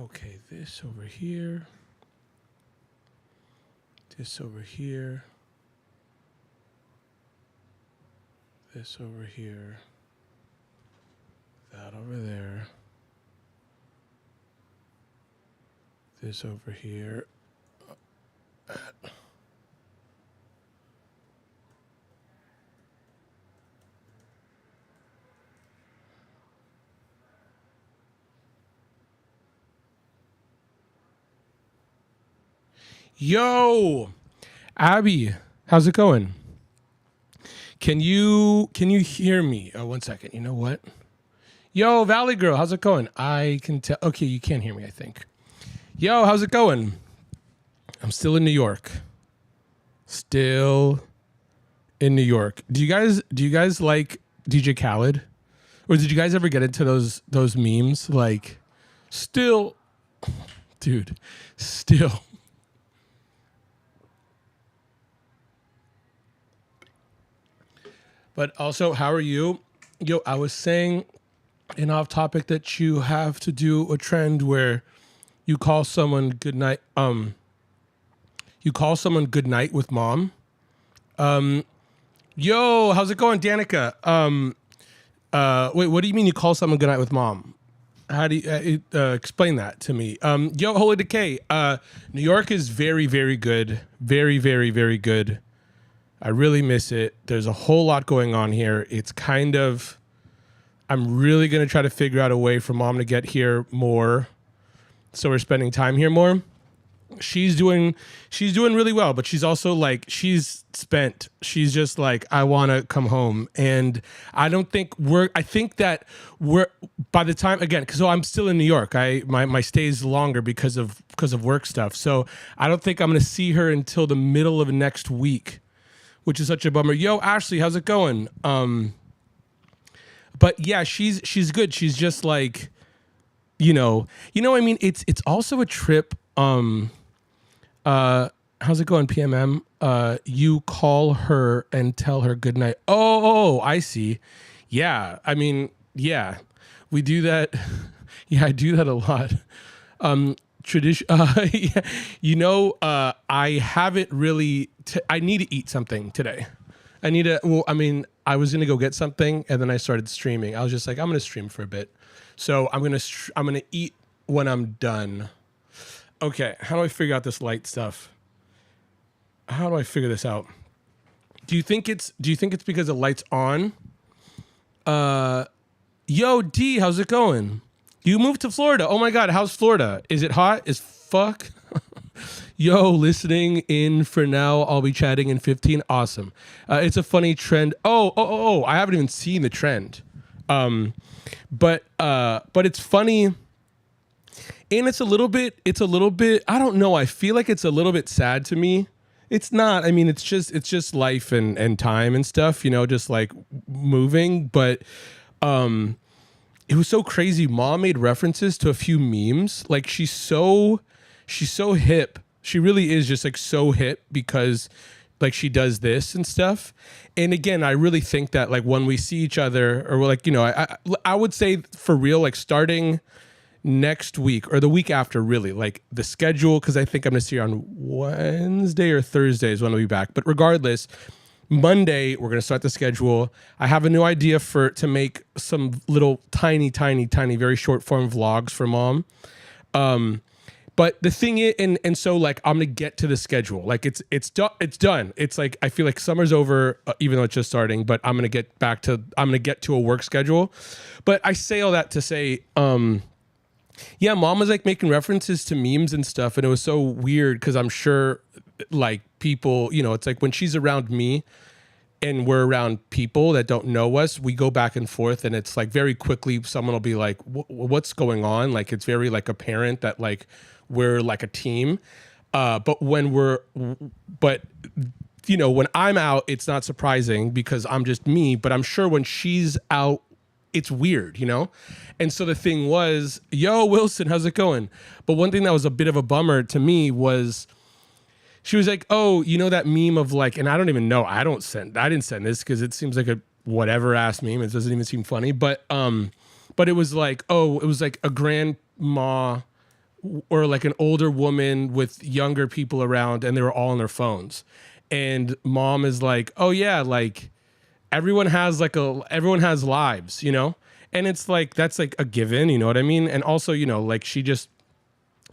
Okay, this over here. This over here. This over here. That over there. This over here. Yo, Abby, how's it going? Can you hear me? Oh, 1 second. You know what? Yo, Valley Girl, how's it going? I can tell. Okay, you can't hear me, I think. Yo, how's it going? I'm still in New York. Still in New York. Do you guys like DJ Khaled? Or did you guys ever get into those memes? Like, still, dude, still. But also, how are you? Yo, I was saying in off topic that you have to do a trend where you call someone good night. You call someone good night with mom. Yo, how's it going, Danica? Wait, what do you mean you call someone good night with mom? How do you explain that to me? Yo, Holy Decay. New York is very, very good. Very, very, very good. I really miss it. There's a whole lot going on here. It's kind of, I'm really going to try to figure out a way for mom to get here more. So we're spending time here more. She's doing really well, but she's also like, she's spent. She's just like, I want to come home. And I don't think I think that we're, by the time, again, because I'm still in New York. My stay is longer because of work stuff. So I don't think I'm going to see her until the middle of next week, which is such a bummer. Yo, Ashley, how's it going? But yeah, she's good. She's just like, I mean, it's also a trip. How's it going, PMM? You call her and tell her good night. Oh, I see. Yeah, I mean, yeah, we do that. Yeah, I do that a lot. Tradition. Yeah, I haven't really. I need to eat something today. I need to. Well, I mean, I was gonna go get something, and then I started streaming. I was just like, I'm gonna stream for a bit. So I'm gonna eat when I'm done. Okay, how do I figure out this light stuff? How do I figure this out? Do you think it's because the light's on? Yo, D, how's it going? You moved to Florida. Oh my God, how's Florida? Is it hot as fuck? Yo, listening in for now. I'll be chatting in 15. Awesome. It's a funny trend. Oh, I haven't even seen the trend. But it's funny. And it's a little bit, I don't know. I feel like it's a little bit sad to me. It's not, I mean, it's just life and time and stuff, just like moving. But, it was so crazy. Mom made references to a few memes. Like she's so hip. She really is just like so hip because like she does this and stuff. And again, I really think that like when we see each other or like, I would say for real, like starting next week or the week after, really like the schedule. Cause I think I'm going to see her on Wednesday or Thursday is when I'll be back. But regardless, Monday, we're going to start the schedule. I have a new idea to make some little tiny, very short form vlogs for mom. But the thing is, and so like, I'm going to get to the schedule. Like it's done. It's like, I feel like summer's over, even though it's just starting, but I'm going to get to a work schedule. But I say all that to say, yeah, mom was like making references to memes and stuff. And it was so weird because I'm sure like people, it's like when she's around me and we're around people that don't know us, we go back and forth and it's like very quickly someone will be like, what's going on? Like it's very like apparent that like we're like a team. But when I'm out, it's not surprising because I'm just me, but I'm sure when she's out, it's weird, And so the thing was, yo, Wilson, how's it going? But one thing that was a bit of a bummer to me was she was like, oh, that meme of like, and I don't even know, I didn't send this because it seems like a whatever ass meme. It doesn't even seem funny. But it was like, oh, it was like a grandma or like an older woman with younger people around, and they were all on their phones. And mom is like, oh yeah, like everyone has everyone has lives, you know? And it's like, that's like a given, you know what I mean? And also, you know, like she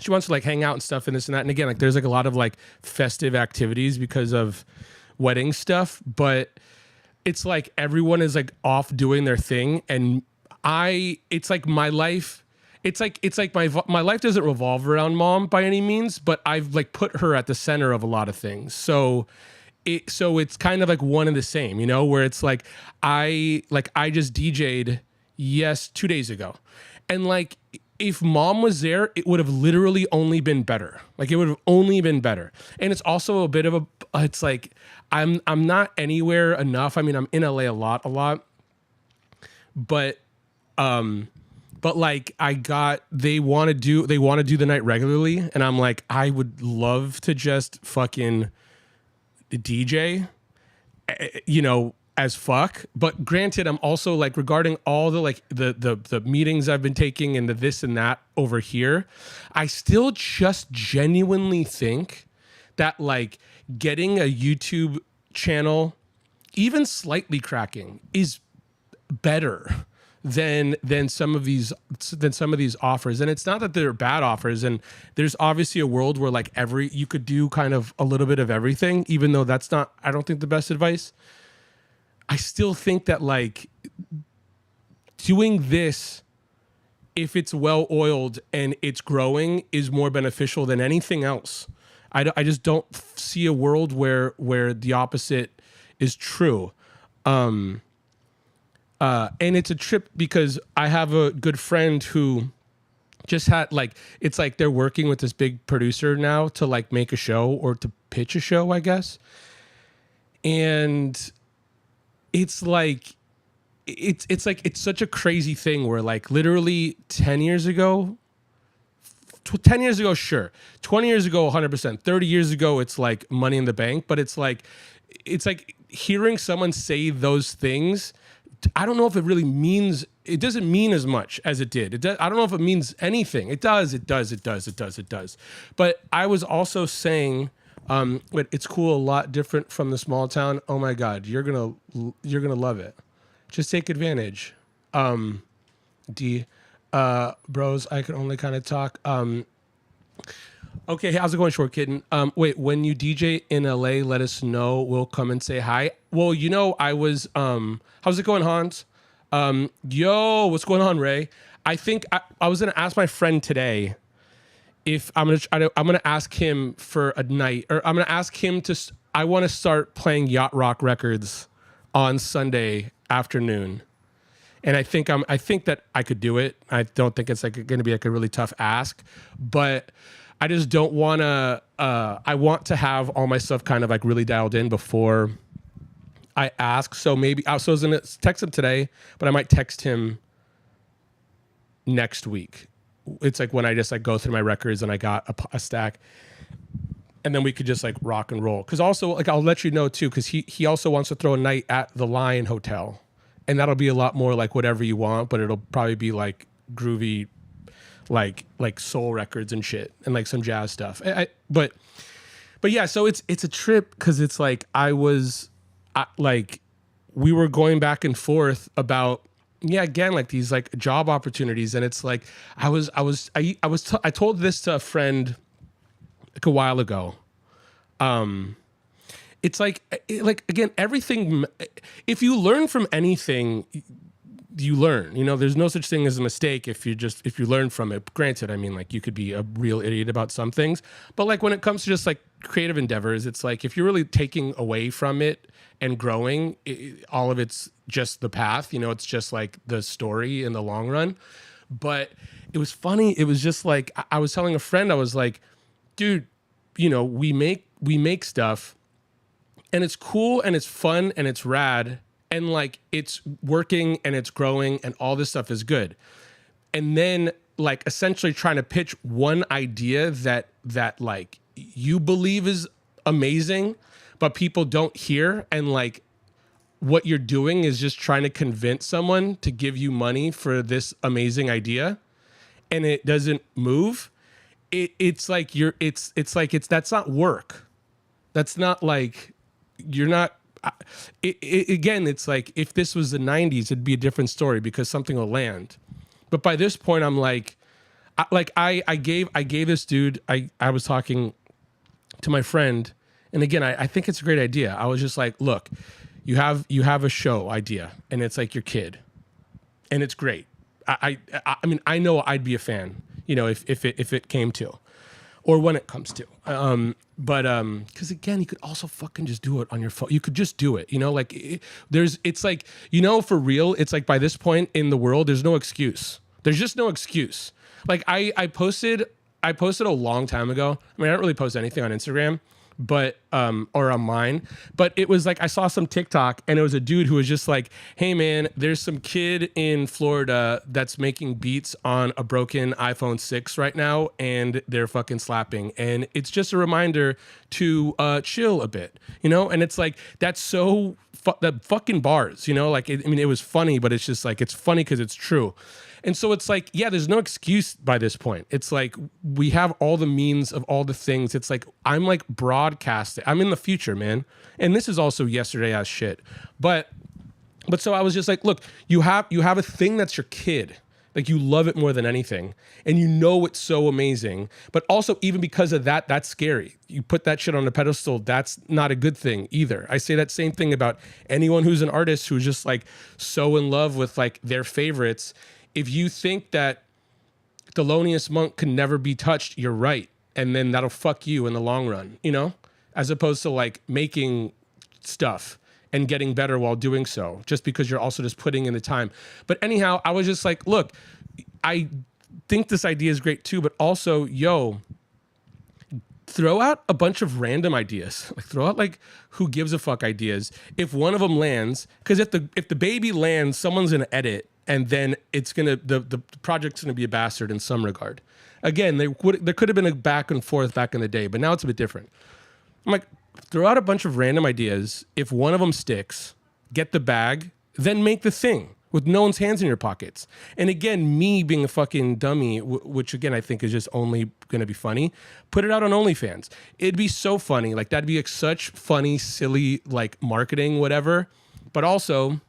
wants to like hang out and stuff and this and that. And again, like there's like a lot of like festive activities because of wedding stuff, but it's like everyone is like off doing their thing. And it's like my life, it's like my life doesn't revolve around mom by any means, but I've like put her at the center of a lot of things. So it's kind of like one and the same, you know, where it's like I just DJ'd 2 days ago. And like if mom was there, it would have literally only been better. Like it would have only been better. And it's also a bit of it's like I'm not anywhere enough. I mean, I'm in LA a lot, but like they want to do the night regularly, and I'm like, I would love to just fucking DJ, you know, as fuck. But granted, I'm also like, regarding all the like the meetings I've been taking and the this and that over here, I still just genuinely think that like getting a YouTube channel, even slightly cracking, is better than some of these offers. And it's not that they're bad offers, and there's obviously a world where like you could do kind of a little bit of everything, even though that's not, I don't think, the best advice. I still think that like doing this, if it's well oiled and it's growing, is more beneficial than anything else. I just don't see a world where the opposite is true. And it's a trip because I have a good friend who just had like, it's like they're working with this big producer now to like make a show or to pitch a show, I guess. And it's like, it's like, it's such a crazy thing where like literally 10 years ago, sure. 20 years ago, 100%. 30 years ago, it's like money in the bank, but it's like hearing someone say those things, I don't know if it really means, it doesn't mean as much as it did. I don't know if it means anything. It does. But I was also saying, it's cool, a lot different from the small town. Oh my God, you're gonna love it. Just take advantage. Bros, I can only kind of talk. Okay, how's it going, Short Kitten? Wait, when you DJ in LA, let us know. We'll come and say hi. Well, you know, I was, how's it going, Hans? Yo, what's going on, Ray? I think I was gonna ask my friend today if I'm gonna ask him for a night, or I'm gonna ask him I want to start playing Yacht Rock records on Sunday afternoon. And I think that I could do it. I don't think it's like going to be like a really tough ask, but I just don't want to. I want to have all my stuff kind of like really dialed in before I ask. So maybe I was going to text him today, but I might text him next week. It's like when I just like go through my records and I got a stack, and then we could just like rock and roll. Because also, like, I'll let you know too, because he also wants to throw a night at the Lion Hotel. And that'll be a lot more like whatever you want, but it'll probably be like groovy, like soul records and shit, and like some jazz stuff. But yeah, so it's a trip because it's like we were going back and forth about, yeah, again, like these like job opportunities, and it's like I told this to a friend like a while ago. It's like again, everything, if you learn from anything, you learn, you know, there's no such thing as a mistake if you learn from it. Granted, I mean, like you could be a real idiot about some things, but like when it comes to just like creative endeavors, it's like if you're really taking away from it and growing, all of it's just the path, you know, it's just like the story in the long run. But it was funny. It was just like, I was telling a friend, I was like, dude, you know, we make stuff, and it's cool and it's fun and it's rad and like it's working and it's growing and all this stuff is good. And then like essentially trying to pitch one idea that like you believe is amazing, but people don't hear, and like what you're doing is just trying to convince someone to give you money for this amazing idea, and it doesn't move. it's like it's like that's not work. That's not like you're not. Again, it's like if this was the '90s, it'd be a different story because something will land. But by this point, I'm like, I gave this dude. I was talking to my friend, and again, I think it's a great idea. I was just like, look, you have a show idea, and it's like your kid, and it's great. I mean, I know I'd be a fan, you know, if it came to, or when it comes to. But because again, you could also fucking just do it on your phone. You could just do it, you know, like it's like, you know, for real, it's like by this point in the world, there's no excuse. There's just no excuse. Like I posted a long time ago. I mean, I don't really post anything on Instagram, but or on mine, but it was like I saw some TikTok and it was a dude who was just like, hey man, there's some kid in Florida that's making beats on a broken iPhone 6 right now and they're fucking slapping, and it's just a reminder to chill a bit, you know. And it's like that's so the fucking bars, you know, like I mean it was funny, but it's just like it's funny because it's true. And so it's like, yeah, there's no excuse by this point. It's like we have all the means of all the things. It's like I'm like broadcasting. I'm in the future, man. And this is also yesterday ass shit. But so I was just like, look, you have a thing that's your kid. Like you love it more than anything. And you know it's so amazing. But also even because of that, that's scary. You put that shit on a pedestal, that's not a good thing either. I say that same thing about anyone who's an artist who's just like so in love with like their favorites. If you think that Thelonious Monk can never be touched, you're right. And then that'll fuck you in the long run, you know? As opposed to like making stuff and getting better while doing so, just because you're also just putting in the time. But anyhow, I was just like, look, I think this idea is great too, but also, yo, throw out a bunch of random ideas. Like throw out like who gives a fuck ideas. If one of them lands, because if the baby lands, someone's gonna edit, and then it's gonna the project's gonna be a bastard in some regard. Again, there could have been a back and forth back in the day, but now it's a bit different. I'm like, throw out a bunch of random ideas. If one of them sticks, get the bag, then make the thing with no one's hands in your pockets. And again, me being a fucking dummy, which again I think is just only gonna be funny, put it out on OnlyFans. It'd be so funny. Like that'd be like such funny, silly like marketing, whatever. But also,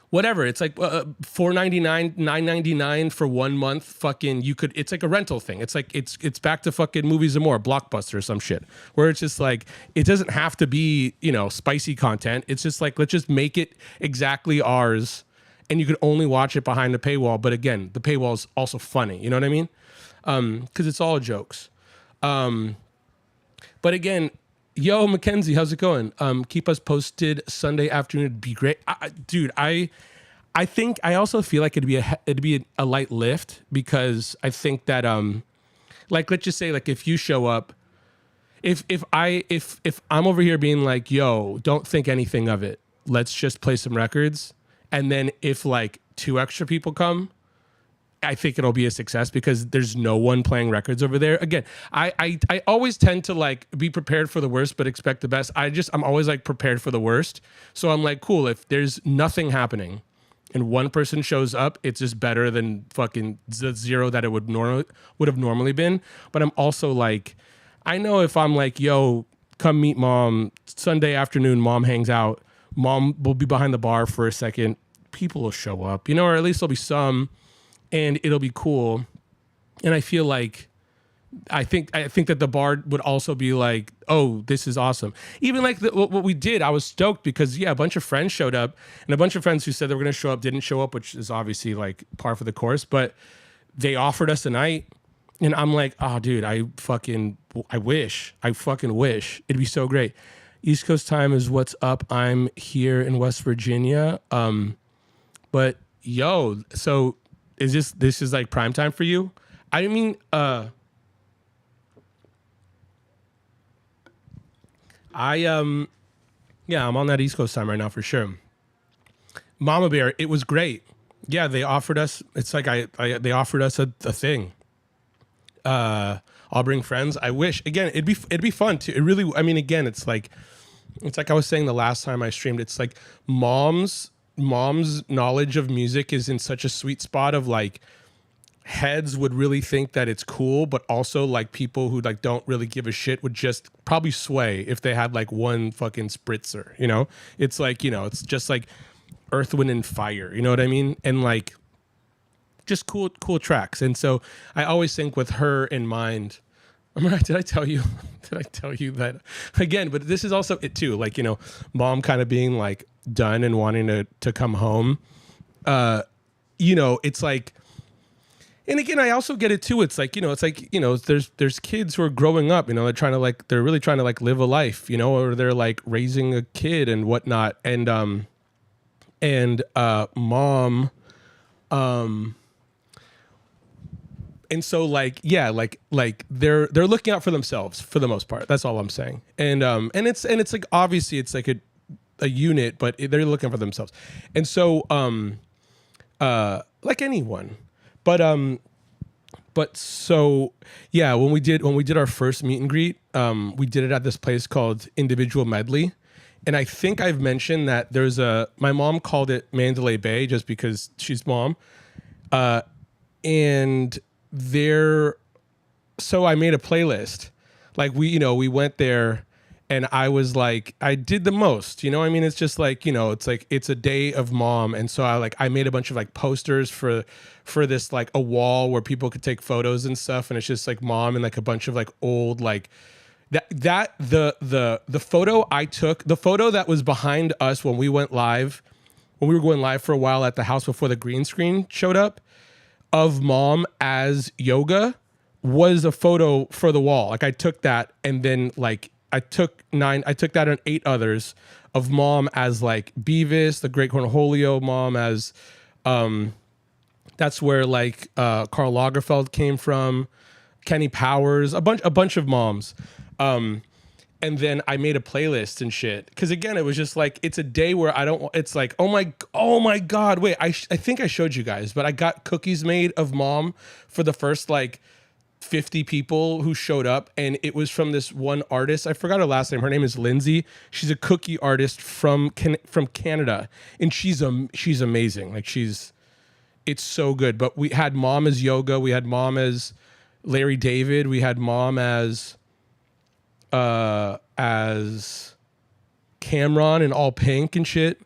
whatever, it's like $4.99, $9.99 for 1 month. Fucking, you could. It's like a rental thing. It's like it's back to fucking Movies and More, Blockbuster or some shit, where it's just like it doesn't have to be, you know, spicy content. It's just like let's just make it exactly ours, and you could only watch it behind the paywall. But again, the paywall is also funny. You know what I mean? Because it's all jokes. But again. Yo, Mackenzie, how's it going? Keep us posted Sunday afternoon. It'd be great. Dude, I think I also feel like it'd be a light lift because I think that like let's just say like if you show up, if I'm over here being like, yo, don't think anything of it. Let's just play some records. And then if like 2 extra people come, I think it'll be a success because there's no one playing records over there. Again, I always tend to like be prepared for the worst, but expect the best. I'm always like prepared for the worst. So I'm like, cool, if there's nothing happening and one person shows up, it's just better than fucking the 0 that it would have normally been. But I'm also like, I know if I'm like, yo, come meet mom Sunday afternoon, mom hangs out, mom will be behind the bar for a second, people will show up, you know, or at least there'll be some. And it'll be cool. And I feel like, I think that the bar would also be like, oh, this is awesome. Even like what we did, I was stoked because, yeah, a bunch of friends showed up. And a bunch of friends who said they were going to show up didn't show up, which is obviously like par for the course. But they offered us a night. And I'm like, oh, dude, I fucking wish. It'd be so great. East Coast time is what's up. I'm here in West Virginia. But, yo, so... This is like prime time for you? I mean, yeah, I'm on that East Coast time right now for sure. Mama Bear, it was great. Yeah, they offered us. It's like they offered us a thing. I'll bring friends. I wish again. It'd be fun too. It really. I mean, again, it's like I was saying the last time I streamed. It's like mom's knowledge of music is in such a sweet spot of like heads would really think that it's cool, but also like people who like don't really give a shit would just probably sway if they had like one fucking spritzer, you know? It's like, you know, it's just like Earth, Wind and Fire, you know what I mean? And like just cool tracks. And so I always think with her in mind. Did I tell you that again? But this is also it too. Like, you know, mom kind of being like done and wanting to come home. You know, it's like, and again, I also get it too. It's like, you know, there's kids who are growing up, you know, they're really trying to like live a life, you know, or they're like raising a kid and whatnot. And mom, and so like, yeah, like they're looking out for themselves for the most part. That's all I'm saying. And it's like, obviously it's like a unit, but they're looking for themselves. And so, like anyone, but so yeah, when we did our first meet and greet, we did it at this place called Individual Medley. And I think I've mentioned that my mom called it Mandalay Bay just because she's mom. And so I made a playlist. Like we went there and I was like, I did the most, you know, I mean, it's just like, you know, it's like, it's a day of mom. And so I made a bunch of like posters for this, like a wall where people could take photos and stuff. And it's just like mom and like a bunch of like old, like the photo I took, the photo that was behind us when we were going live for a while at the house before the green screen showed up of mom as yoga was a photo for the wall. Like I took that and then like, I took that and 8 others of mom as like Beavis, the Great Cornholio, mom as, that's where like Karl Lagerfeld came from, Kenny Powers, a bunch of moms. And then I made a playlist and shit. Cause again, it was just like, it's a day where it's like, oh my God, wait, I think I showed you guys, but I got cookies made of mom for the first like 50 people who showed up, and it was from this one artist. I forgot her last name. Her name is Lindsay. She's a cookie artist from Canada, and she's amazing. Like it's so good. But we had mom as yoga. We had mom as Larry David. We had mom as Cameron in all pink and shit.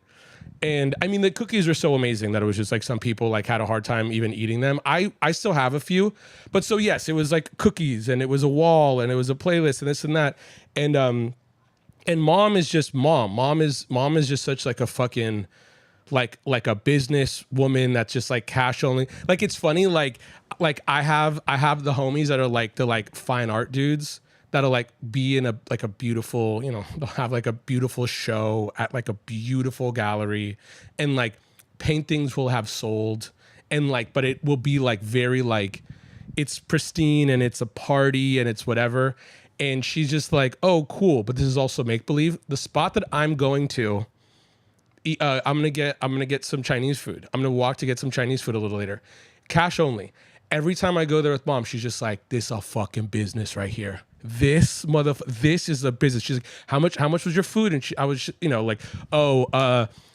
And I mean, the cookies were so amazing that it was just like some people like had a hard time even eating them. I still have a few, but so yes, it was like cookies and it was a wall and it was a playlist and this and that. And mom is just mom. Mom is just such like a fucking like a business woman that's just like cash only. Like it's funny, like I have the homies that are like the like fine art dudes that'll like be in a beautiful, you know, they'll have like a beautiful show at like a beautiful gallery, and like paintings will have sold, and like, but it will be like very like, it's pristine and it's a party and it's whatever. And she's just like, oh, cool. But this is also make believe. The spot that I'm going to, I'm gonna get some Chinese food. I'm gonna walk to get some Chinese food a little later. Cash only. Every time I go there with mom, she's just like, this is a fucking business right here. This is a business. She's like, how much was your food? And I was, you know, like,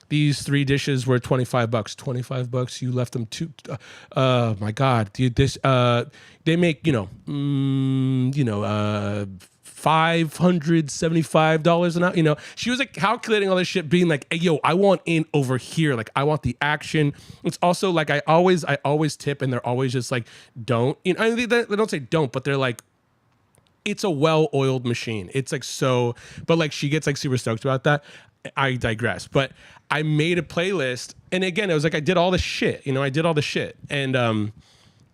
these 3 dishes were $25. $25. You left them my God, dude, they make, $575 an hour. You know, she was like calculating all this shit, being like, hey, yo, I want in over here. Like, I want the action. It's also like, I always tip, and they're always just like, don't, you know, I mean, they don't say don't, but they're like, it's a well-oiled machine. It's like, so, but like she gets like super stoked about that. I digress. But I made a playlist, and again, it was like, I did all the shit, you know,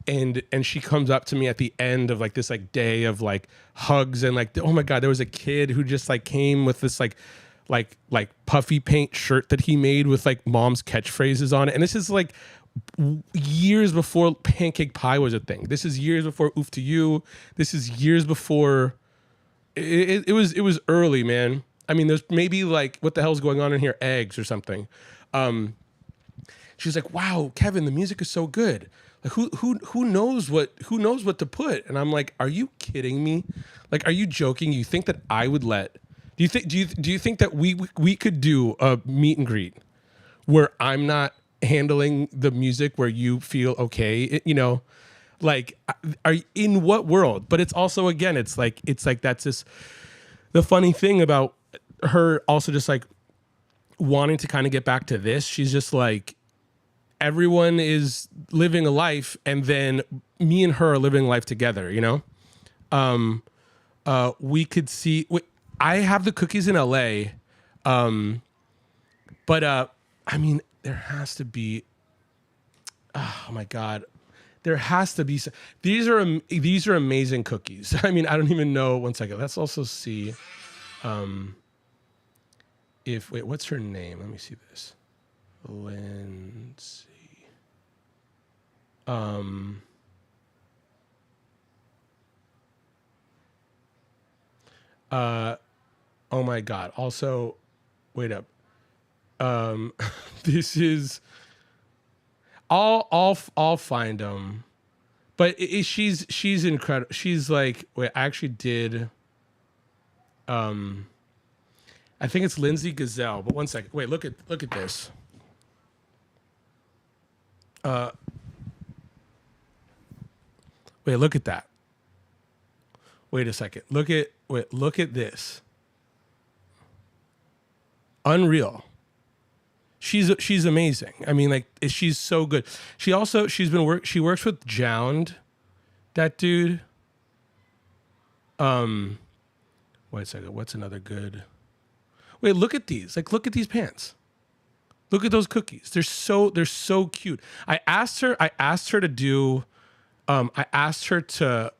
and she comes up to me at the end of like this like day of like hugs, and like, oh my God, there was a kid who just like came with this like puffy paint shirt that he made with like mom's catchphrases on it. And this is like years before pancake pie was a thing. This is years before Oof to You. This is years before it was early, man. I mean, there's maybe like, what the hell's going on in here? Eggs or something. She's like, wow, Kevin, the music is so good. Like, who knows what to put? And I'm like, are you kidding me? Like, are you joking? You think that I would let? Do you think that we could do a meet and greet where I'm not handling the music, where you feel okay? You know, Like, are in what world? But it's also, again, it's like that's this the funny thing about her also just like wanting to kind of get back to this. She's just like, everyone is living a life, and then me and her are living life together, you know? We could see, I have the cookies in LA. But I mean, there has to be, oh my God, there has to be, these are amazing cookies. I mean, I don't even know, one second. Let's also see if, wait, what's her name? Let me see this. Lindsay. Oh my God. Also, wait up. This is, I'll find them. But she's incredible. She's like, wait, I actually did. I think it's Lindsay Gazelle. But one second. Wait, look at this. Wait, look at that. Wait a second. Look at this. Unreal. She's amazing. I mean, like, she's so good. She works with Jound, that dude. Wait a second. What's another good? Wait, look at these. Like, look at these pants. Look at those cookies. They're so cute. I asked her to do. I asked her to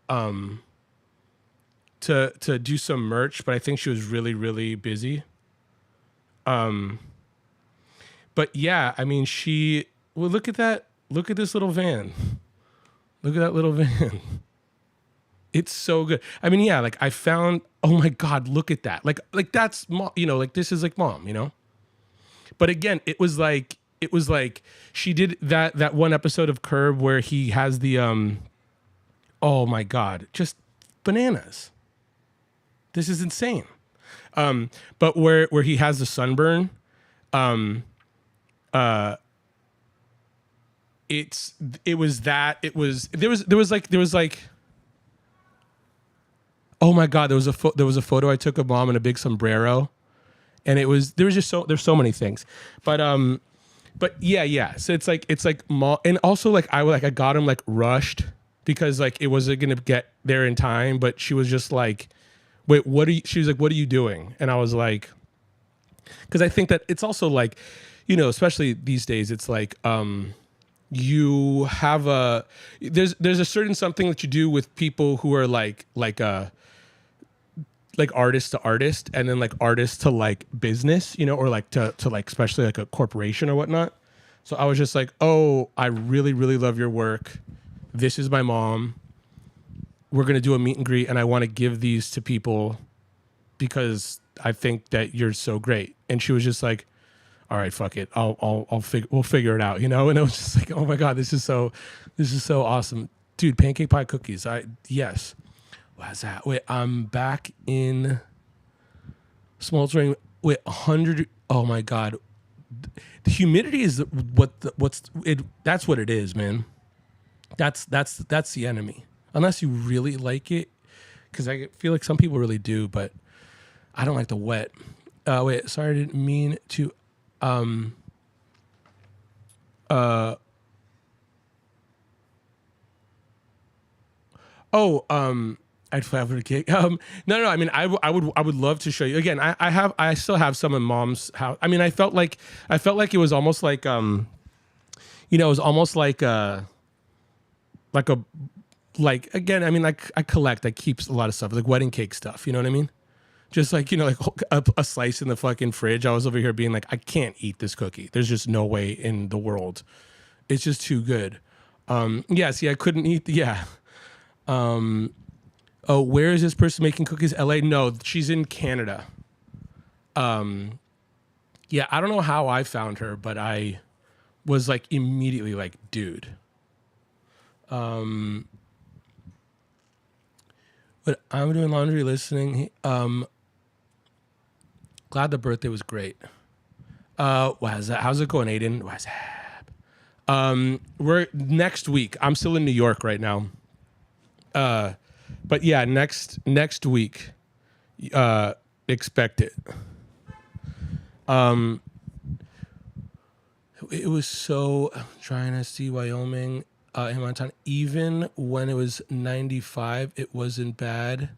do some merch, but I think she was really, really busy. But yeah, I mean, well, look at that. Look at this little van. Look at that little van. It's so good. I mean, yeah, like I found, oh my God, look at that. Like that's, you know, like this is like mom, you know? But again, it was like she did that one episode of Curb where he has the, oh my God, just bananas. This is insane. But where he has the sunburn, there was like, oh my God, there was a photo I took of mom in a big sombrero, and there's so many things, but yeah. So it's like mom, and also like I got him like rushed because like it wasn't gonna get there in time, but she was just like, wait, she was like, what are you doing? And I was like, because I think that it's also like, you know, especially these days, it's like you have there's a certain something that you do with people who are like artist to artist, and then like artist to like business, you know, or like to like especially like a corporation or whatnot. So I was just like, oh, I really, really love your work. This is my mom. We're going to do a meet and greet, and I want to give these to people because I think that you're so great. And she was just like, all right, fuck it. We'll figure it out, you know? And it was just like, oh my God, this is so awesome. Dude, pancake pie cookies. Yes. What's that? Wait, I'm back in smoldering. Wait, 100. Oh my God. The humidity is that's what it is, man. That's the enemy. Unless you really like it, because I feel like some people really do, but I don't like the wet. Wait, sorry, I didn't mean to. I'd flavor the cake. No. I mean, I would love to show you again. I still have some in mom's house. I mean, I felt like it was almost like you know, it was almost like like again. I mean, like I keep a lot of stuff like wedding cake stuff. You know what I mean? Just like, you know, like a slice in the fucking fridge. I was over here being like, I can't eat this cookie. There's just no way in the world. It's just too good. Yeah. See, I couldn't eat. Yeah. Oh, where is this person making cookies? LA? No, she's in Canada. Yeah, I don't know how I found her, but I was like immediately like, dude. But I'm doing laundry listening. Glad the birthday was great. How's it going, Aiden? What's up? We're next week. I'm still in New York right now. But yeah, next week, expect it. It was so I'm trying to see Wyoming, in Montana. Even when it was 95, it wasn't bad.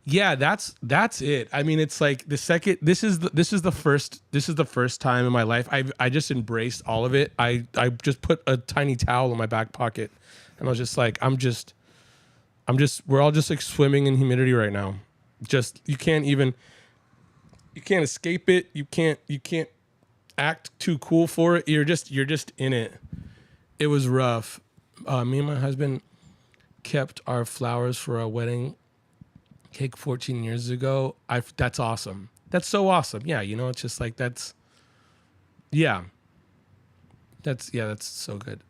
Yeah, that's it. I mean, it's like the second. This is the first time in my life I just embraced all of it. I just put a tiny towel in my back pocket, and I was just like, we're all just like swimming in humidity right now. Just you can't escape it. You can't act too cool for it. You're just in it. It was rough. Me and my husband kept our flowers for our wedding cake 14 years ago. That's awesome. That's so awesome. Yeah, it's just like that's so good.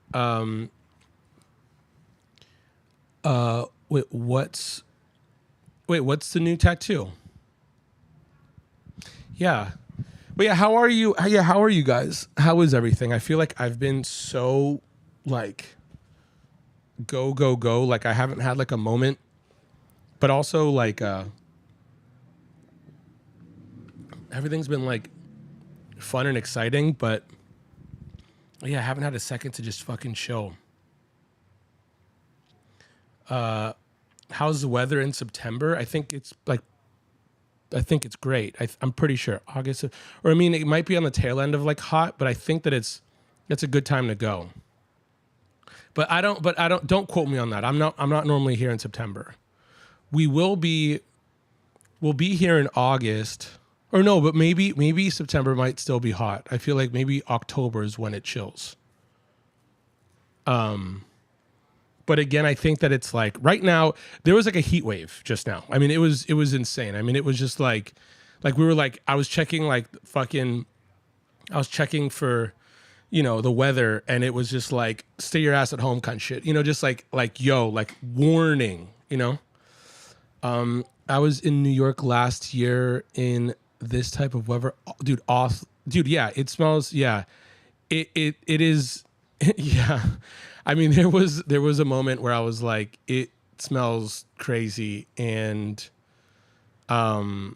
What's the new tattoo? Yeah. But yeah, how are you? Yeah, how are you guys? How is everything? I feel like I've been so like go. Like I haven't had like a moment, but also like everything's been like fun and exciting, but yeah, I haven't had a second to just fucking chill. How's the weather in September? I think it's great. I'm pretty sure August, or I mean, it might be on the tail end of like hot, but I think that it's a good time to go. But don't quote me on that. I'm not normally here in September. We'll be here in August, or no, but maybe September might still be hot. I feel like maybe October is when it chills. But again, I think that it's like right now there was like a heat wave just now. I mean, it was insane. I mean, it was just like we were like, I was checking for, the weather, and it was just like, stay your ass at home kind of shit. Just like warning, I was in New York last year in this type of weather, dude. Dude. Yeah. It smells. Yeah. It is. Yeah. I mean, there was a moment where I was like, it smells crazy. And, again,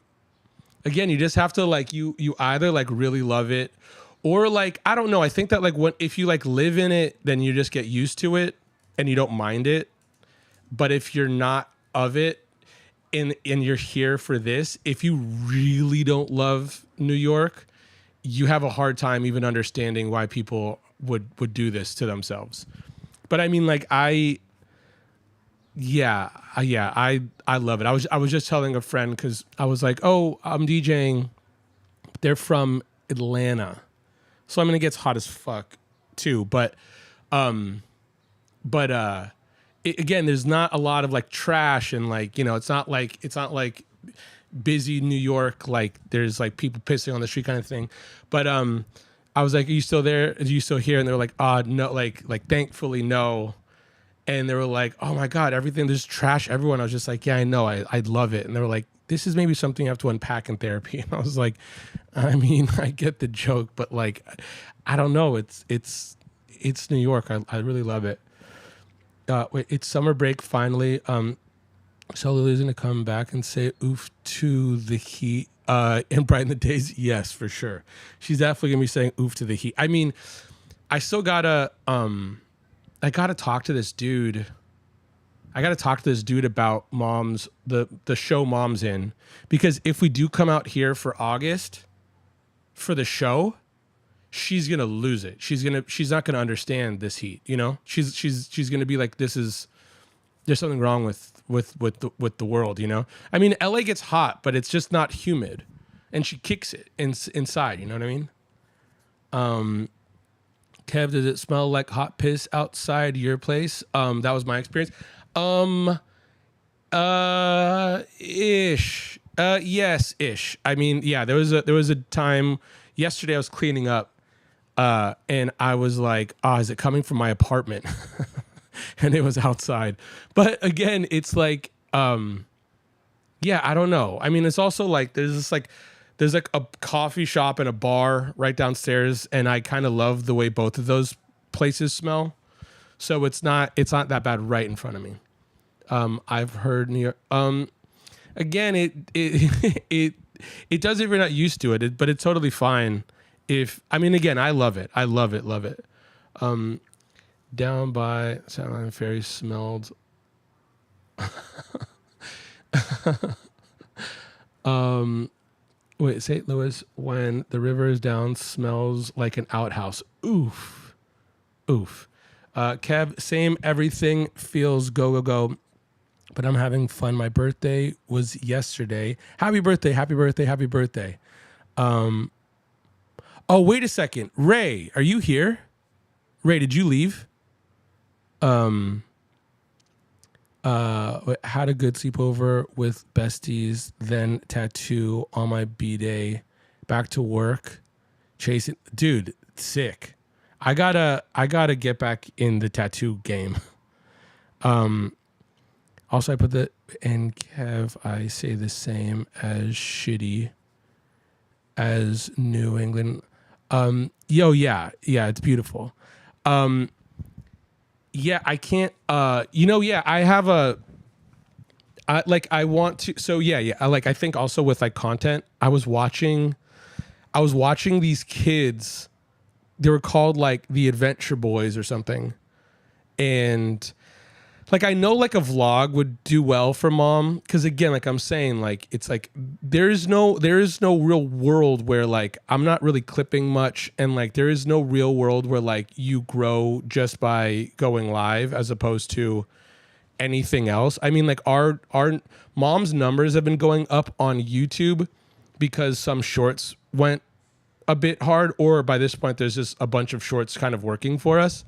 you just have to like, you either like really love it, or like, I don't know. I think that like if you like live in it, then you just get used to it and you don't mind it. But if you're not of it and you're here for this, if you really don't love New York, you have a hard time even understanding why people would do this to themselves. But I mean, like I love it. I was just telling a friend, because I was like, oh, I'm DJing. They're from Atlanta, so I mean, it gets hot as fuck too. But again, there's not a lot of like trash, and like, it's not like busy New York, like there's like people pissing on the street kind of thing. But I was like, are you still there? Are you still here? And they were like, no, like thankfully no. And they were like, oh my God, everything, there's trash everywhere. I was just like, yeah, I know, I love it. And they were like, this is maybe something you have to unpack in therapy. And I was like, I mean, I get the joke, but like, I don't know. It's New York. I really love it. Wait, it's summer break finally. So Lily's gonna come back and say oof to the heat and brighten the days. Yes, for sure. She's definitely gonna be saying oof to the heat. I mean, I still gotta talk to this dude. I gotta talk to this dude about Moms, the show Mom's in, because if we do come out here for August for the show, she's gonna lose it. She's not gonna understand this heat. She's gonna be like, there's something wrong with the world. I mean, LA gets hot, but it's just not humid, and she kicks it inside. You know what I mean? Kev, does it smell like hot piss outside your place? That was my experience. Ish. Yes, ish. I mean, yeah, there was a time yesterday I was cleaning up, and I was like, is it coming from my apartment? And it was outside. But again, it's like, yeah, I don't know. I mean, it's also like, there's there's like a coffee shop and a bar right downstairs, and I kind of love the way both of those places smell. So it's not that bad right in front of me. I've heard New York. Again, it does if you're not used to it, but it's totally fine. Again, I love it. I love it. Love it. Down by Staten Island Ferry smelled. Wait, St. Louis when the river is down smells like an outhouse. Oof. Kev, same. Everything feels go, go, go. But I'm having fun. My birthday was yesterday. Happy birthday, happy birthday, happy birthday. Oh, wait a second. Ray, are you here? Ray, did you leave? Had a good sleepover with besties, then tattoo on my B-day. Back to work. Chasing. Dude, sick. I gotta get back in the tattoo game. Also, I put the in Kev. I say the same as shitty as New England. Yeah, it's beautiful. Yeah, I can't. Yeah, I have I want to. So yeah. I think also with like content, I was watching these kids. They were called like the Adventure Boys or something, and. Like, I know like a vlog would do well for mom. Because again, like I'm saying, like, it's like, there is no real world where like, I'm not really clipping much. And like, there is no real world where like you grow just by going live as opposed to anything else. I mean, like our mom's numbers have been going up on YouTube because some shorts went a bit hard, or by this point, there's just a bunch of shorts kind of working for us.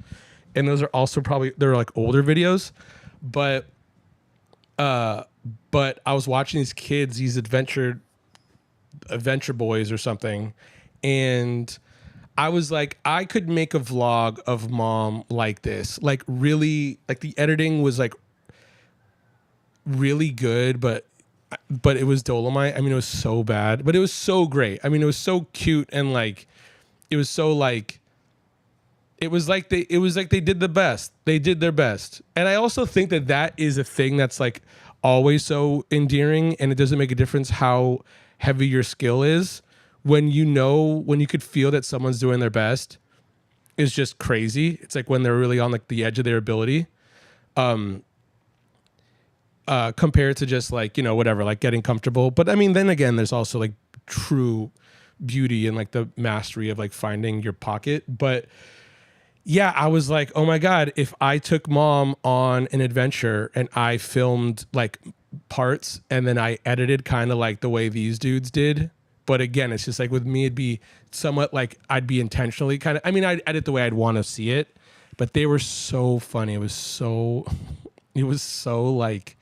And those are also they're like older videos, but I was watching these kids, these adventure boys or something, and I was like, I could make a vlog of mom like this, like really, like the editing was like really good, but it was Dolomite. I mean, it was so bad, but it was so great. I mean, it was so cute and like, it was so like. It was like they did the best. They did their best. And I also think that is a thing that's like always so endearing, and it doesn't make a difference how heavy your skill is. When you could feel that someone's doing their best is just crazy. It's like when they're really on like the edge of their ability. Compared to just like, whatever, like getting comfortable. But I mean, then again, there's also like true beauty and like the mastery of like finding your pocket. But yeah, I was like, oh my God, if I took mom on an adventure and I filmed like parts and then I edited kind of like the way these dudes did. But again, it's just like with me, it'd be somewhat like I'd be intentionally kind of, I mean, I'd edit the way I'd want to see it, but they were so funny. It was so like,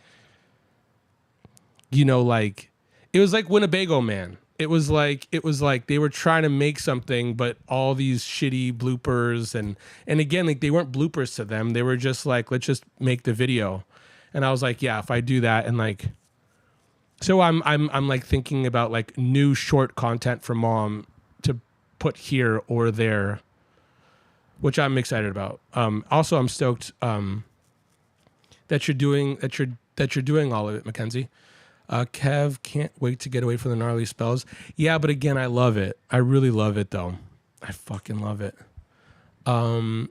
like, it was like Winnebago Man. It was like they were trying to make something, but all these shitty bloopers and again, like they weren't bloopers to them. They were just like, let's just make the video. And I was like, yeah, if I do that and like, so I'm like thinking about like new short content for mom to put here or there, which I'm excited about. Also, I'm stoked that you're doing all of it, Mackenzie. Kev, can't wait to get away from the gnarly spells. Yeah, but again, I love it. I really love it, though. I fucking love it. I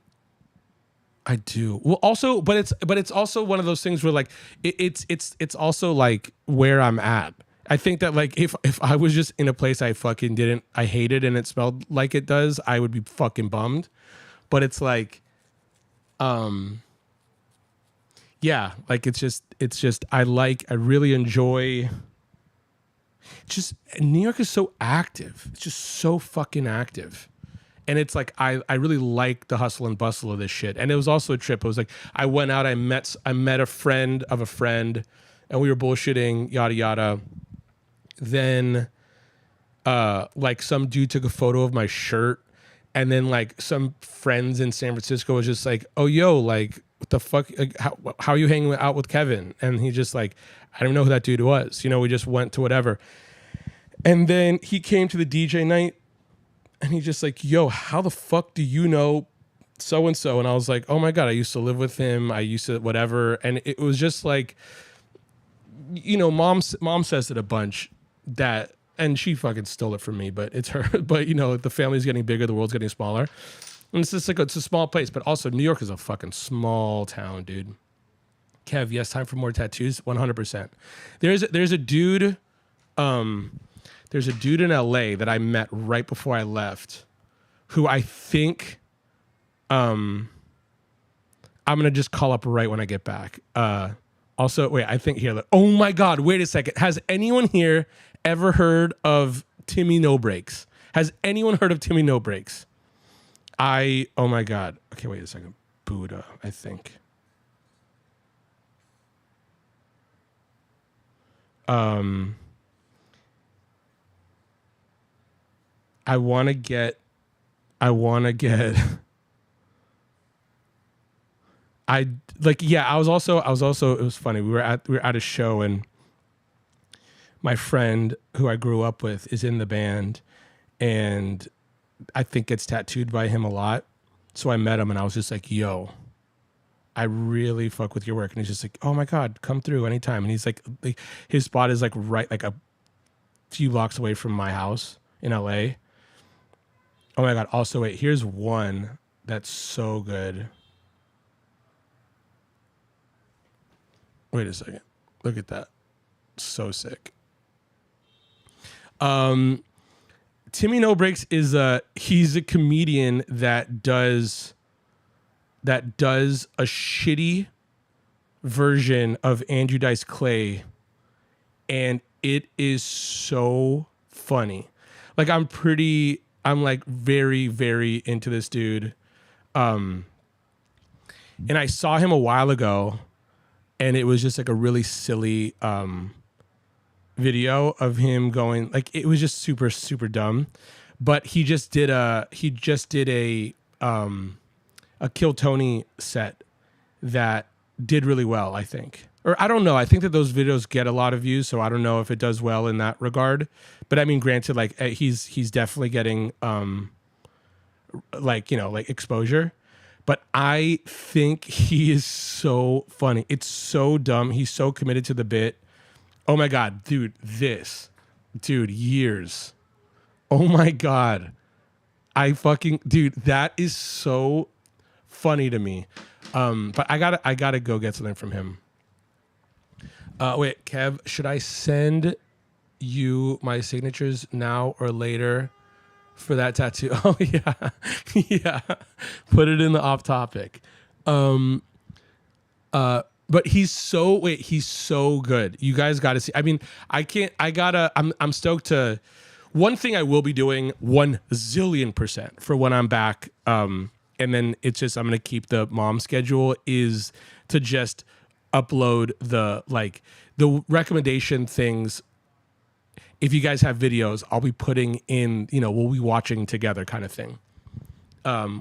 do. Well, also, but it's also one of those things where like it's also like where I'm at. I think that like if I was just in a place I hated and it smelled like it does, I would be fucking bummed. But it's like, yeah, like it's just I really enjoy. Just New York is so active. It's just so fucking active. And it's like I really like the hustle and bustle of this shit. And it was also a trip. It was like I went out, I met a friend of a friend, and we were bullshitting, yada yada. Then like some dude took a photo of my shirt, and then like some friends in San Francisco was just like, oh yo, like what the fuck, like, how are you hanging out with Kevin? And he just like, I don't know who that dude was. We just went to whatever. And then he came to the DJ night and he's just like, yo, how the fuck do you know so and so? And I was like, oh my God, I used to live with him. I used to whatever. And it was just like, you know, mom says it a bunch that, and she fucking stole it from me, but it's her. But you know, the family's getting bigger, the world's getting smaller. And it's just like, it's a small place, but also New York is a fucking small town, dude. Kev, yes, time for more tattoos. 100%. There's a dude, there's a dude in LA that I met right before I left, who I think, I'm gonna just call up right when I get back. Also, wait, I think here. Oh my God, wait a second. Has anyone here ever heard of Timmy No Breaks? Has anyone heard of Timmy No Breaks? Oh my God. Okay, wait a second. Buddha, I think. I want to get I like, yeah, I was also it was funny. We were at a show and my friend who I grew up with is in the band and I think gets tattooed by him a lot. So I met him and I was just like, yo, I really fuck with your work. And he's just like, oh my God, come through anytime. And he's like his spot is like right, like a few blocks away from my house in LA. Oh my God. Also, wait, here's one that's so good. Wait a second. Look at that. So sick. Timmy No Breaks is he's a comedian that does a shitty version of Andrew Dice Clay, and it is so funny. Like I'm like very, very into this dude. And I saw him a while ago and it was just like a really silly video of him going, like, it was just super, super dumb. But he just did a Kill Tony set that did really well, I think. Or I don't know. I think that those videos get a lot of views, so I don't know if it does well in that regard. But I mean, granted, like he's definitely getting like, you know, like exposure. But I think he is so funny. It's so dumb. He's so committed to the bit. Oh my God, dude, years. Oh my God. Dude, that is so funny to me. But I gotta go get something from him. Wait, Kev, should I send you my signatures now or later for that tattoo? Oh yeah. Yeah. Put it in the off topic. But he's so good. You guys got to see. I mean, I'm stoked to, one thing I will be doing 1,000,000% for when I'm back. And then it's just, I'm going to keep the mom schedule is to just upload the recommendation things. If you guys have videos, I'll be putting in, you know, we'll be watching together kind of thing.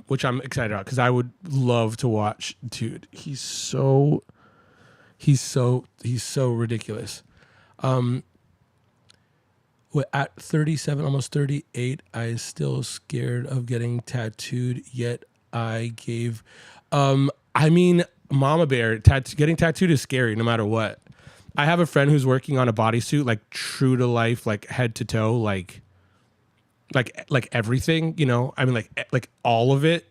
Which I'm excited about because I would love to watch. Dude, he's so ridiculous. At 37, almost 38, I still scared of getting tattooed, yet I gave, I mean, Mama Bear, getting tattooed is scary no matter what. I have a friend who's working on a bodysuit, like true to life, like head to toe, like everything, you know, I mean, like all of it,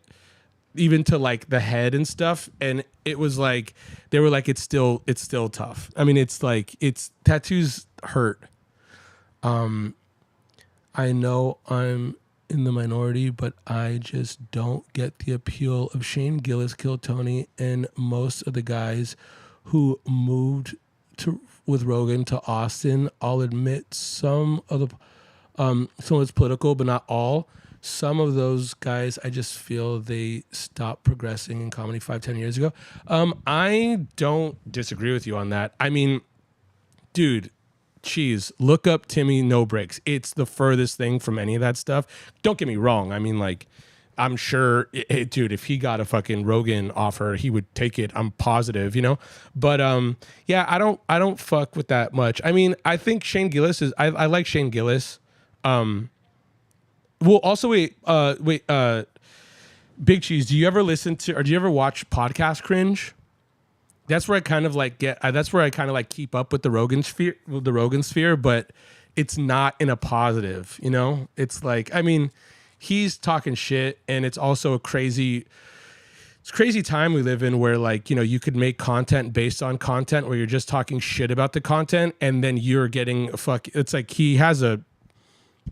even to like the head and stuff. And it was like, they were like, it's still tough. I mean, it's like, tattoos hurt. I know I'm in the minority, but I just don't get the appeal of Shane Gillis, Kill Tony, and most of the guys who moved with Rogan to Austin. I'll admit some of it's political, but not all. Some of those guys, I just feel they stopped progressing in comedy 5-10 years ago. I don't disagree with you on that. I mean, dude, cheese, look up Timmy No Breaks. It's the furthest thing from any of that stuff. Don't get me wrong. I mean, like, I'm sure, dude, if he got a fucking Rogan offer, he would take it. I'm positive, you know. But yeah, I don't fuck with that much. I mean, I think Shane Gillis is. I like Shane Gillis. Well, also Big Cheese. Do you ever listen to or do you ever watch Podcast Cringe? That's where I kind of like get. That's where I kind of like keep up with the Rogan sphere, but it's not in a positive. You know, it's like I mean, he's talking shit, and it's also a crazy time we live in where like, you know, you could make content based on content where you're just talking shit about the content, and then you're getting a fuck. It's like he has a.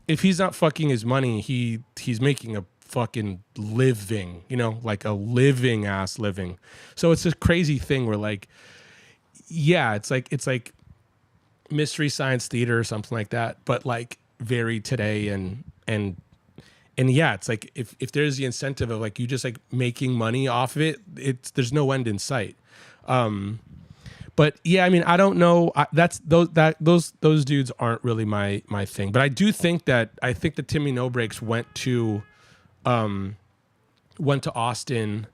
If he's not fucking his money, he's making a fucking living, you know, like a living ass living. So it's this crazy thing where like, yeah, it's like Mystery Science Theater or something like that, but like very today and yeah, it's like if there's the incentive of like you just like making money off of it, there's no end in sight. But yeah, I mean, I don't know. Those dudes aren't really my thing. But I do think that the Timmy No Breaks went to Austin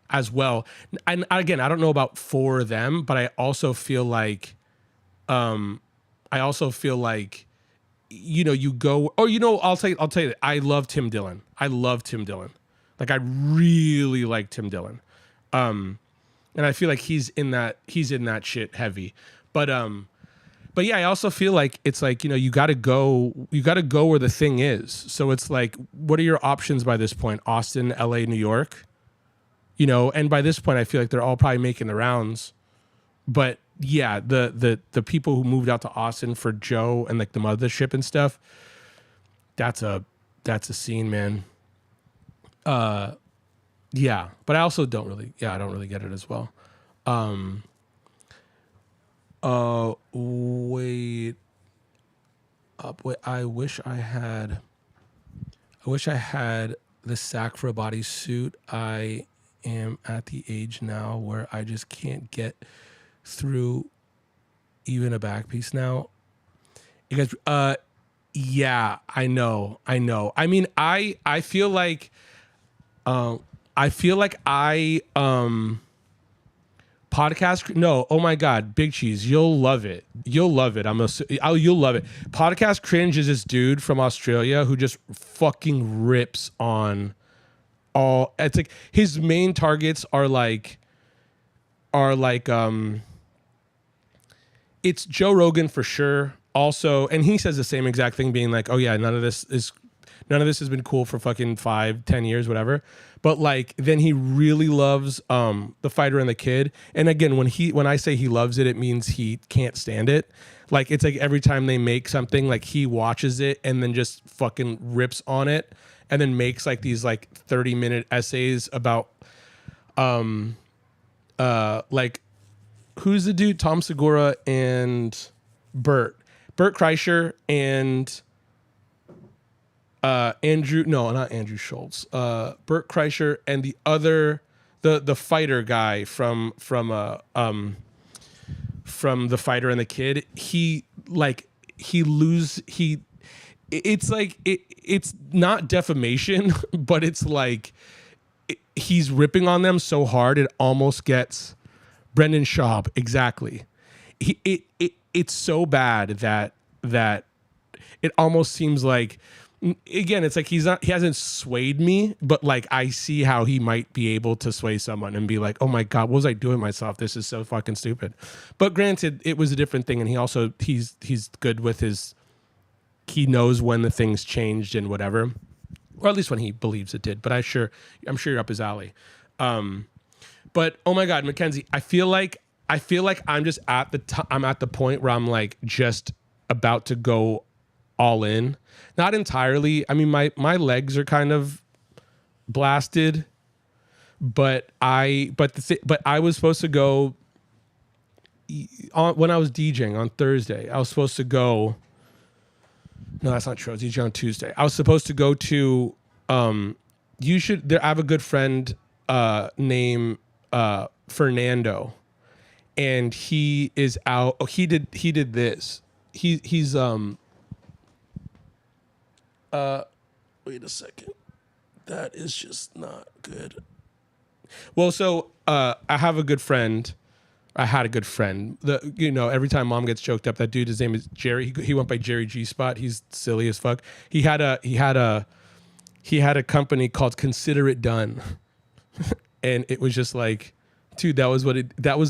as well. And again, I don't know about for them, but I also feel like, you know, you go. Oh, you know, I'll tell you that I love Tim Dillon. Like I really like Tim Dillon. And I feel like he's in that shit heavy. But yeah, I also feel like it's like, you know, you got to go where the thing is. So it's like, what are your options by this point? Austin, LA, New York, you know, and by this point I feel like they're all probably making the rounds. But yeah, the people who moved out to Austin for Joe and like the mothership and stuff, that's a scene, man. Yeah, but I also don't really get it as well. Wait. I wish I had the sack for a bodysuit. I am at the age now where I just can't get through even a back piece now. You guys, yeah, I know. I mean, I feel like podcast. No, oh my God, Big Cheese, you'll love it. You'll love it. You'll love it. Podcast Cringe is this dude from Australia who just fucking rips on all. It's like his main targets are like it's Joe Rogan for sure. Also, and he says the same exact thing, being like, "Oh yeah, none of this has been cool for fucking 5-10 years, whatever." But like, then he really loves The Fighter and the Kid. And again, when I say he loves it, it means he can't stand it. Like, it's like every time they make something, like he watches it and then just fucking rips on it, and then makes like these like 30-minute essays about like who's the dude? Tom Segura and Bert Kreischer and not Andrew Schultz. Bert Kreischer and the other the fighter guy from The Fighter and the Kid. It's not defamation, but it's like he's ripping on them so hard it almost gets Brendan Schaub. Exactly. It's so bad that it almost seems like, again, it's like he hasn't swayed me, but like I see how he might be able to sway someone and be like, oh my God, what was I doing myself? This is so fucking stupid. But granted, it was a different thing, and he's good with he knows when the things changed and whatever, or at least when he believes it did. But I'm sure you're up his alley. But oh my God, Mackenzie, I feel like I'm just I'm at the point where I'm like just about to go all in. Not entirely. I mean, my legs are kind of blasted, but I was supposed to go when I was DJing on Thursday. I was supposed to go. No, that's not true. I was DJing on Tuesday. I was supposed to go to. I have a good friend named Fernando, and he is out. Oh, he did this. He's wait a second. That is just not good. Well, so I have a good friend. I had a good friend. Every time mom gets choked up, that dude, his name is Jerry. He went by Jerry G Spot. He's silly as fuck. He had a company called Consider It Done, and it was just like, dude, that was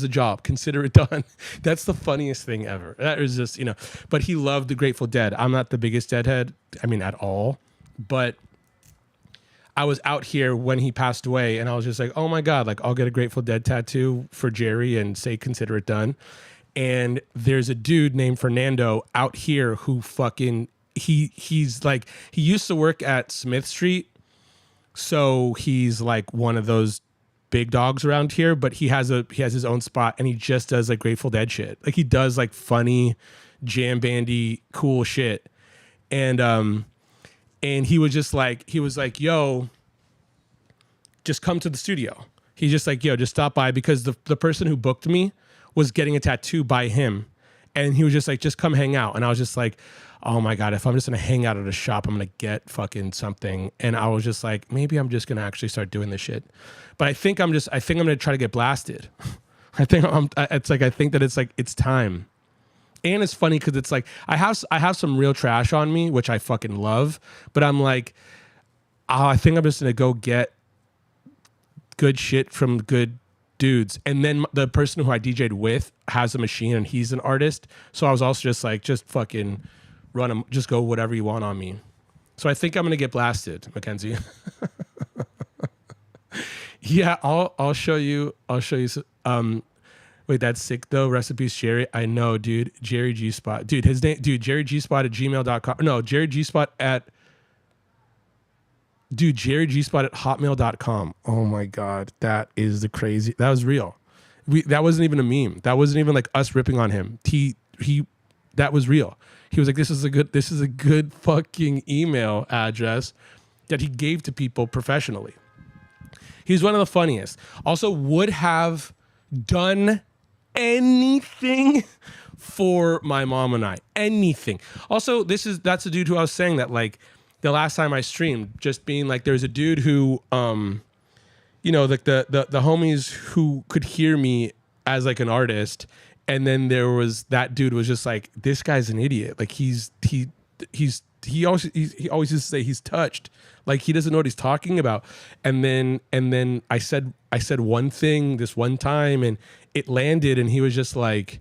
the job. Consider it done. That's the funniest thing ever. That was just, but he loved the Grateful Dead. I'm not the biggest Deadhead, at all, but I was out here when he passed away, and I was just like, oh my God, like I'll get a Grateful Dead tattoo for Jerry and say, consider it done. And there's a dude named Fernando out here who fucking, he's like, he used to work at Smith Street. So he's like one of those big dogs around here, but he has his own spot, and he just does like Grateful Dead shit. Like he does like funny jam bandy cool shit. And he was like, yo, just come to the studio. He's just like, yo, just stop by, because the person who booked me was getting a tattoo by him. And he was just like, just come hang out. And I was just like, oh my God, if I'm just going to hang out at a shop, I'm going to get fucking something. And I was just like, maybe I'm just going to actually start doing this shit. But I think I'm going to try to get blasted. I think that it's time. And it's funny because it's like I have some real trash on me, which I fucking love. But I'm like, I think I'm just gonna go get good shit from good dudes. And then the person who I DJ'd with has a machine, and he's an artist. So I was also just like, just fucking run them, just go whatever you want on me. So I think I'm gonna get blasted, Mackenzie. Yeah, I'll show you. Wait, that's sick though. Recipes, Jerry. I know, dude. Jerry G Spot. Dude, his name, dude, Jerry G Spot at gmail.com. No, Jerry G Spot at hotmail.com. Oh my God. That is the crazy. That was real. That wasn't even a meme. That wasn't even like us ripping on him. That was real. He was like, this is a good fucking email address that he gave to people professionally. He's one of the funniest. Also would have done anything for my mom and I. Anything. Also, that's the dude who I was saying that like the last time I streamed, just being like, there's a dude who like the homies who could hear me as like an artist, and then there was that dude was just like, this guy's an idiot. Like he always used to say he's touched. Like he doesn't know what he's talking about. And then I said one thing this one time, and it landed, and he was just like,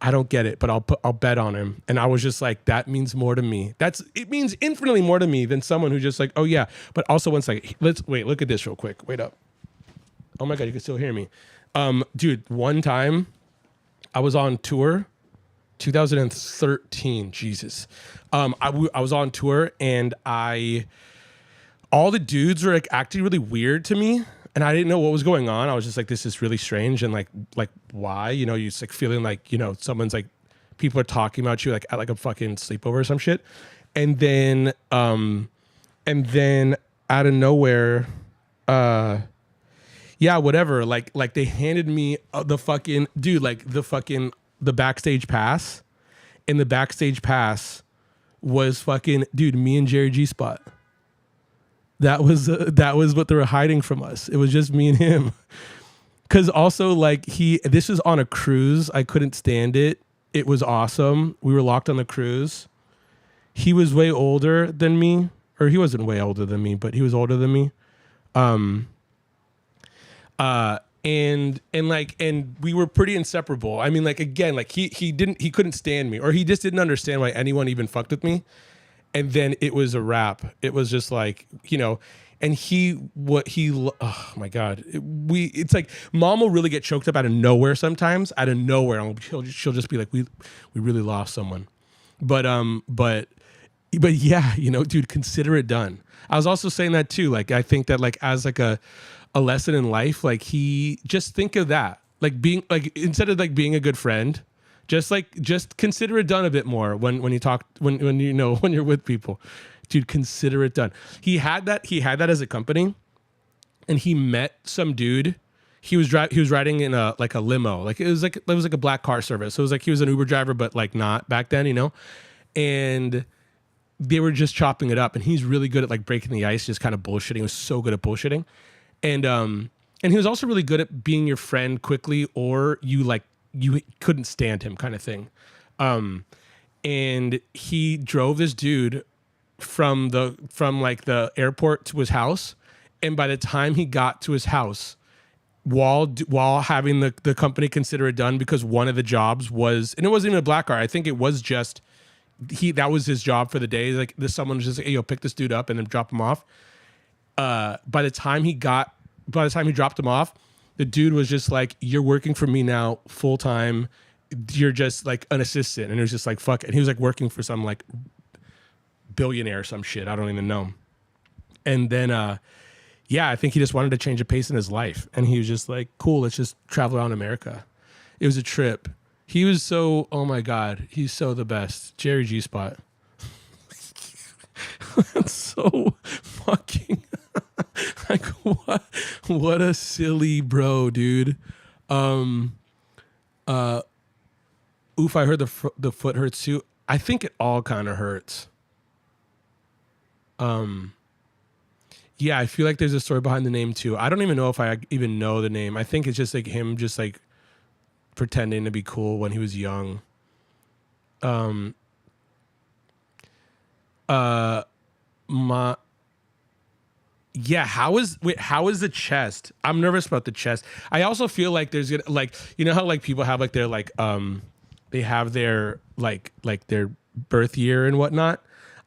I don't get it, but I'll bet on him. And I was just like, that means more to me. It means infinitely more to me than someone who's just like, oh yeah. But also one second, look at this real quick. Wait up. Oh my God, you can still hear me. Dude, one time I was on tour, 2013, Jesus. I was on tour, and all the dudes were like acting really weird to me, and I didn't know what was going on. I was just like, this is really strange, and like why? You're just like feeling like, someone's like, people are talking about you like at like a fucking sleepover or some shit. And then out of nowhere, yeah, whatever. Like they handed me the fucking dude, like the backstage pass, and the backstage pass was fucking, dude, me and Jerry G Spot. That was what they were hiding from us. It was just me and him. Cause also like this was on a cruise. I couldn't stand it. It was awesome. We were locked on the cruise. He was way older than me, or he wasn't way older than me, but he was older than me. And we were pretty inseparable. I mean, like, again, like he couldn't stand me, or he just didn't understand why anyone even fucked with me. And then it was a wrap. It was just like, and oh my God, it's like mom will really get choked up out of nowhere sometimes, out of nowhere. And she'll just be like, we really lost someone. But yeah, dude, consider it done. I was also saying that too. Like, I think that like, as like a lesson in life, like just think of that, like being like, instead of like being a good friend, just consider it done a bit more when you talk, when you're with people, dude, consider it done. He had that as a company, and he met some dude. He was riding in a limo. Like it was like a black car service. So it was like he was an Uber driver, but like not back then, And they were just chopping it up, and he's really good at like breaking the ice, just kind of bullshitting. He was so good at bullshitting, and he was also really good at being your friend quickly, or you couldn't stand him, kind of thing. And he drove this dude from like the airport to his house, and by the time he got to his house, while having the company consider it done, because one of the jobs was, and it wasn't even a black car, I think it was just that was his job for the day. Like someone was just like, hey, yo, pick this dude up and then drop him off. By the time he dropped him off, the dude was just like, you're working for me now full time. You're just like an assistant. And it was just like, fuck it. And he was like working for some like billionaire or some shit. I don't even know. And then, I think he just wanted to change the pace in his life. And he was just like, cool, let's just travel around America. It was a trip. He was so, oh my God, he's so the best. Jerry G Spot. That's so fucking like what a silly bro, dude. Oof, I heard the foot hurts too. I think it all kind of hurts. Yeah, I feel like there's a story behind the name too. I don't even know if I even know the name. I think it's just like him just like pretending to be cool when he was young. How is the chest? I'm nervous about the chest. I also feel like there's gonna, like, you know how like people have like their like they have their like their birth year and whatnot.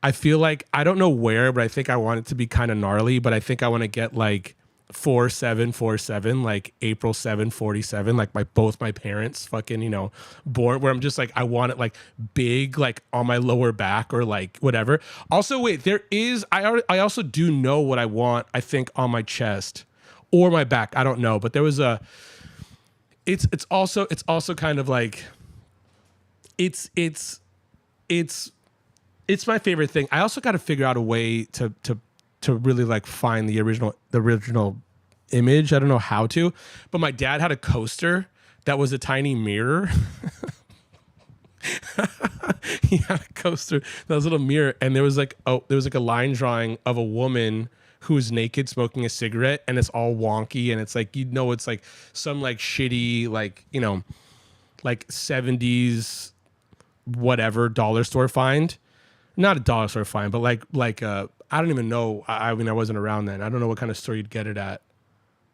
I feel like, I don't know where, but I think I want it to be kind of gnarly, but I think I want to get like 4747, like April 747, like both my parents fucking, born, where I'm just like, I want it like big, like on my lower back or like whatever. Also, wait, I also do know what I want, I think, on my chest or my back. I don't know, but there was it's also kind of like, it's my favorite thing. I also got to figure out a way to really like find the original image. I don't know how to, but my dad had a coaster that was a tiny mirror. He had a coaster that was a little mirror, and there was like a line drawing of a woman who's naked smoking a cigarette, and it's all wonky, and it's like, it's like some like shitty like like 70s whatever dollar store find. Not a dollar store find, but like I don't even know. I mean, I wasn't around then. I don't know what kind of store you'd get it at.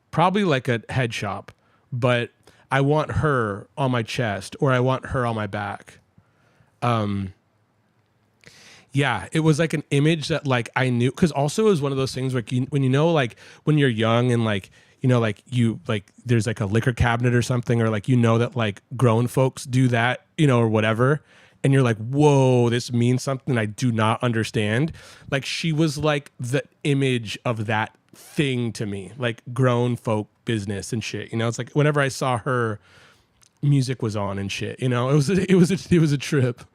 Probably like a head shop, but I want her on my chest, or I want her on my back. Yeah, it was like an image that like I knew, because also it was one of those things where when like when you're young and like, like you like there's like a liquor cabinet or something, or like that like grown folks do that, or whatever. And you're like, whoa, this means something I do not understand. Like, she was like the image of that thing to me, like grown folk business and shit. It's like whenever I saw her, music was on and shit. It was a trip.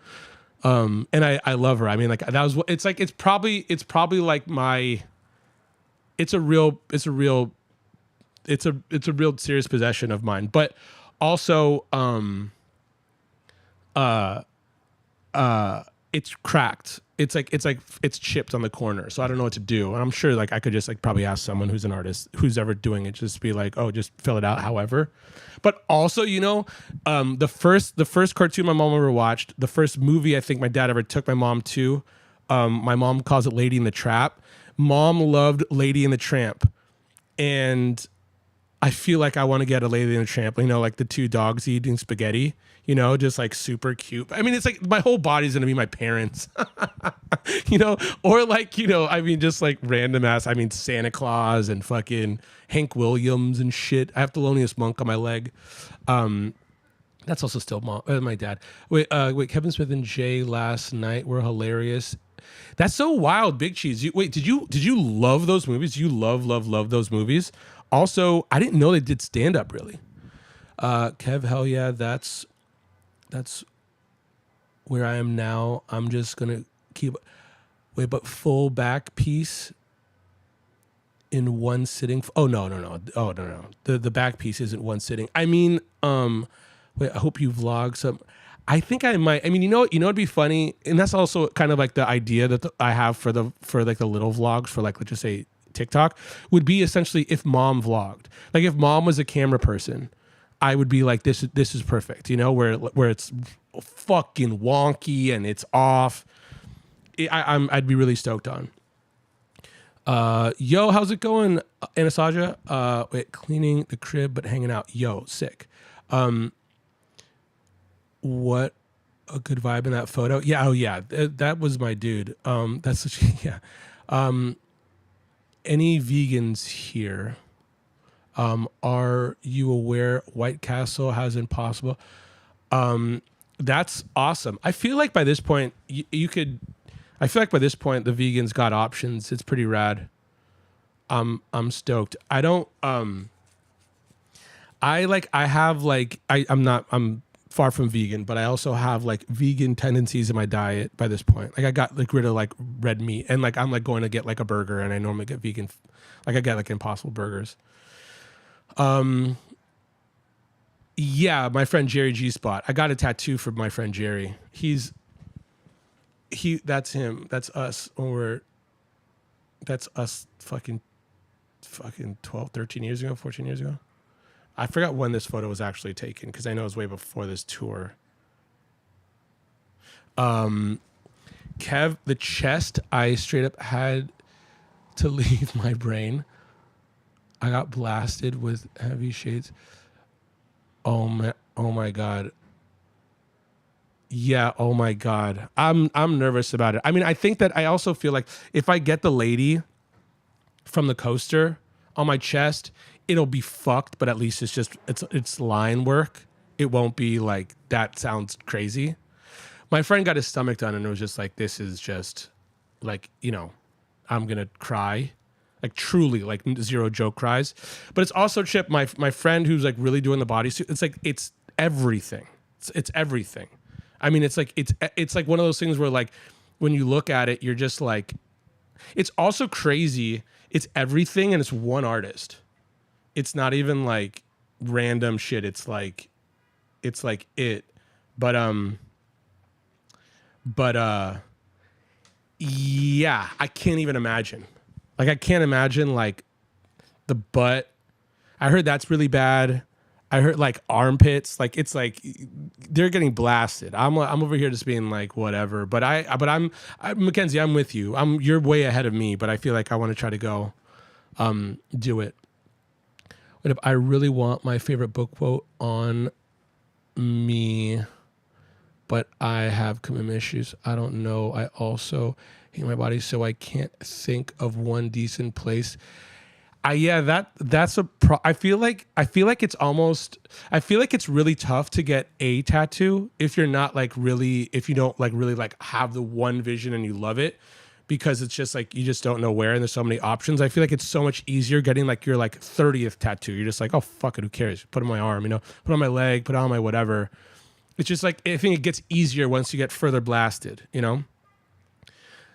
And I love her. I mean, like that was what it's like. It's probably like it's a real serious possession of mine. But also, it's cracked. It's chipped on the corner. So I don't know what to do. And I'm sure like I could just like probably ask someone who's an artist who's ever doing it, just be like, oh, just fill it out however. But also, the first cartoon my mom ever watched, the first movie I think my dad ever took my mom to, my mom calls it Lady and the Trap. Mom loved Lady and the Tramp. And I feel like I want to get a Lady and the Tramp, like the two dogs eating spaghetti, just like super cute. I mean, it's like my whole body's going to be my parents, or like, I mean, just like random ass, I mean, Santa Claus and fucking Hank Williams and shit. I have Thelonious Monk on my leg. That's also still my dad. Wait, Kevin Smith and Jay last night were hilarious. That's so wild, Big Cheese. Did you love those movies? You love those movies? Also, I didn't know they did stand up really. Kev, hell yeah, that's where I am now. I'm just gonna keep. Wait, but full back piece in one sitting. Oh no. Oh no. The back piece isn't one sitting. I mean, wait. I hope you vlog some. I think I might. I mean, it'd be funny, and that's also kind of like the idea that I have for like the little vlogs for like let's just say TikTok would be essentially if mom vlogged. Like if mom was a camera person, I would be like this is perfect. Where it's fucking wonky and it's off. I'd be really stoked on. Yo, how's it going, Anastasia? Wait, cleaning the crib but hanging out. Yo, sick. What a good vibe in that photo. Yeah, oh yeah, that was my dude. That's such yeah. Any vegans here? Are you aware White Castle has Impossible? That's awesome. I feel like by this point you could. I feel like by this point the vegans got options. It's pretty rad. I'm stoked. I don't. I'm far from vegan, but I also have like vegan tendencies in my diet by this point. Like I got like rid of like red meat, and like I'm like going to get like a burger, and I normally get vegan. Like I get like Impossible burgers. Yeah, my friend Jerry G Spot. I got a tattoo for my friend Jerry. That's him. That's us that's us fucking 12, 13 years ago, 14 years ago. I forgot when this photo was actually taken because I know it was way before this tour. Kev, the chest, I straight up had to leave my brain. I got blasted with heavy shades. Oh my God. Yeah, oh my God. I'm nervous about it. I mean, I think that I also feel like if I get the lady from the coaster on my chest, it'll be fucked, but at least it's line work. It won't be like that sounds crazy. My friend got his stomach done and it was just like, this is just like, I'm going to cry. Like truly, like zero joke cries. But it's also Chip, my friend who's like really doing the bodysuit. It's like it's everything. It's everything. I mean, it's like one of those things where like when you look at it, you're just like, it's also crazy. It's everything and it's one artist. It's not even like random shit. It's like it. But yeah, I can't even imagine. Like I can't imagine like the butt. I heard that's really bad. I heard like armpits. Like it's like they're getting blasted. I'm over here just being like whatever. But I'm Mackenzie. I'm with you. You're way ahead of me. But I feel like I want to try to go do it. What if I really want my favorite book quote on me, but I have commitment issues? I don't know. I also hate my body, so I can't think of one decent place. That's I feel like it's almost. I feel like it's really tough to get a tattoo if you're not like really, if you don't like really like have the one vision and you love it. Because it's just like you just don't know where, and there's so many options. I feel like it's so much easier getting like your like 30th tattoo. You're just like, oh fuck it, who cares? Put it on my arm, put it on my leg, put it on my whatever. It's just like I think it gets easier once you get further blasted.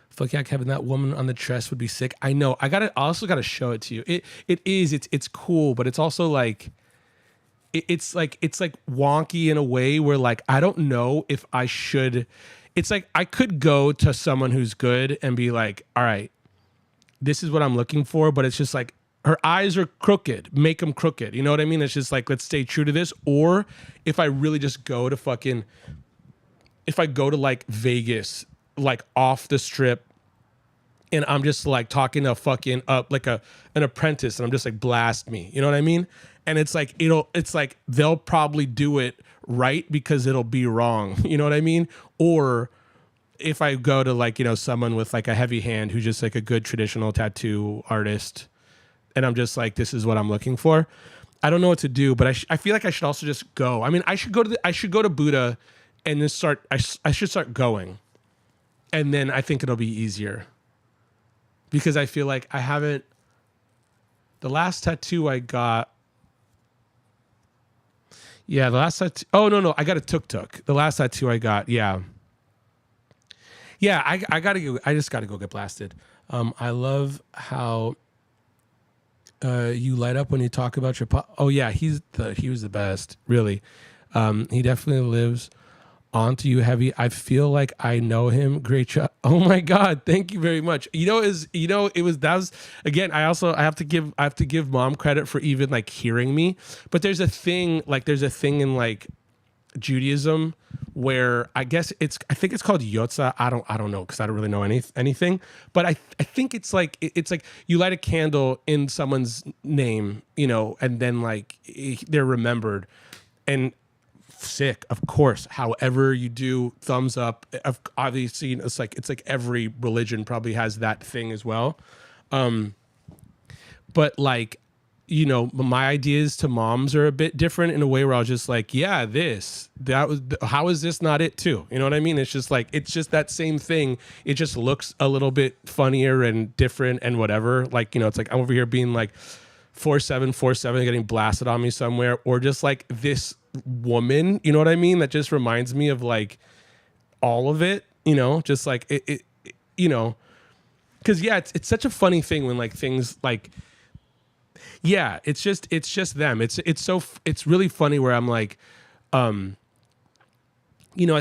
Fuck yeah, Kevin, that woman on the chest would be sick. I know. I also gotta show it to you. It's cool, but it's also like it's like wonky in a way where like I don't know if I should. It's like I could go to someone who's good and be like, all right, this is what I'm looking for. But it's just like her eyes are crooked. Make them crooked. You know what I mean? It's just like, let's stay true to this. Or if I really just go to like Vegas, like off the strip, and I'm just like talking to fucking like an apprentice, and I'm just like, blast me. You know what I mean? And it's like, they'll probably do it right because it'll be wrong. You know what I mean? Or if I go to like, someone with like a heavy hand who's just like a good traditional tattoo artist, and I'm just like, this is what I'm looking for. I don't know what to do, but I feel like I should also just go. I mean, I should go to Buddha and then I should start going. And then I think it'll be easier. Because I feel like the last tattoo I got, yeah, the last tattoo, oh, no, I got a tuk-tuk. The last tattoo I got, yeah. Yeah, I just got to go get blasted. I love how you light up when you talk about your oh, yeah, he was the best, really. He definitely lives On to you, Heavy. I feel like I know him. Great job. Oh my God. Thank you very much. That was again, I have to give mom credit for even like hearing me. But there's a thing in like Judaism where I think it's called Yotza. I don't know because I don't really know anything. But I think it's like you light a candle in someone's name, and then like they're remembered. And sick, of course. However you do, thumbs up. Obviously, it's like every religion probably has that thing as well. But like, my ideas to moms are a bit different in a way where I was just like, yeah, how is this not it too? You know what I mean? It's just that same thing. It just looks a little bit funnier and different and whatever. Like, it's like I'm over here being like 4747 getting blasted on me somewhere, or just like this woman, you know what I mean? That just reminds me of like all of it, just like it because yeah, it's such a funny thing when like things like, yeah, it's just them. It's really funny where I'm like, I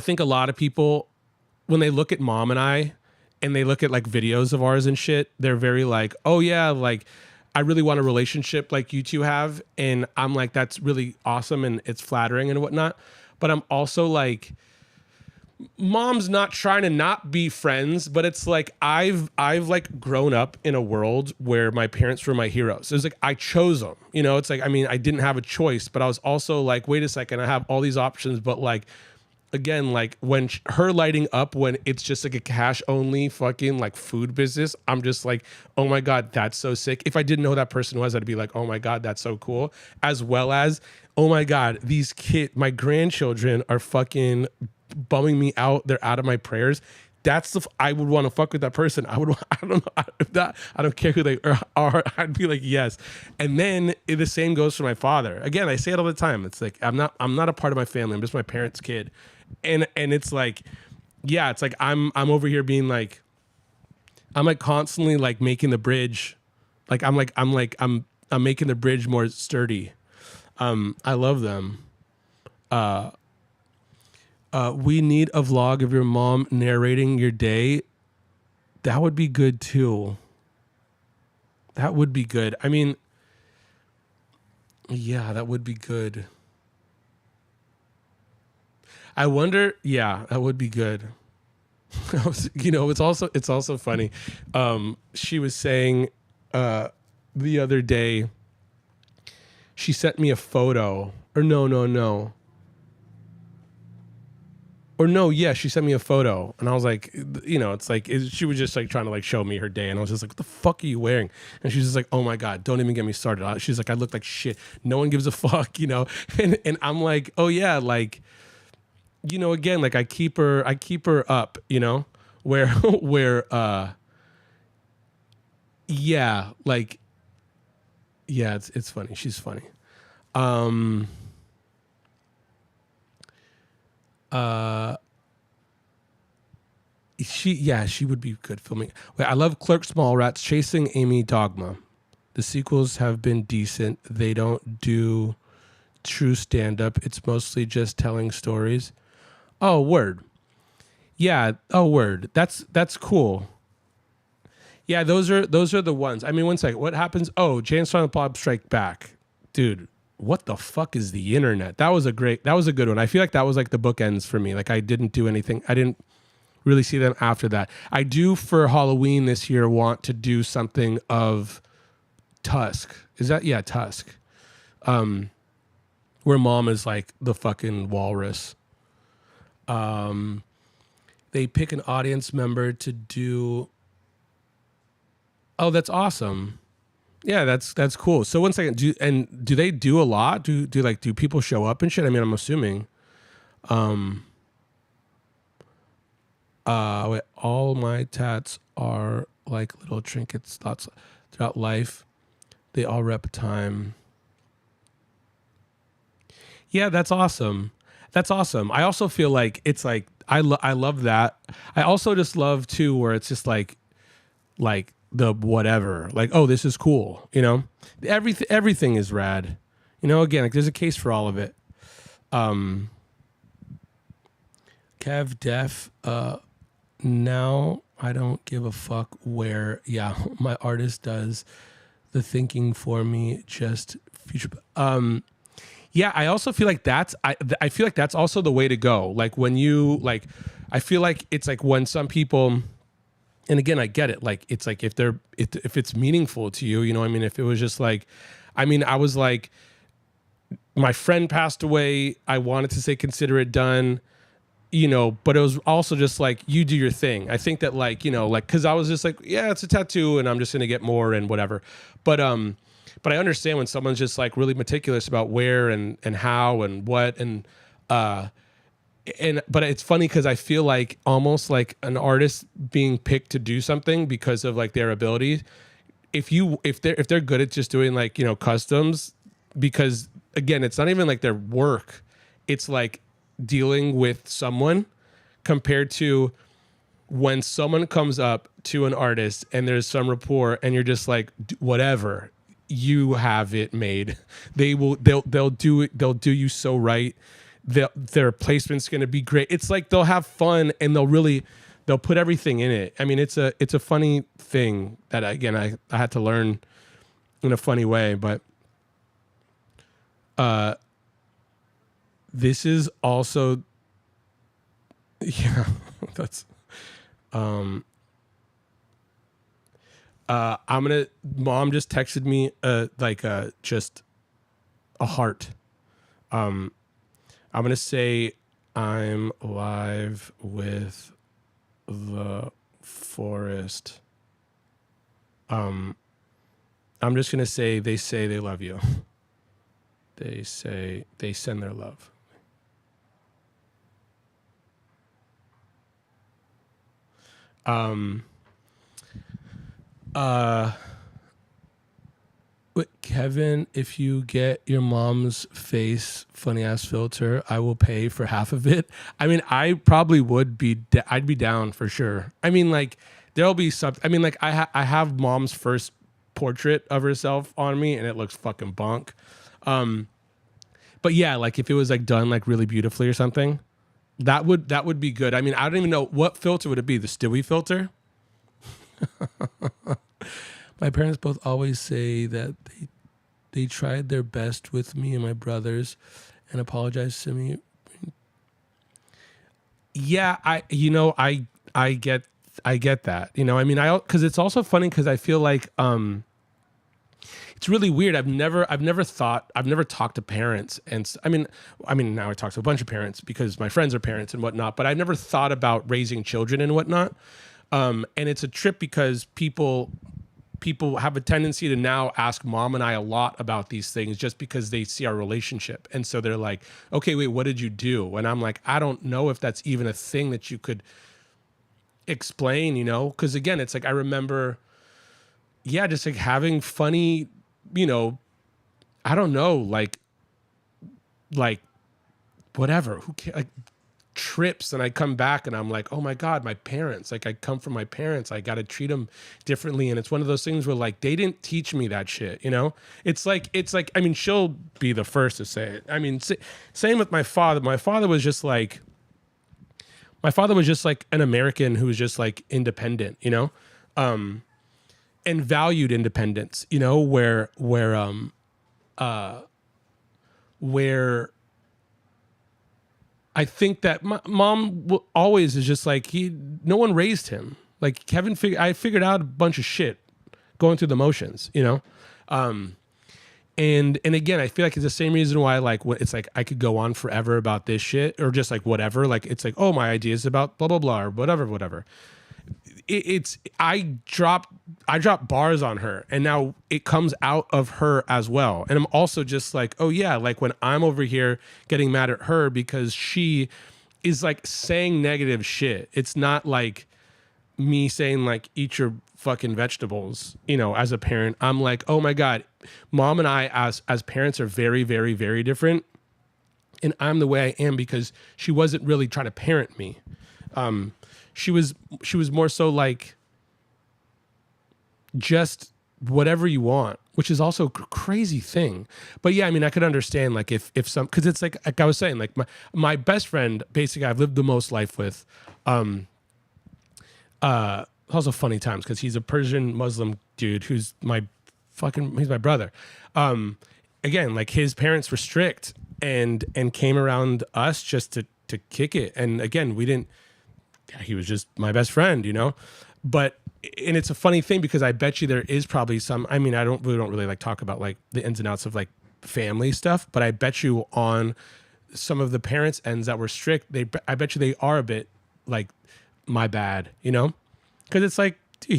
think a lot of people when they look at mom and I, and they look at like videos of ours and shit, they're very like, oh yeah, like I really want a relationship like you two have. And I'm like, that's really awesome and it's flattering and whatnot. But I'm also like, mom's not trying to not be friends, but it's like I've like grown up in a world where my parents were my heroes. It's like I chose them. It's like, I mean, I didn't have a choice, but I was also like, wait a second, I have all these options, but like, again, like when her lighting up when it's just like a cash only fucking like food business, I'm just like, oh my God, that's so sick. If I didn't know who that person was, I'd be like, oh my God, that's so cool. As well as, oh my God, my grandchildren are fucking bumming me out. They're out of my prayers. That's I would want to fuck with that person. I don't know. I don't care who they are. I'd be like, yes. And then the same goes for my father. Again, I say it all the time. It's like, I'm not a part of my family. I'm just my parents' kid. And it's like, yeah, it's like I'm over here being like, I'm like constantly like making the bridge, like I'm making the bridge more sturdy. I love them. We need a vlog of your mom narrating your day. That would be good too. That would be good. I mean, yeah, that would be good. I wonder, yeah, that would be good. It's also funny. She was saying the other day, she sent me a photo, or no. Or no, yeah, she sent me a photo, and I was like, it's like she was just like trying to like show me her day, and I was just like, what the fuck are you wearing? And she's just like, oh my God, don't even get me started. She's like, I look like shit. No one gives a fuck, and I'm like, oh yeah, like, again, like I keep her up, where yeah, like, yeah, it's funny. She's funny. She would be good filming. Wait, I love Clerks, Mallrats, Chasing Amy, Dogma. The sequels have been decent. They don't do true stand-up. It's mostly just telling stories. Oh, word. Yeah. Oh, word. That's cool. Yeah, those are the ones. I mean, one second. What happens? Oh, Jay and Silent Bob Strike Back. Dude, what the fuck is the internet? That was a good one. I feel like that was like the bookends for me. Like I didn't do anything. I didn't really see them after that. I do for Halloween this year want to do something of Tusk. Is that, yeah, Tusk. Where mom is like the fucking walrus. They pick an audience member to do. Oh, that's awesome. Yeah, that's cool. So one second, do they do a lot? Do people show up and shit? I mean, I'm assuming. Wait, all my tats are like little trinkets thoughts throughout life. They all rep time. Yeah, that's awesome. That's awesome. I also feel like it's like I love that. I also just love too where it's just like the whatever. Like, oh, this is cool, Everything is rad. Again, like there's a case for all of it. Kev Def, now I don't give a fuck where, yeah, my artist does the thinking for me, just future. Yeah, I also feel like I feel like that's also the way to go. Like when you like, I feel like it's like when some people, and again, I get it. Like it's like if it's meaningful to you, you know, I mean, if it was just like, I mean, I was like, my friend passed away. I wanted to say consider it done, you know, but it was also just like, you do your thing. I think that like, you know, like, cause I was just like, yeah, it's a tattoo and I'm just going to get more and whatever. But I understand when someone's just like really meticulous about where and how and what, but it's funny because I feel like almost like an artist being picked to do something because of like their ability. If they're good at just doing like, you know, customs, because again, it's not even like their work. It's like dealing with someone, compared to when someone comes up to an artist and there's some rapport and you're just like, whatever, you have it made. They'll do it. They'll do you so right. Their placement's going to be great. It's like they'll have fun and they'll put everything in it. I mean, it's a funny thing that again, I had to learn in a funny way, but this is also, yeah, that's, mom just texted me, just a heart. I'm going to say I'm live with the forest. I'm just going to say they love you. They say they send their love. Wait, Kevin, if you get your mom's face funny ass filter, I will pay for half of it. I mean, I probably would be. I'd be down for sure. I mean, like there'll be some. I mean, like I have mom's first portrait of herself on me, and it looks fucking bonk. But yeah, like if it was like done like really beautifully or something, that would be good. I mean, I don't even know what filter would it be. The Stewie filter. My parents both always say that they tried their best with me and my brothers and apologized to me. Yeah, I get that. You know, I mean, cuz it's also funny cuz I feel like it's really weird. I've never talked to parents, and I mean now I talk to a bunch of parents because my friends are parents and whatnot, but I've never thought about raising children and whatnot. And it's a trip because people have a tendency to now ask mom and I a lot about these things just because they see our relationship. And so they're like, okay, wait, what did you do? And I'm like, I don't know if that's even a thing that you could explain, you know? Because again, it's like, I remember, yeah, just like having funny, you know, I don't know, like whatever, who cares? Like, trips, and I come back and I'm like, oh my God, my parents, like I come from my parents, I got to treat them differently. And it's one of those things where like, they didn't teach me that shit, you know? It's like, I mean, she'll be the first to say it. I mean, same with my father. My father was just like an American who was just like independent, you know? And valued independence, you know, where I think that my mom always is just like, no one raised him. Like Kevin, I figured out a bunch of shit going through the motions, you know? And again, I feel like it's the same reason why, like, it's like, I could go on forever about this shit or just like whatever. Like, it's like, oh, my idea is about blah, blah, blah, or whatever. I drop bars on her and now it comes out of her as well. And I'm also just like, oh yeah, like when I'm over here getting mad at her because she is like saying negative shit. It's not like me saying like, eat your fucking vegetables, you know, as a parent. I'm like, oh my God, mom and I as parents are very, very, very different. And I'm the way I am because she wasn't really trying to parent me. She was more so like, just whatever you want. which is also a crazy thing. But yeah, I mean, I could understand like if some, because it's like I was saying, like my best friend, basically, I've lived the most life with. Also funny times because he's a Persian Muslim dude who's he's my brother. Again, like his parents were strict and came around us just to kick it. And again, we didn't. He was just my best friend, you know. But and it's a funny thing because I bet you there is probably some. I mean, we don't really like talk about like the ins and outs of like family stuff, but I bet you on some of the parents' ends that were strict, I bet you they are a bit like my bad, you know. Because it's like, dude,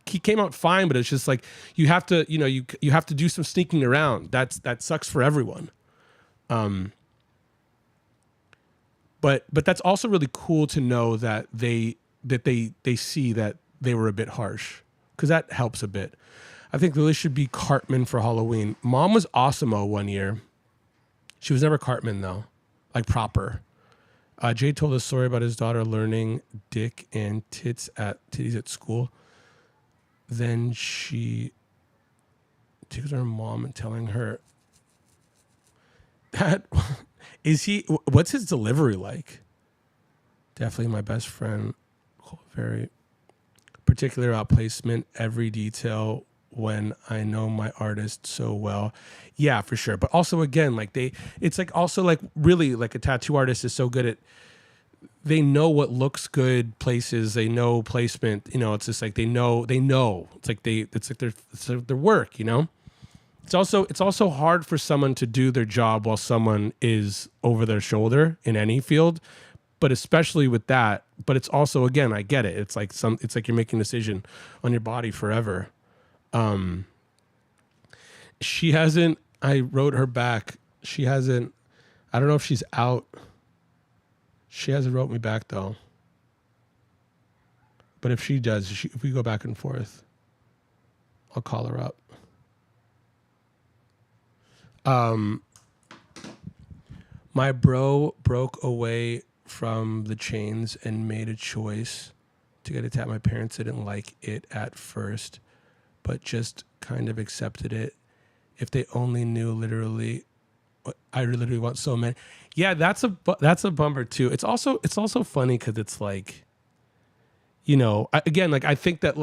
he came out fine, but it's just like you have to, you know, you have to do some sneaking around. That sucks for everyone. But that's also really cool to know that they see that they were a bit harsh, because that helps a bit. I think Lily should be Cartman for Halloween. Mom was Osimo one year. She was never Cartman though, like proper. Jay told a story about his daughter learning dick and titties at school. Then she takes her mom and telling her that what's his delivery like? Definitely my best friend. Very particular about placement, every detail when I know my artist so well. Yeah, for sure. But also again, like it's like also like really like a tattoo artist is so good at, they know what looks good places, they know placement, you know, it's just like they know it's like it's their work, you know. It's also hard for someone to do their job while someone is over their shoulder in any field, but especially with that. But it's also, again, I get it, it's like you're making a decision on your body forever. She hasn't, I wrote her back, she hasn't, I don't know if she's out. She hasn't wrote me back though. But if she does, if we go back and forth, I'll call her up. My bro broke away from the chains and made a choice to get a tat. My parents didn't like it at first, but just kind of accepted it. If they only knew literally, I literally want so many. Yeah, that's a bummer too. It's also funny because it's like, you know, I think that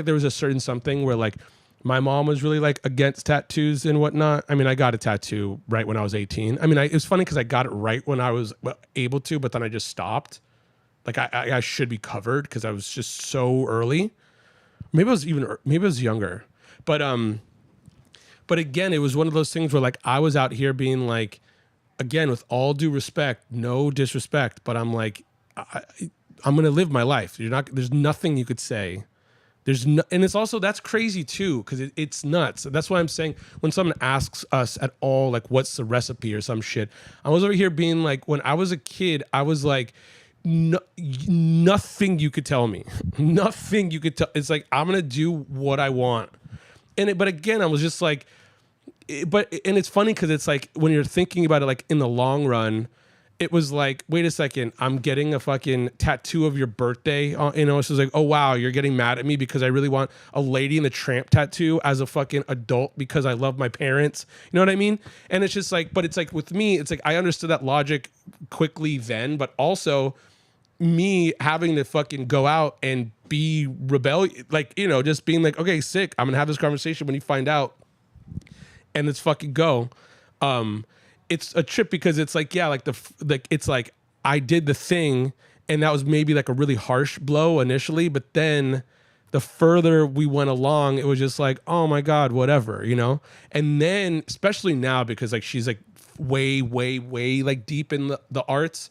there was a certain something where like my mom was really like against tattoos and whatnot. I mean, I got a tattoo right when I was 18. I mean, it was funny because I got it right when I was able to, but then I just stopped. Like I should be covered because I was just so early. Maybe I was younger, but again, it was one of those things where like I was out here being like, again, with all due respect, no disrespect, but I'm like, I'm gonna live my life. There's nothing you could say. And it's also, that's crazy too, because it's nuts. That's why I'm saying when someone asks us at all, like, what's the recipe or some shit, I was over here being like, when I was a kid, I was like, nothing you could tell me. Nothing you could tell. It's like, I'm going to do what I want. But again, I was just like, and it's funny because it's like, when you're thinking about it, like in the long run, it was like, wait a second, I'm getting a fucking tattoo of your birthday. You know, it's just like, oh, wow, you're getting mad at me because I really want a Lady in the Tramp tattoo as a fucking adult because I love my parents. You know what I mean? And it's just like, but it's like with me, it's like I understood that logic quickly then, but also me having to fucking go out and be rebellious, like, you know, just being like, okay, sick, I'm gonna have this conversation when you find out and let's fucking go. It's a trip because it's like, yeah, like it's like I did the thing and that was maybe like a really harsh blow initially, but then the further we went along, it was just like, oh my God, whatever, you know? And then especially now, because like she's like way, way, way like deep in the arts,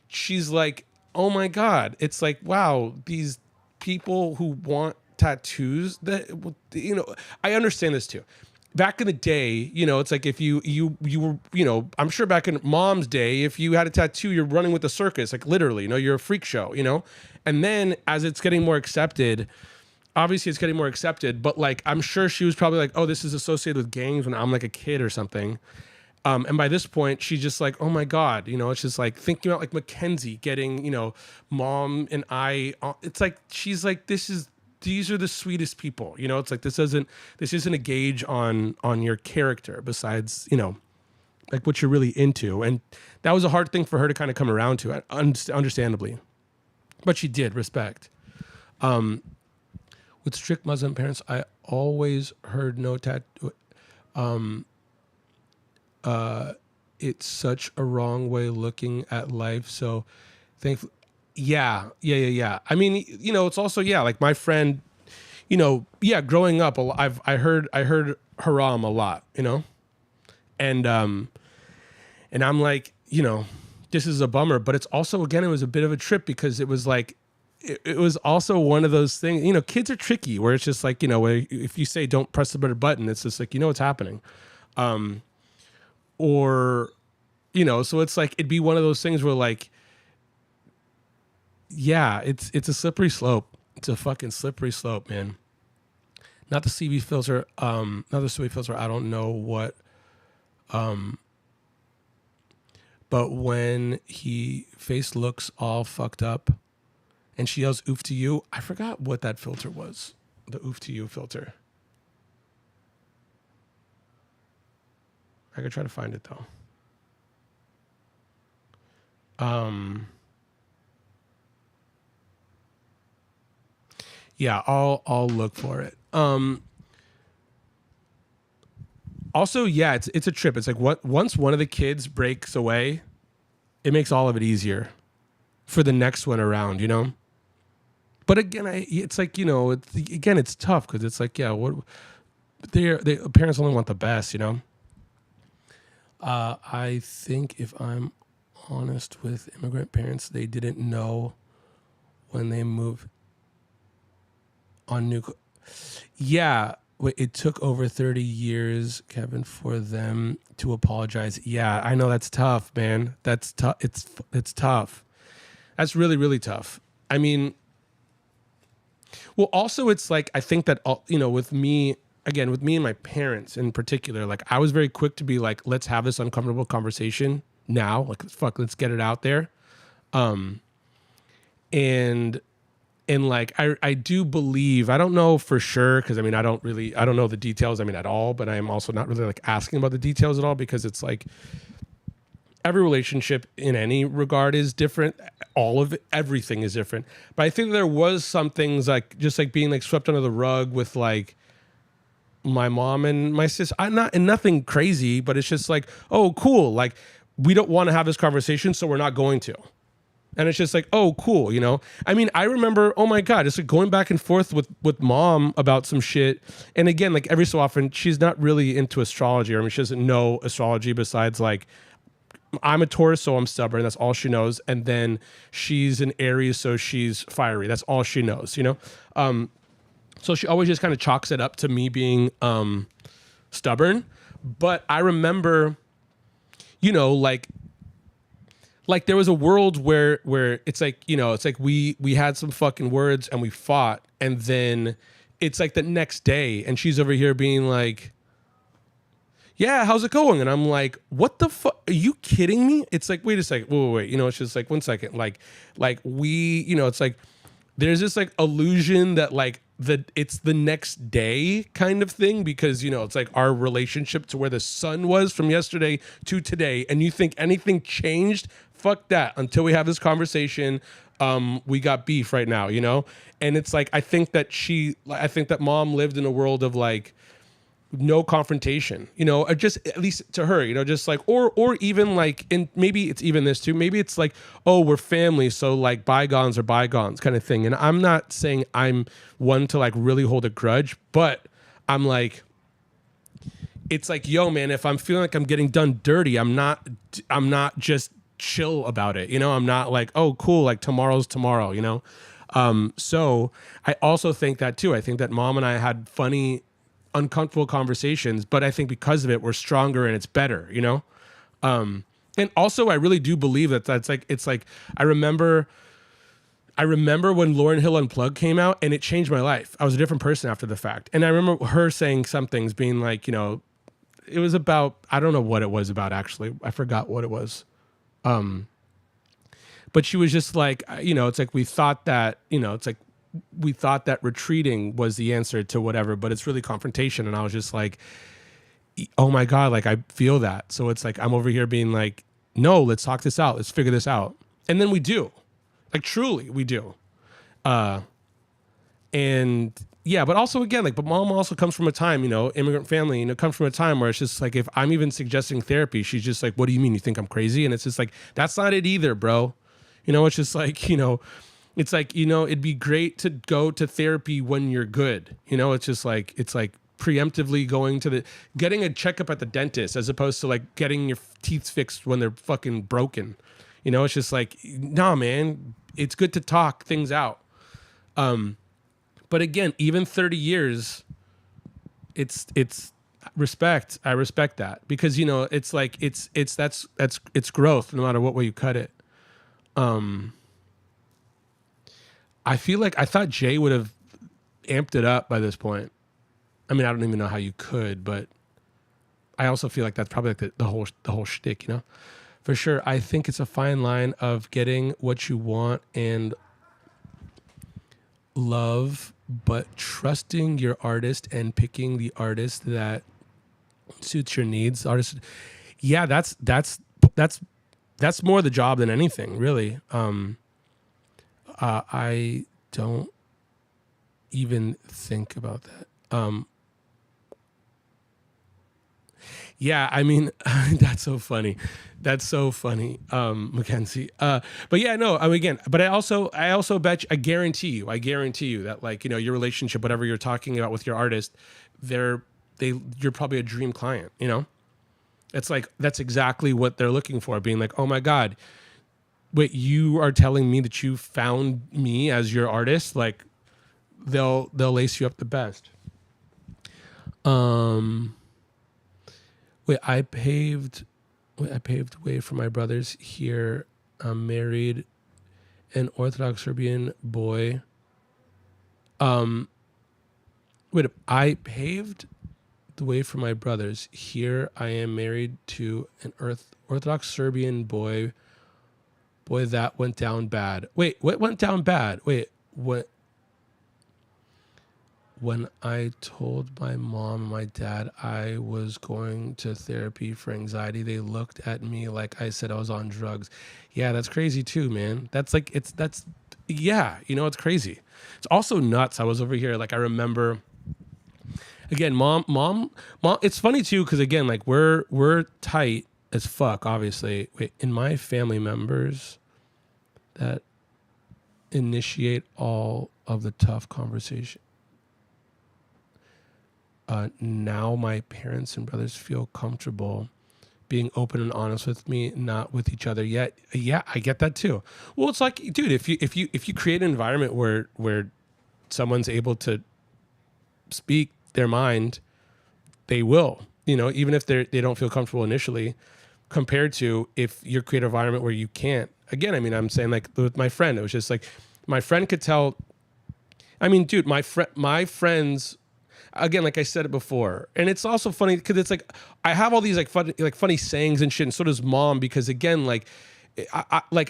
she's like, oh my God, it's like, wow, these people who want tattoos, that, you know, I understand this too. Back in the day, you know, it's like if you were, you know, I'm sure back in Mom's day, if you had a tattoo, you're running with the circus, like literally, you know, you're a freak show, you know? And then as it's getting more accepted, obviously it's getting more accepted, but like, I'm sure she was probably like, oh, this is associated with gangs when I'm like a kid or something. And by this point, she's just like, oh my God, you know, it's just like thinking about like Mackenzie getting, you know, Mom and I, it's like, she's like, this is these are the sweetest people. You know, it's like this isn't a gauge on your character besides, you know, like what you're really into. And that was a hard thing for her to kind of come around to, understandably. But she did, respect. With strict Muslim parents, I always heard no tattoo. It's such a wrong way looking at life. So thankfully, yeah. I mean, you know, it's also, yeah, like my friend, you know, yeah, growing up, I heard haram a lot, you know, and I'm like, you know, this is a bummer, but it's also, again, it was a bit of a trip because it was like, it was also one of those things, you know, kids are tricky where it's just like, you know, where if you say don't press the button, it's just like, you know what's happening. Or, you know, so it's like, it'd be one of those things where like, yeah, it's a slippery slope. It's a fucking slippery slope, man. Not the CB filter, not the CB filter. I don't know what, but when he face looks all fucked up and she yells oof to you, I forgot what that filter was. The oof to you filter. I could try to find it though. Yeah, I'll look for it. Also, yeah, it's a trip. It's like once one of the kids breaks away, it makes all of it easier for the next one around, you know? But again, it's like, you know, it's tough because it's like, yeah, what parents only want the best, you know? I think if I'm honest with immigrant parents, they didn't know when they moved on new. Yeah, it took over 30 years, Kevin, for them to apologize. Yeah, I know that's tough, man. That's tough. It's tough. That's really, really tough. I mean, well, also it's like, I think that, you know, with me and my parents in particular, like I was very quick to be like, let's have this uncomfortable conversation now. Like, let's get it out there. And like, I do believe, I don't know for sure, because I mean, I don't know the details, I mean, at all, but I am also not really like asking about the details at all, because it's like every relationship in any regard is different. Everything is different. But I think there was some things like just like being like swept under the rug with like my mom and my sister. Nothing crazy, but it's just like, oh, cool. Like, we don't want to have this conversation, so we're not going to. And it's just like, oh, cool, you know? I mean, I remember, oh my God, it's like going back and forth with mom about some shit. And again, like every so often, she's not really into astrology. Or I mean, she doesn't know astrology besides like, I'm a Taurus, so I'm stubborn. That's all she knows. And then she's an Aries, so she's fiery. That's all she knows, you know? So she always just kind of chalks it up to me being stubborn. But I remember, you know, like there was a world where it's like, you know, it's like we had some fucking words and we fought, and then it's like the next day and she's over here being like, yeah, how's it going? And I'm like, what the fuck? Are you kidding me? It's like, wait a second. Wait. You know, it's just like, 1 second. Like we, you know, it's like, there's this like illusion that like it's the next day kind of thing, because, you know, it's like our relationship to where the sun was from yesterday to today. And you think anything changed? Fuck that. Until we have this conversation, we got beef right now, you know? And it's like, I think that mom lived in a world of like, no confrontation, you know, or just at least to her, you know, just like, or even like, and maybe it's even this too, maybe it's like, oh, we're family, so like bygones are bygones kind of thing. And I'm not saying I'm one to like really hold a grudge, but I'm like, it's like, yo, man, if I'm feeling like I'm getting done dirty, I'm not just chill about it, you know? I'm not like, oh, cool, like tomorrow's tomorrow, you know? So I also think that too. I think that mom and I had funny, uncomfortable conversations, but I think because of it, we're stronger and it's better, you know? And also I really do believe that's like, it's like, I remember when Lauryn Hill Unplugged came out and it changed my life. I was a different person after the fact. And I remember her saying some things being like, you know, it was about, I don't know what it was about actually. I forgot what it was. But she was just like, you know, it's like, we thought that, you know, it's like we thought that retreating was the answer to whatever, but it's really confrontation. And I was just like, oh my God, like I feel that. So it's like, I'm over here being like, no, let's talk this out. Let's figure this out. And then we do, like, truly we do. And yeah, but also again, like, but mom also comes from a time, immigrant family, comes from a time where it's just like, if I'm even suggesting therapy, she's just like, what do you mean? You think I'm crazy? And it's just like, that's not it either, bro. It's just like, it's like, it'd be great to go to therapy when you're good. It's just like, it's like preemptively getting a checkup at the dentist as opposed to like getting your teeth fixed when they're fucking broken. It's just like, nah, man, it's good to talk things out. But again, even 30 years, it's respect. I respect that because, it's like, it's growth no matter what way you cut it. I feel like I thought Jay would have amped it up by this point. I mean, I don't even know how you could, but I also feel like that's probably like the whole shtick, For sure. I think it's a fine line of getting what you want and love, but trusting your artist and picking the artist that suits your needs. Yeah, that's more the job than anything, really. I don't even think about that. Yeah, I mean, that's so funny. Mackenzie. But yeah, no, I mean, again, but I also I guarantee you that like, your relationship, whatever you're talking about with your artist, you're probably a dream client, It's like, that's exactly what they're looking for, being like, oh my God, wait, you are telling me that you found me as your artist? Like, they'll lace you up the best. I paved way for my brothers here. I'm married an Orthodox Serbian boy. I paved the way for my brothers here. I am married to an Orthodox Serbian boy. Boy, that went down bad. Wait, what went down bad? Wait, what? When I told my mom and my dad I was going to therapy for anxiety, they looked at me like I said I was on drugs. Yeah, that's crazy too, man. It's crazy. It's also nuts. I was over here, like, I remember, again, mom, it's funny too, because again, like, we're tight as fuck, obviously. Wait, in my family members that initiate all of the tough conversation. Now my parents and brothers feel comfortable being open and honest with me, not with each other yet. Yeah, I get that too. Well, it's like, dude, if you create an environment where someone's able to speak their mind, they will, even if they don't feel comfortable initially, compared to if you create an environment where you can't. Again, I mean, I'm saying, like, with my friend, it was just like, my friend could tell. I mean, dude, my friends, again, like I said it before, and it's also funny because it's like, I have all these funny sayings and shit, and so does mom, because again, like,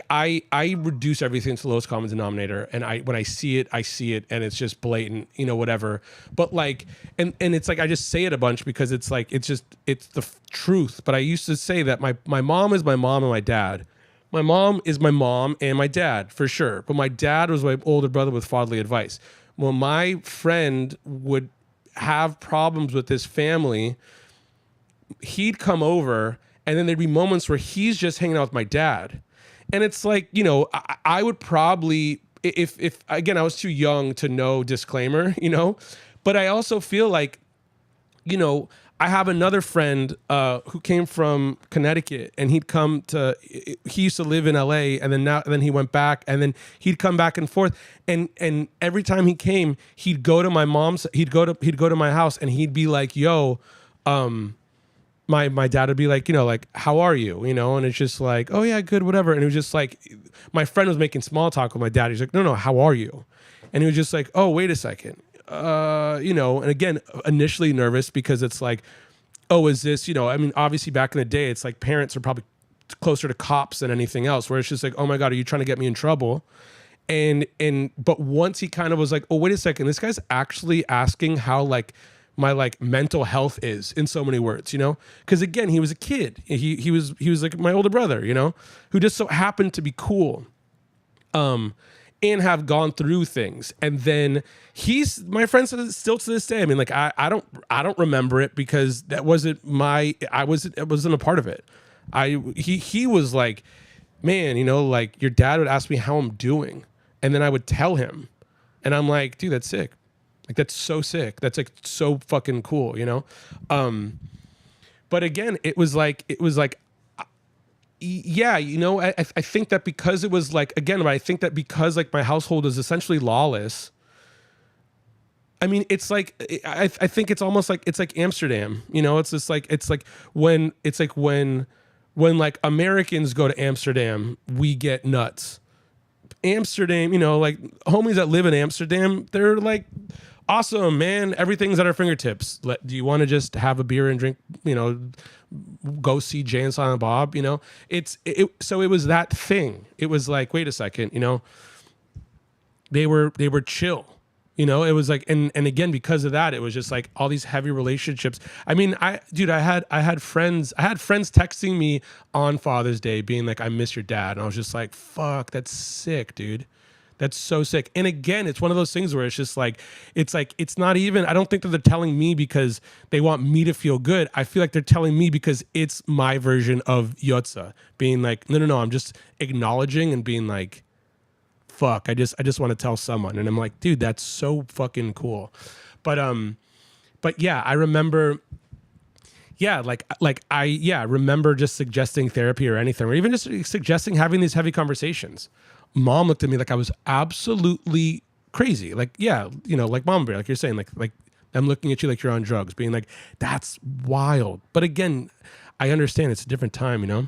I reduce everything to the lowest common denominator, and when I see it, and it's just blatant, whatever. But like, and it's like, I just say it a bunch because it's like, it's the truth. But I used to say that my mom is my mom and my dad. My mom is my mom and my dad, for sure. But my dad was my older brother with fatherly advice. Well, my friend would have problems with his family. He'd come over, and then there'd be moments where he's just hanging out with my dad. And it's like, I would probably, if again, I was too young to know disclaimer, but I also feel like, I have another friend who came from Connecticut, and he used to live in LA, and then he went back, and then he'd come back and forth, and every time he came, he'd go to my house, and he'd be like, yo, my dad would be like, like, how are you? And it's just like, oh yeah, good, whatever. And it was just like, my friend was making small talk with my dad. He's like, no, how are you? And he was just like, oh, wait a second. And again, initially nervous because it's like, oh, is this, I mean, obviously back in the day, it's like parents are probably closer to cops than anything else, where it's just like, oh my God, are you trying to get me in trouble? But once he kind of was like, oh, wait a second, this guy's actually asking how like my like mental health is in so many words, you know? Because again, he was a kid. He was like my older brother, you know, who just so happened to be cool. And have gone through things. And then he's my friend still to this day. I mean, like I don't remember it because that wasn't it wasn't a part of it. He was like, man, you know, like your dad would ask me how I'm doing. And then I would tell him. And I'm like, dude, that's sick. Like that's so sick. That's like so fucking cool, you know? But again, it was like yeah, you know, I think that because it was like, again, I think that because like my household is essentially lawless. I mean, it's like, I think it's almost like, it's like Amsterdam, you know, it's just like, when like Americans go to Amsterdam, we get nuts. Amsterdam, you know, like homies that live in Amsterdam, they're like, awesome, man. Everything's at our fingertips. Do you want to just have a beer and drink, you know, go see Jay and Silent Bob, you know? So it was that thing. It was like, wait a second, you know, they were chill. You know, it was like, and again, because of that, it was just like all these heavy relationships. I mean, I had friends texting me on Father's Day being like, I miss your dad. And I was just like, fuck, that's sick, dude. That's so sick. And again, it's one of those things where it's not even, I don't think that they're telling me because they want me to feel good. I feel like they're telling me because it's my version of Yotza being like, no, I'm just acknowledging and being like, fuck, I just want to tell someone. And I'm like, dude, that's so fucking cool. But yeah, I remember, yeah, I remember just suggesting therapy or anything, or even just suggesting having these heavy conversations. Mom looked at me like I was absolutely crazy. Like, yeah, you know, like Mom Bear, like you're saying, like I'm looking at you like you're on drugs, being like, that's wild. But again, I understand it's a different time, you know?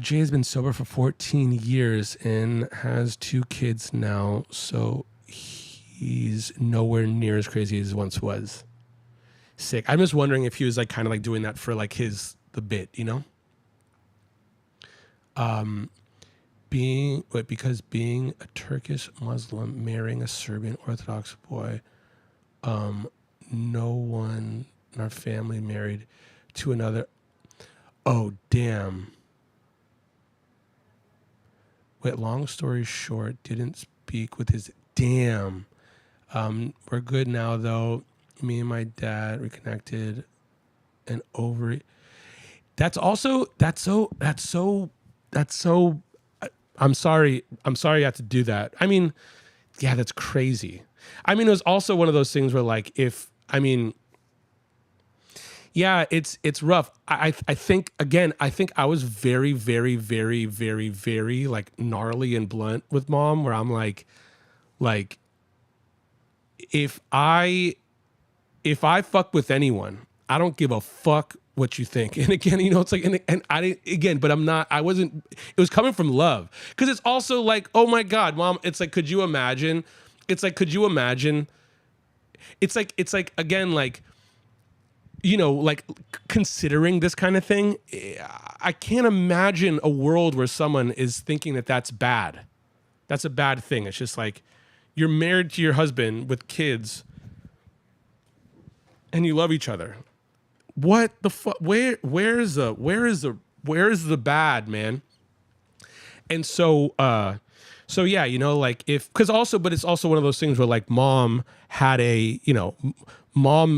Jay has been sober for 14 years and has 2 kids now, so he's nowhere near as crazy as he once was. Sick. I'm just wondering if he was like kind of like doing that for like the bit, you know? Because being a Turkish Muslim marrying a Serbian Orthodox boy, no one in our family married to another. Oh, damn. Wait, long story short, didn't speak with his, damn. We're good now though. Me and my dad reconnected and over. That's so, I'm sorry you have to do that. I mean, yeah, that's crazy. I mean, it was also one of those things where like, yeah, it's rough. I think I was very, very, very, very, very like gnarly and blunt with Mom, where I'm like if I fuck with anyone, I don't give a fuck what you think. And again, you know, it's like, and I didn't, again, but I wasn't, it was coming from love. Cause it's also like, oh my God, Mom, it's like, could you imagine? It's like, again, like, you know, like considering this kind of thing, I can't imagine a world where someone is thinking that that's bad. That's a bad thing. It's just like you're married to your husband with kids and you love each other. What the fuck? Where is the bad, man? And so yeah, you know, like but it's also one of those things where like Mom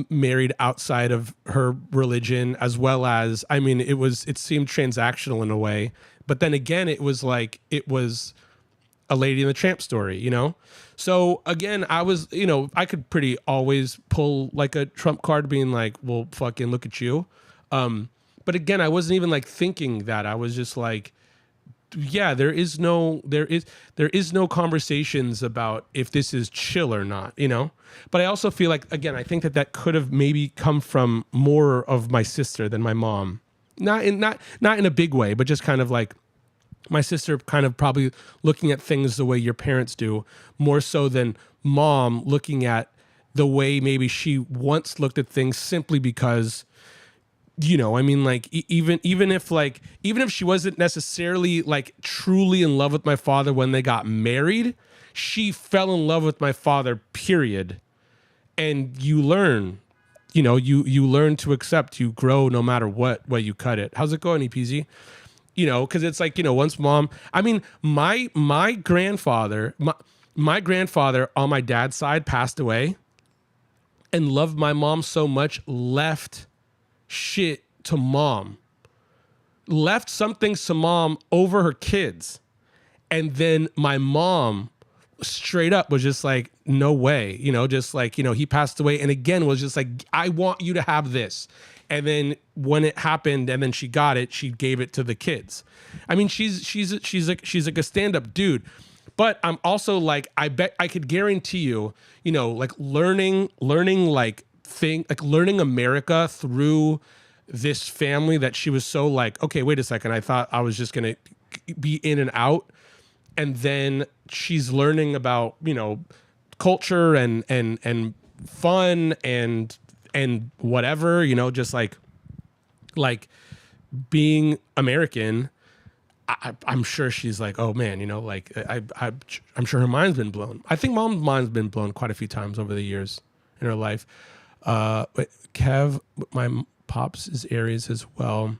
married outside of her religion, as well as, I mean, it seemed transactional in a way, but then again, it was a Lady and the Tramp story, you know? So again, I was, you know, I could pretty always pull like a trump card being like, well, fucking look at you. But again, I wasn't even like thinking that. I was just like, yeah, there is no conversations about if this is chill or not, you know? But I also feel like, again, I think that could have maybe come from more of my sister than my mom. Not in a big way, but just kind of like my sister kind of probably looking at things the way your parents do, more so than Mom looking at the way maybe she once looked at things, simply because I mean, like even if she wasn't necessarily like truly in love with my father when they got married, she fell in love with my father, period. And you learn, you learn to accept, you grow no matter what way you cut it. How's it going, EPZ? Because it's like, once mom, I mean, my grandfather, my grandfather on my dad's side passed away and loved my mom so much, left shit to mom, left some things to mom over her kids. And then my mom straight up was just like, no way, just like, he passed away. And again, was just like, I want you to have this. And then when it happened and then she got it, she gave it to the kids. I mean, she's like a stand-up dude. But I'm also like, I bet I could guarantee you, like learning America through this family that she was so like, okay, wait a second. I thought I was just going to be in and out. And then she's learning about, culture and fun and whatever, just like being American. I'm sure she's like, oh man, I'm sure her mind's been blown. I think mom's mind's been blown quite a few times over the years in her life. But Kev, my pops is Aries as well.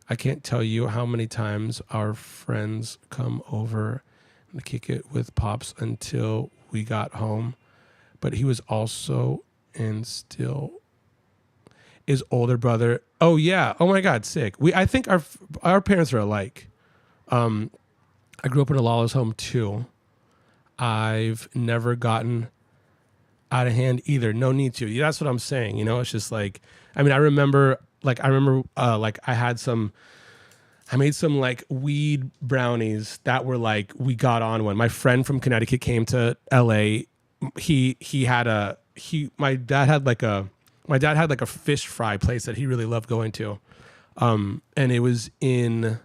I can't tell you how many times our friends come over and kick it with pops until we got home. But he was also and still is older brother. Oh yeah. Oh my God. Sick. I think our parents are alike. I grew up in a Lawless home too. I've never gotten out of hand either. No need to. Yeah, that's what I'm saying. It's just like, I mean, I remember like I made some like weed brownies that were like, we got on one. My friend from Connecticut came to LA. My dad had like a fish fry place that he really loved going to. And it was in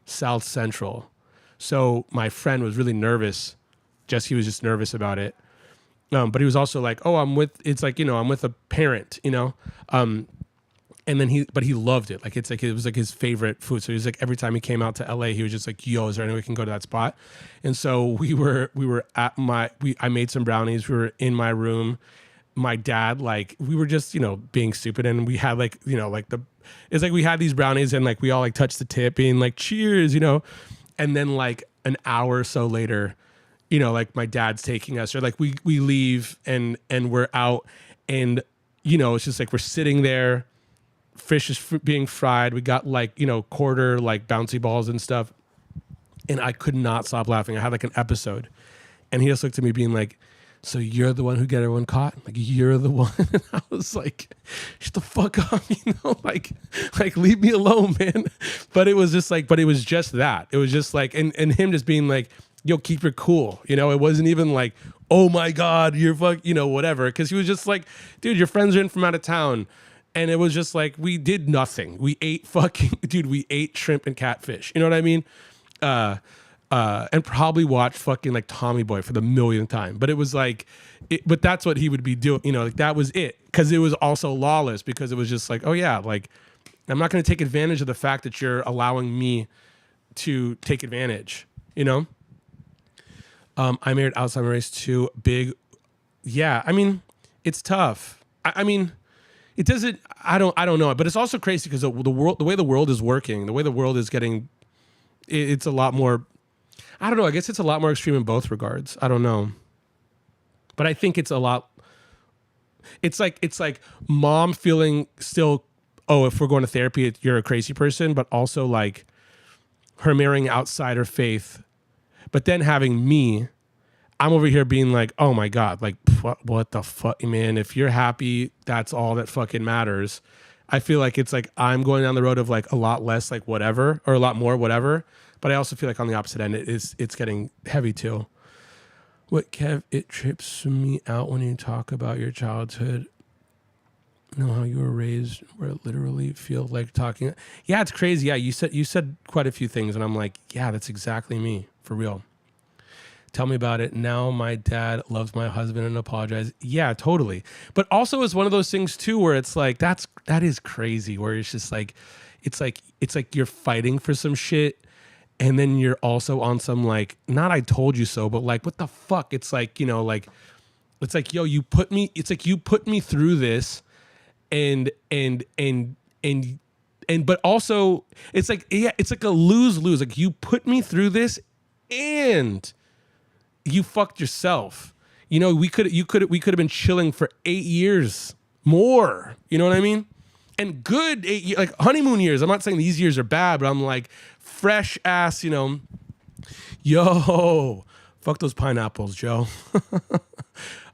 South Central. So my friend was really nervous. He was just nervous about it. But he was also like, oh, I'm with a parent, and then he loved it. Like, it was like his favorite food. So he was like, every time he came out to LA, he was just like, yo, is there any way we can go to that spot? And so we were at I made some brownies. We were in my room. My dad, like, we were just, being stupid. And we had like, it's like we had these brownies and like we all like touched the tip being like, cheers, and then like an hour or so later, like my dad's taking us, or like we leave and we're out, and it's just like we're sitting there, fish is being fried, we got like quarter like bouncy balls and stuff, and I could not stop laughing. I had like an episode, and he just looked at me being like, so you're the one who got everyone caught? Like, you're the one? And I was like, shut the fuck up, like leave me alone, man. But it was just that. It was just like, and him just being like, yo, keep your cool. It wasn't even like, oh my God, you're whatever. Cause he was just like, dude, your friends are in from out of town. And it was just like, we did nothing. We ate we ate shrimp and catfish. You know what I mean? And probably watched fucking like Tommy Boy for the millionth time. But it was like, but that's what he would be doing. Like that was it. Cause it was also Lawless, because it was just like, oh yeah, like I'm not going to take advantage of the fact that you're allowing me to take advantage, I married outside my race too. Big. Yeah. I mean, it's tough. I mean, it doesn't, I don't know. But it's also crazy because the way the world is working, the way the world is getting, it's a lot more, I don't know. I guess it's a lot more extreme in both regards. I don't know. But I think it's a lot, it's like mom feeling still, oh, if we're going to therapy, you're a crazy person, but also like her marrying outside her faith. But then having me, I'm over here being like, oh my God, like, what the fuck, man? If you're happy, that's all that fucking matters. I feel like it's like I'm going down the road of like a lot less like whatever, or a lot more whatever. But I also feel like on the opposite end, it's getting heavy too. What, Kev, it trips me out when you talk about your childhood. How you were raised, where it literally feels like talking. Yeah, it's crazy. Yeah, you said quite a few things, and I'm like, yeah, that's exactly me, for real. Tell me about it. Now my dad loves my husband and apologize. Yeah, totally. But also it's one of those things too where it's like that is crazy where it's just like it's like you're fighting for some shit and then you're also on some like not I told you so, but like what the fuck? It's like, like it's like, yo, it's like you put me through this and but also it's like yeah, it's like a lose-lose. Like you put me through this and you fucked yourself. We could have been chilling for 8 years more. You know what I mean? And good 8 years, like honeymoon years. I'm not saying these years are bad, but I'm like fresh ass, yo, fuck those pineapples, Joe.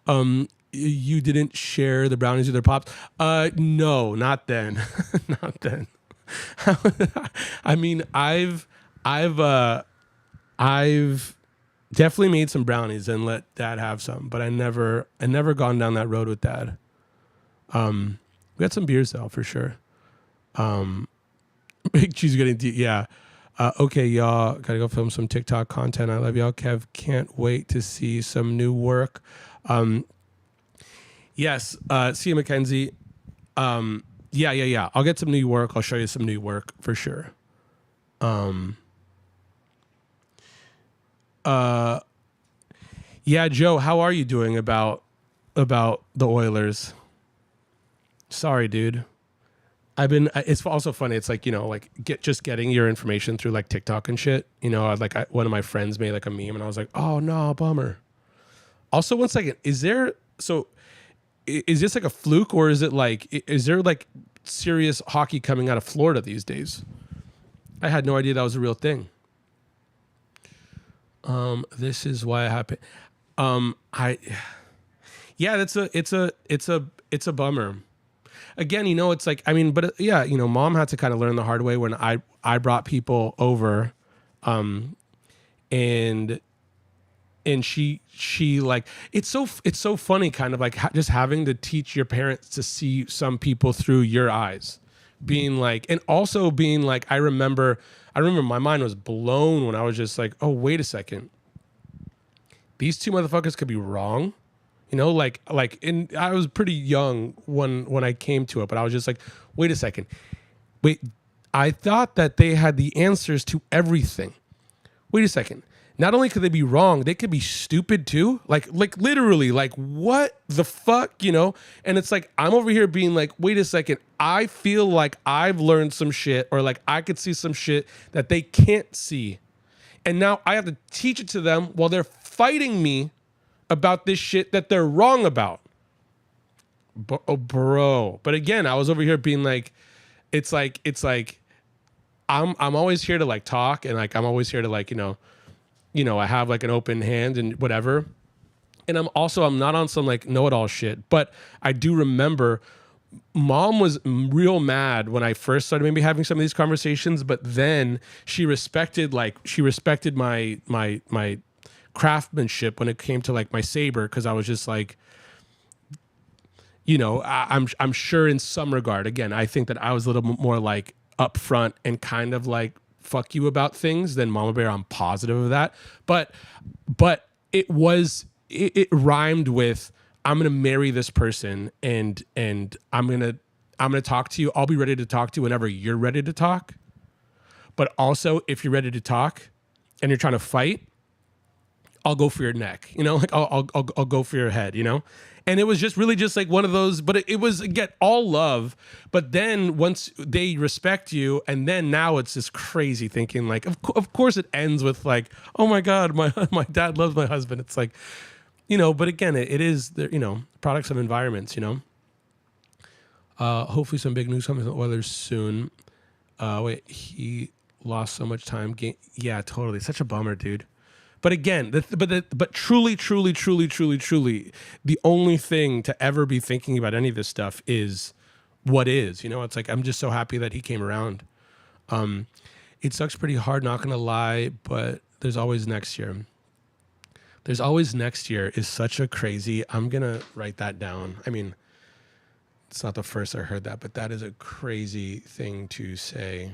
You didn't share the brownies with their pops? No, not then. Not then. I mean, I've definitely made some brownies and let dad have some, but I never gone down that road with dad. We had some beers though, for sure. Big cheese getting deep. Yeah. Okay, y'all, gotta go film some TikTok content. I love y'all. Kev, can't wait to see some new work. Yes. See you, Mackenzie. Yeah. I'll get some new work. I'll show you some new work for sure. Yeah, Joe, how are you doing about the Oilers? Sorry, dude. It's also funny. It's like, just getting your information through like TikTok and shit. One of my friends made like a meme and I was like, oh no, bummer. Also, one second, is this like a fluke or is there like serious hockey coming out of Florida these days? I had no idea that was a real thing. This is why it happened. It's a bummer. Again, it's like, I mean, but yeah, mom had to kind of learn the hard way when I brought people over, and she like, it's so funny kind of like just having to teach your parents to see some people through your eyes, being like, and also being like, I remember my mind was blown when I was just like, oh, wait a second. These two motherfuckers could be wrong. And I was pretty young when I came to it, but I was just like, wait a second. Wait, I thought that they had the answers to everything. Wait a second. Not only could they be wrong, they could be stupid too. Like literally, like what the fuck, And it's like, I'm over here being like, wait a second. I feel like I've learned some shit or like I could see some shit that they can't see. And now I have to teach it to them while they're fighting me about this shit that they're wrong about. Bro. But again, I was over here being like, it's like I'm always here to like talk and like I'm always here to like, I have like an open hand and whatever. And I'm not on some like know-it-all shit, but I do remember mom was real mad when I first started maybe having some of these conversations, but then she respected my craftsmanship when it came to like my saber, because I was just like, I'm sure in some regard, again, I think that I was a little more like upfront and kind of like fuck you about things than Mama Bear. I'm positive of that, but it rhymed with, I'm gonna marry this person and I'm gonna talk to you. I'll be ready to talk to you whenever you're ready to talk. But also, if you're ready to talk and you're trying to fight, I'll go for your neck, like I'll go for your head, And it was just really just like one of those, but it was, again, all love. But then once they respect you, and then now it's this crazy thinking, like, of course it ends with like, oh my God, my dad loves my husband. It's like, but again, it is, products of environments, hopefully some big news coming from the Oilers soon. Wait, he lost so much time. Yeah, totally. Such a bummer, dude. But again, but truly, the only thing to ever be thinking about any of this stuff is what is. It's like, I'm just so happy that he came around. It sucks pretty hard, not gonna lie, but there's always next year. There's always next year is such a crazy, I'm gonna write that down. I mean, it's not the first I heard that, but that is a crazy thing to say.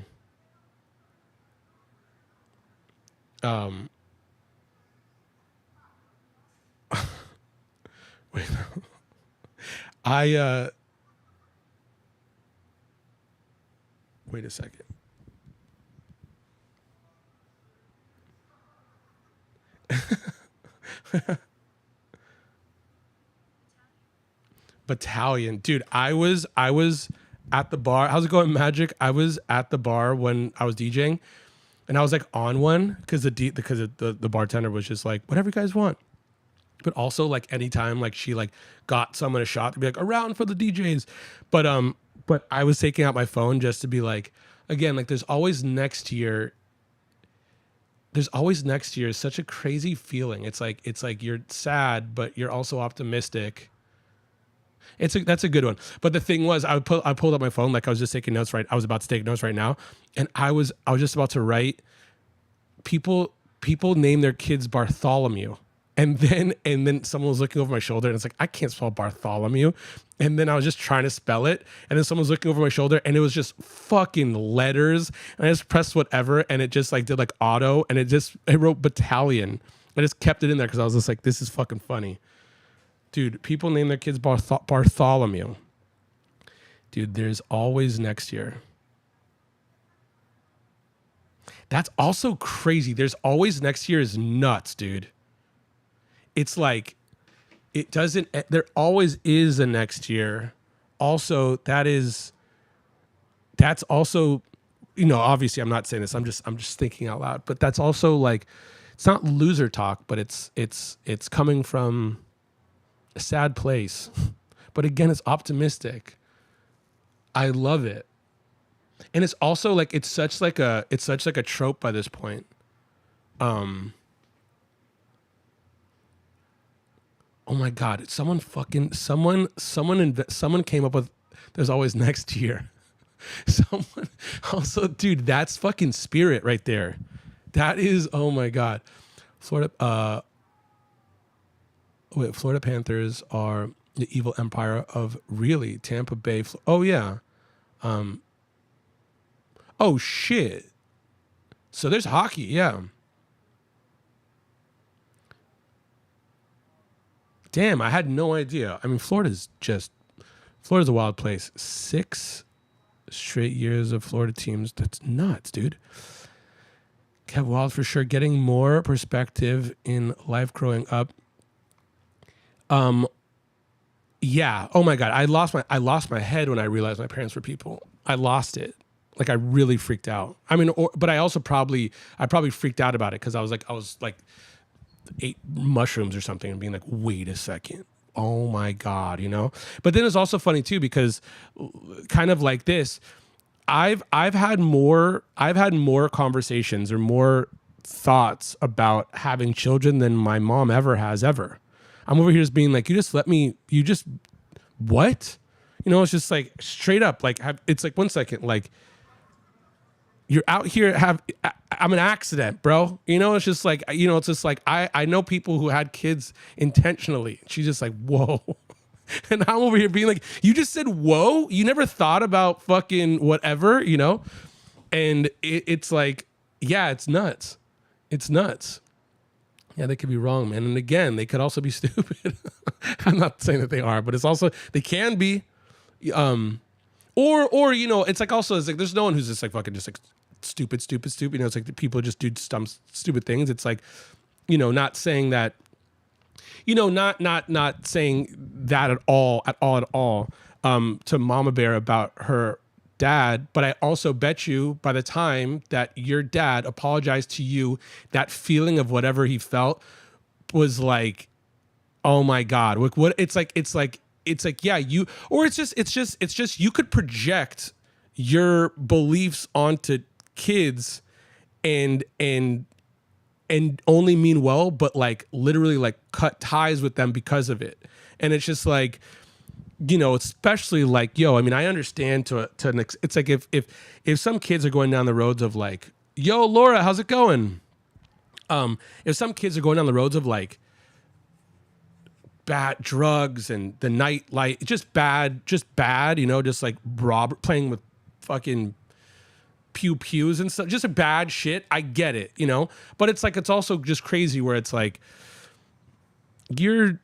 Wait, I wait a second. Battalion, dude. I was at the bar. How's it going, Magic? I was at the bar when I was DJing, and I was like on one because the bartender was just like, whatever you guys want. But also like anytime like she like got someone a shot to be like around for the DJs. But I was taking out my phone just to be like, again, like there's always next year is such a crazy feeling. It's like you're sad, but you're also optimistic. That's a good one. But the thing was, I pulled up my phone like I was just taking notes. Right, I was about to take notes right now, and I was just about to write. People name their kids Bartholomew, and then someone was looking over my shoulder, and it's like I can't spell Bartholomew, and then I was just trying to spell it, and then someone was looking over my shoulder, and it was just fucking letters, and I just pressed whatever, and it just like did like auto, and it wrote battalion. I just kept it in there because I was just like, this is fucking funny. Dude, people name their kids Bartholomew. Dude, there's always next year. That's also crazy. There's always next year is nuts, dude. It's like, it doesn't, there always is a next year. Also, that's also, obviously I'm not saying this. I'm just thinking out loud, but that's also like, it's not loser talk, but it's coming from a sad place. But again, it's optimistic. I love it. And it's also like it's such like a trope by this point. Oh my god, someone came up with there's always next year. Someone also, dude, that's fucking spirit right there. That is, oh my god. Florida Panthers are the evil empire of really Tampa Bay. Oh yeah. Oh shit. So there's hockey, yeah. Damn, I had no idea. I mean, Florida's a wild place. 6 straight years of Florida teams. That's nuts, dude. Kev Wild for sure. Getting more perspective in life growing up. Yeah. Oh my God. I lost my head when I realized my parents were people. I lost it. Like I really freaked out. I mean, but I probably freaked out about it because I was like ate mushrooms or something and being like, wait a second. Oh my God, But then it's also funny too, because kind of like this, I've had more conversations or more thoughts about having children than my mom ever. I'm over here just being like, what? It's just like straight up, like, it's like 1 second, like, you're out here, I'm an accident, bro. It's just like, it's just like, I know people who had kids intentionally. She's just like, whoa. And I'm over here being like, you just said, whoa? You never thought about fucking whatever, And it's like, yeah, it's nuts. It's nuts. Yeah, they could be wrong, man. And again, they could also be stupid. I'm not saying that they are, but it's also, they can be. Or it's like also, it's like there's no one who's just like fucking just like stupid. It's like the people just do some stupid things. It's like, not saying that, not saying that at all. To Mama Bear about her dad, but I also bet you by the time that your dad apologized to you, that feeling of whatever he felt was like, oh my God, what it's like, yeah, it's just you could project your beliefs onto kids and only mean well, but like literally like cut ties with them because of it. And it's just like, especially like, I mean, I understand it's like if some kids are going down the roads of like, yo, Laura, how's it going? If some kids are going down the roads of like bad drugs and the nightlight, just bad, just like playing with fucking pews and stuff, just a bad shit. I get it, but it's like, it's also just crazy where it's like, you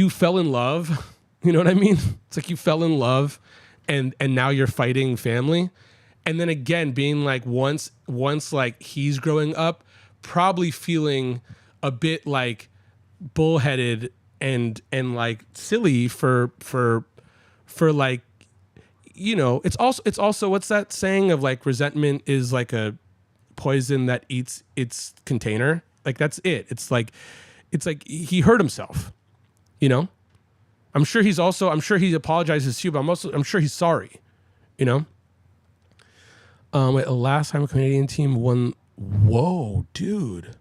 fell in love. You know what I mean? It's like you fell in love and now you're fighting family. And then again, being like once like he's growing up, probably feeling a bit like bullheaded and like silly for like, you know, it's also what's that saying of like resentment is like a poison that eats its container. Like that's it. It's like he hurt himself, you know? I'm sure he apologizes to you, but I'm sure he's sorry, you know? Wait, the last time a Canadian team won. Whoa, dude.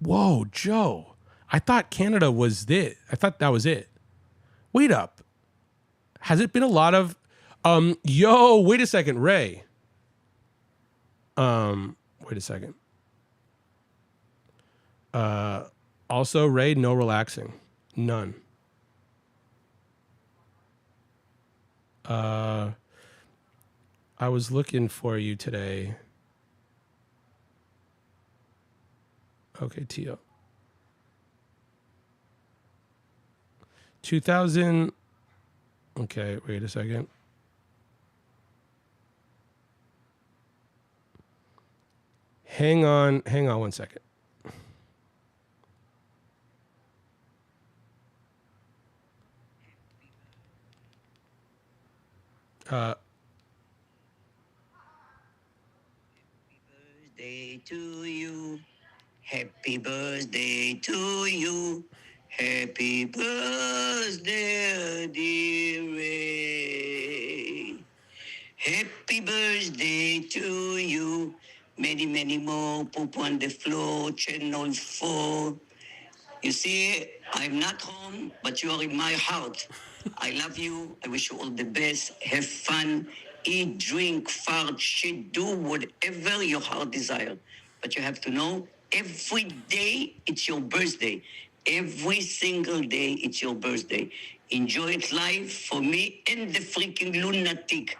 Whoa, Joe. I thought Canada was it. I thought that was it. Wait up. Has it been a lot of yo, wait a second, Ray. Wait a second. Also, Ray, no relaxing. None. I was looking for you today. Okay, Tio. 2000. Okay, wait a second. Hang on 1 second. Birthday to you. Happy birthday to you. Happy birthday, dear Ray. Happy birthday to you. Many, many more. Poop on the floor. Channel 4. You see, I'm not home, but you are in my heart. I love you. I wish you all the best. Have fun. Eat, drink, fart, shit, do whatever your heart desire. But you have to know, every day it's your birthday. Every single day it's your birthday. Enjoy it live for me and the freaking lunatic.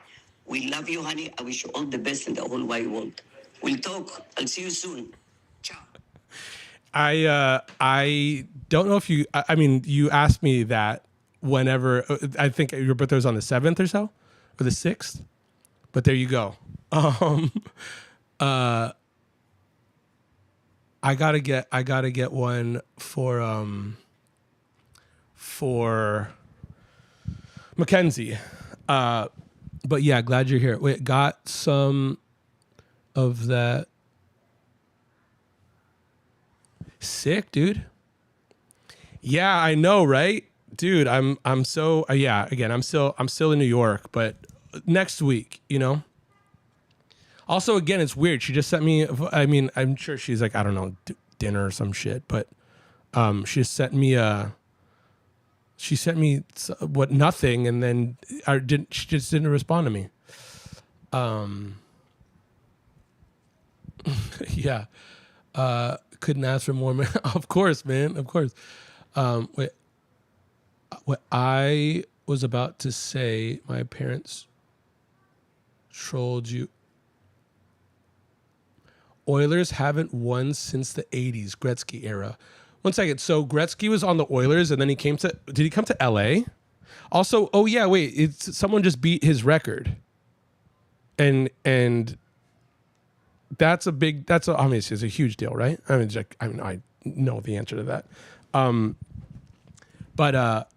We love you, honey. I wish you all the best in the whole wide world. We'll talk. I'll see you soon. Ciao. I don't know if you. I mean, you asked me that whenever. I think your birthday was on the 7th or so, or the 6th. But there you go. I gotta get one for Mackenzie. But yeah, glad you're here. Wait, got some of that. Sick, dude. Yeah, I know, right? Dude, I'm so yeah, again, I'm still in New York, but next week, you know. Also, again, it's weird. She just sent me, I mean, I'm sure she's like, I don't know, dinner or some shit, but she just sent me what, nothing, and then she just didn't respond to me. Yeah. Couldn't ask for more. Of course, man. Of course. Wait, what I was about to say, my parents trolled you. Oilers haven't won since the 80s, Gretzky era. 1 second. So Gretzky was on the Oilers and then did he come to LA? Also, oh yeah, wait, someone just beat his record. And obviously it's a huge deal, right? I mean, I know the answer to that. But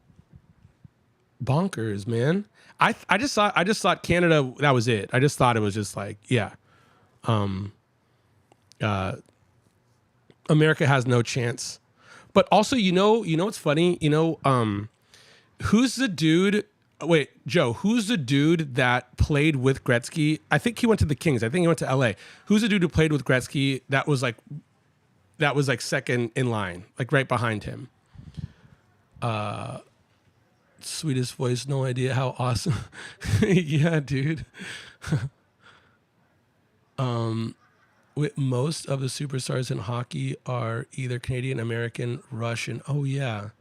bonkers, man. I just thought Canada, that was it. I just thought it was just like, yeah. America has no chance. But also, you know what's funny? Who's the dude? Wait, Joe, who's the dude that played with Gretzky? I think he went to the Kings. I think he went to LA. Who's the dude who played with Gretzky that was like second in line, like right behind him? Sweetest voice, no idea how awesome. Yeah, dude. With most of the superstars in hockey are either Canadian, American, Russian. Oh yeah.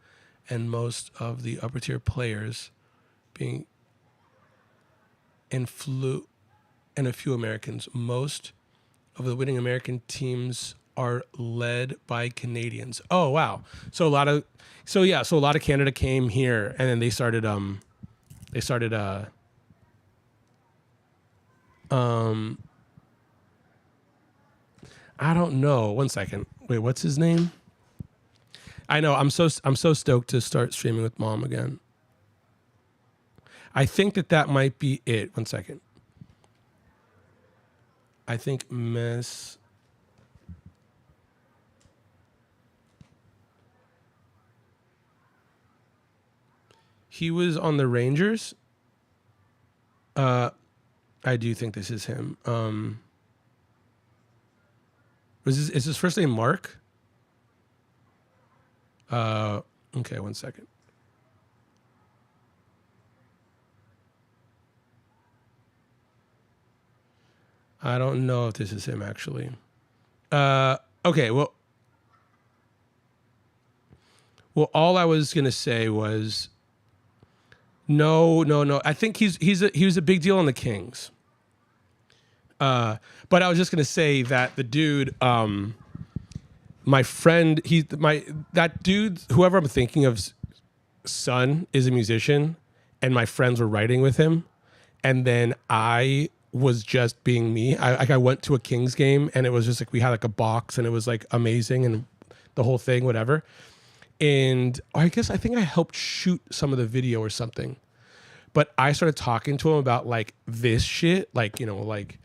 And most of the upper tier players being and a few Americans. Most of the winning American teams are led by Canadians. Oh wow. So a lot of Canada came here and then they started I don't know. One second. Wait, what's his name? I know. I'm so stoked to start streaming with mom again. I think that might be it. One second. I think Miss. He was on the Rangers. I do think this is him. Is his first name Mark? Okay, one second. I don't know if this is him actually. Okay, well, all I was gonna say was, no. I think he was a big deal on the Kings. But I was just gonna say that the dude, my friend, that dude, whoever I'm thinking of's son is a musician, and my friends were writing with him, and then I was just being me. I went to a Kings game, and it was just like we had like a box, and it was like amazing, and the whole thing, whatever. And I think I helped shoot some of the video or something. But I started talking to him about like this shit, like, you know, like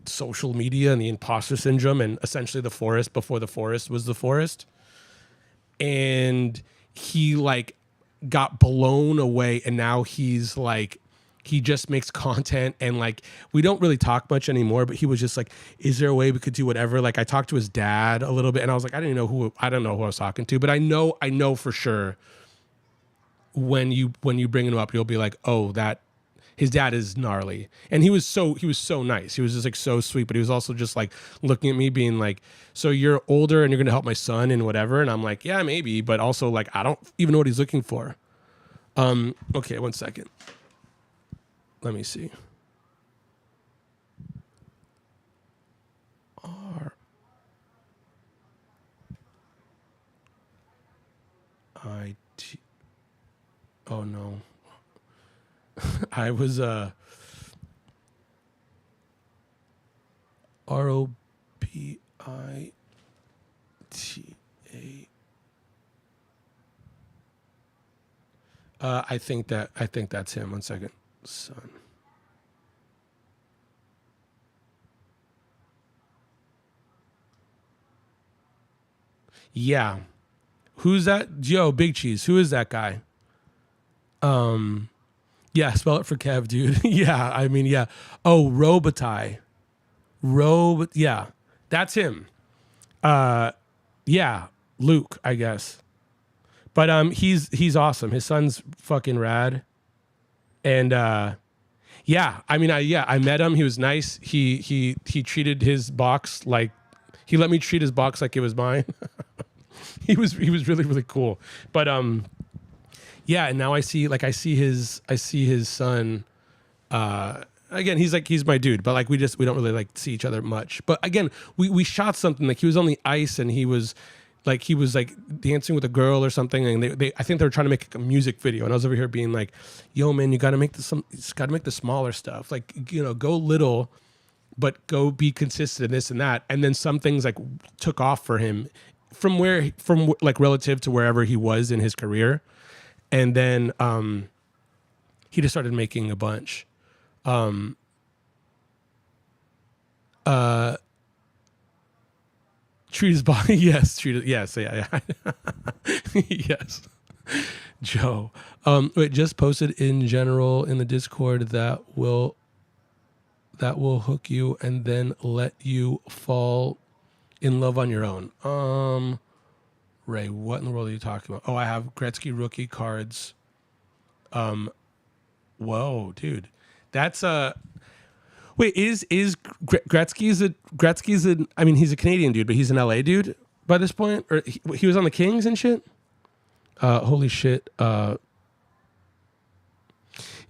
social media and the imposter syndrome and essentially the forest before the forest was the forest. And he like got blown away, and now he's like, he just makes content, and like we don't really talk much anymore, but he was just like, is there a way we could do whatever? Like I talked to his dad a little bit, and I was like, I don't know who I was talking to, but I know for sure when you bring him up, you'll be like, oh, that his dad is gnarly. And he was so nice. He was just like so sweet, but he was also just like looking at me being like, so you're older and you're going to help my son and whatever. And I'm like, yeah, maybe, but also like, I don't even know what he's looking for. Okay, one second. Let me see. R-I-T. Oh no. I was ROBITA. I think that's him. One second. Son. Yeah. Who's that? Yo, Big Cheese. Who is that guy? Yeah, spell it for Kev, dude. Yeah, I mean, yeah. Oh, Robitaille. Yeah. That's him. Yeah, Luke, I guess. But he's awesome. His son's fucking rad. And yeah, I mean, I met him. He was nice. He treated his box like, he let me treat his box like it was mine. he was really, really cool. But yeah, and now I see his son. Again, he's my dude, but like we don't really like see each other much. But again, we shot something, like he was on the ice and he was like dancing with a girl or something, and I think they were trying to make a music video, and I was over here being like, yo man, you gotta make the smaller stuff, like, you know, go little but go be consistent in this and that. And then some things like took off for him from like relative to wherever he was in his career. And then he just started making a bunch. Treat his body. Yes. Yes. Yeah. Yes. Joe. Wait, just posted in general in the Discord that will hook you and then let you fall in love on your own. Ray, what in the world are you talking about? Oh, I have Gretzky rookie cards. Whoa, dude. That's wait, is Gretzky's I mean, he's a Canadian dude, but he's an LA dude by this point? Or he was on the Kings and shit? Holy shit.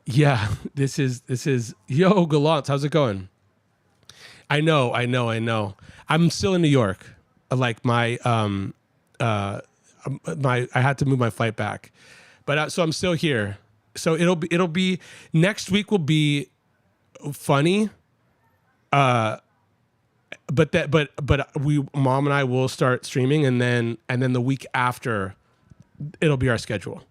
Yeah, this is yo, Gallant, how's it going? I know. I'm still in New York. like my I had to move my flight back, but so I'm still here. So it'll be next week will be funny. But we mom and I will start streaming, and then the week after it'll be our schedule.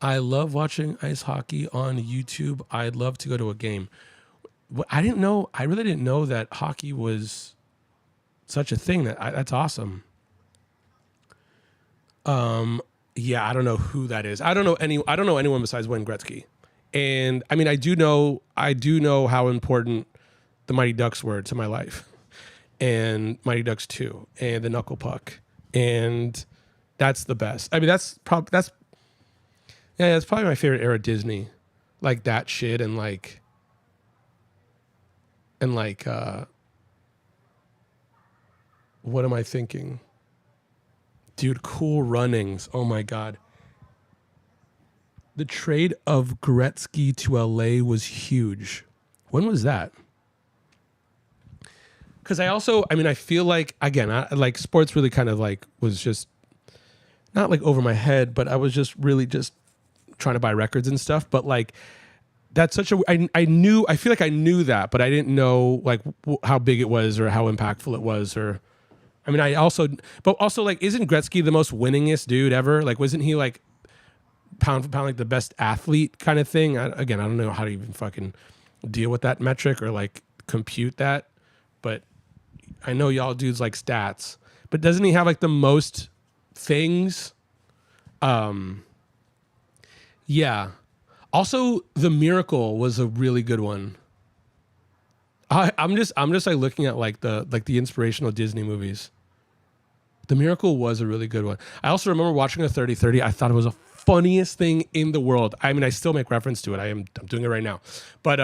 I love watching ice hockey on YouTube. I'd love to go to a game. I didn't know. I really didn't know that hockey was such a thing. That's awesome. Yeah, I don't know who that is. I don't know anyone besides Wayne Gretzky. And I mean, I do know how important the Mighty Ducks were to my life, and Mighty Ducks 2 and the Knuckle Puck, and that's the best. I mean, that's probably my favorite era of Disney, like that shit and like what am I thinking? Dude, Cool Runnings. Oh my God. The trade of Gretzky to LA was huge. When was that? Because I feel like, again, like sports really kind of like was just not like over my head, but I was just really just trying to buy records and stuff. But like, that's such a, I feel like I knew that, but I didn't know like how big it was or how impactful it was. Or, I mean, but also like, isn't Gretzky the most winningest dude ever? Like, wasn't he like pound for pound, like the best athlete kind of thing? Again, I don't know how to even fucking deal with that metric or like compute that, but I know y'all dudes like stats, but doesn't he have like the most things? Yeah. Also, The Miracle was a really good one. I'm just like looking at like the inspirational Disney movies. The Miracle was a really good one. I also remember watching a 30-30. I thought it was the funniest thing in the world. I mean, I still make reference to it. I'm doing it right now. But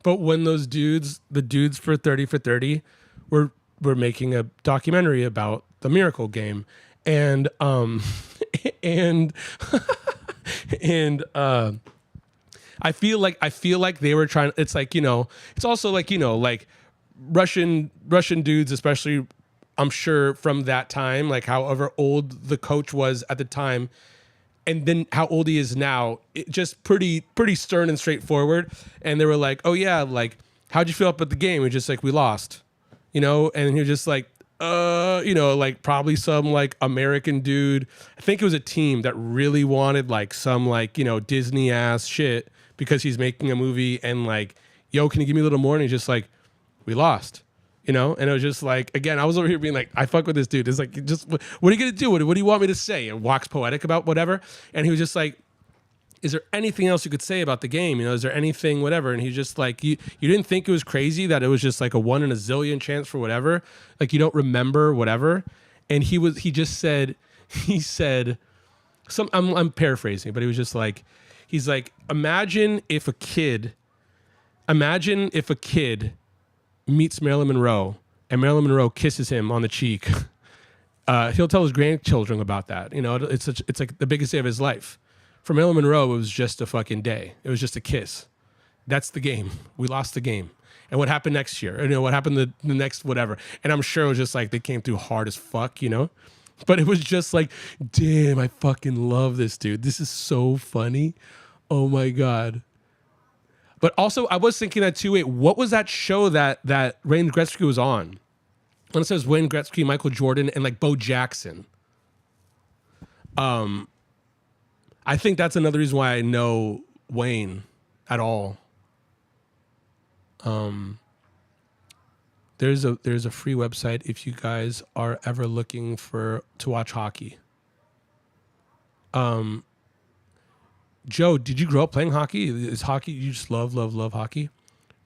when those dudes, the dudes for 30 for 30 were making a documentary about the Miracle game, and and I feel like they were trying. It's like, it's also like, like Russian dudes, especially, I'm sure from that time, like however old the coach was at the time, and then how old he is now, it just pretty stern and straightforward. And they were like, oh yeah, like how'd you feel about the game? It's just like, we lost, and he was just like, like probably some like American dude. I think it was a team that really wanted like some like, Disney ass shit because he's making a movie, and like, yo, can you give me a little more? And he's just like, we lost, and it was just like, again, I was over here being like, I fuck with this dude. It's like, just, what are you going to do? What do you want me to say? And wax poetic about whatever. And he was just like, is there anything else you could say about the game? Is there anything, whatever? And he's just like, you didn't think it was crazy that it was just like a 1 in a zillion chance for whatever? Like, you don't remember whatever? And he said, I'm paraphrasing, but he was just like, he's like, imagine if a kid meets Marilyn Monroe and Marilyn Monroe kisses him on the cheek. He'll tell his grandchildren about that. It's like the biggest day of his life. For Marilyn Monroe, it was just a fucking day. It was just a kiss. That's the game. We lost the game. And what happened next year? What happened the next whatever? And I'm sure it was just like they came through hard as fuck, But it was just like, damn, I fucking love this dude. This is so funny. Oh my God. But also, I was thinking that too, wait, what was that show that Wayne Gretzky was on? When it says Wayne Gretzky, Michael Jordan, and like Bo Jackson. I think that's another reason why I know Wayne at all. There's a free website if you guys are ever looking to watch hockey. Joe, did you grow up playing hockey? Is hockey, you just love hockey?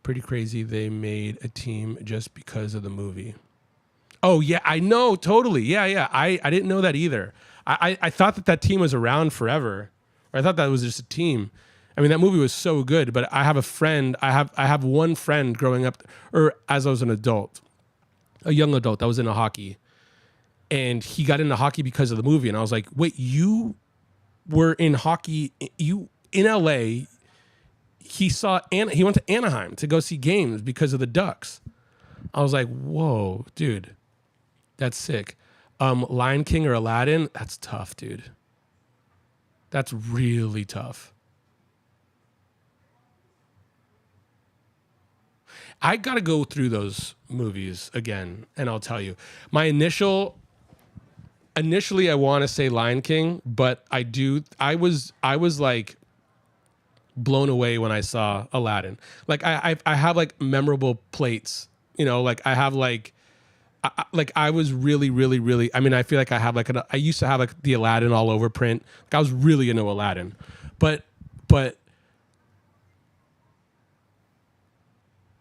Pretty crazy they made a team just because of the movie. Oh yeah, I know, totally. Yeah. I didn't know that either. I thought that team was around forever. Or I thought that was just a team. I mean, that movie was so good, but I have a friend, I have one friend growing up, or as I was an adult, a young adult that was into hockey. And he got into hockey because of the movie. And I was like, wait, you were in hockey, you in LA, he went to Anaheim to go see games because of the Ducks. I was like, whoa, dude, that's sick. Lion King or Aladdin, that's tough, dude. That's really tough. I got to go through those movies again, and I'll tell you. My initially I want to say Lion King, but I was like blown away when I saw Aladdin. Like I have like memorable plates, you know, like I have like I was really, really, really, I mean, I feel like I have like I used to have like the Aladdin all over print. Like I was really into Aladdin, but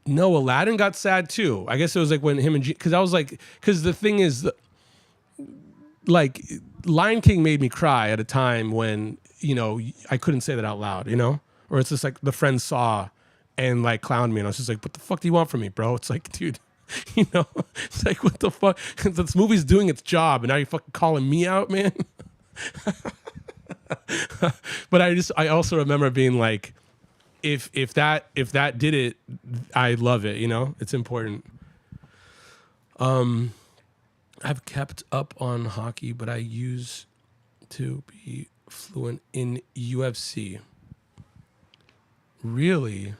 no, Aladdin got sad too. I guess it was like when him and because I was like, because the thing is, like Lion King made me cry at a time when, you know, I couldn't say that out loud, you know, or it's just like the friends saw and like clowned me, and I was just like, what the fuck do you want from me, bro? It's like, dude, you know, it's like, what the fuck? This movie's doing its job, and now you're fucking calling me out, man. But I also remember being like, if that did it, I love it. You know, it's important. I've kept up on hockey, but I used to be fluent in UFC. Really?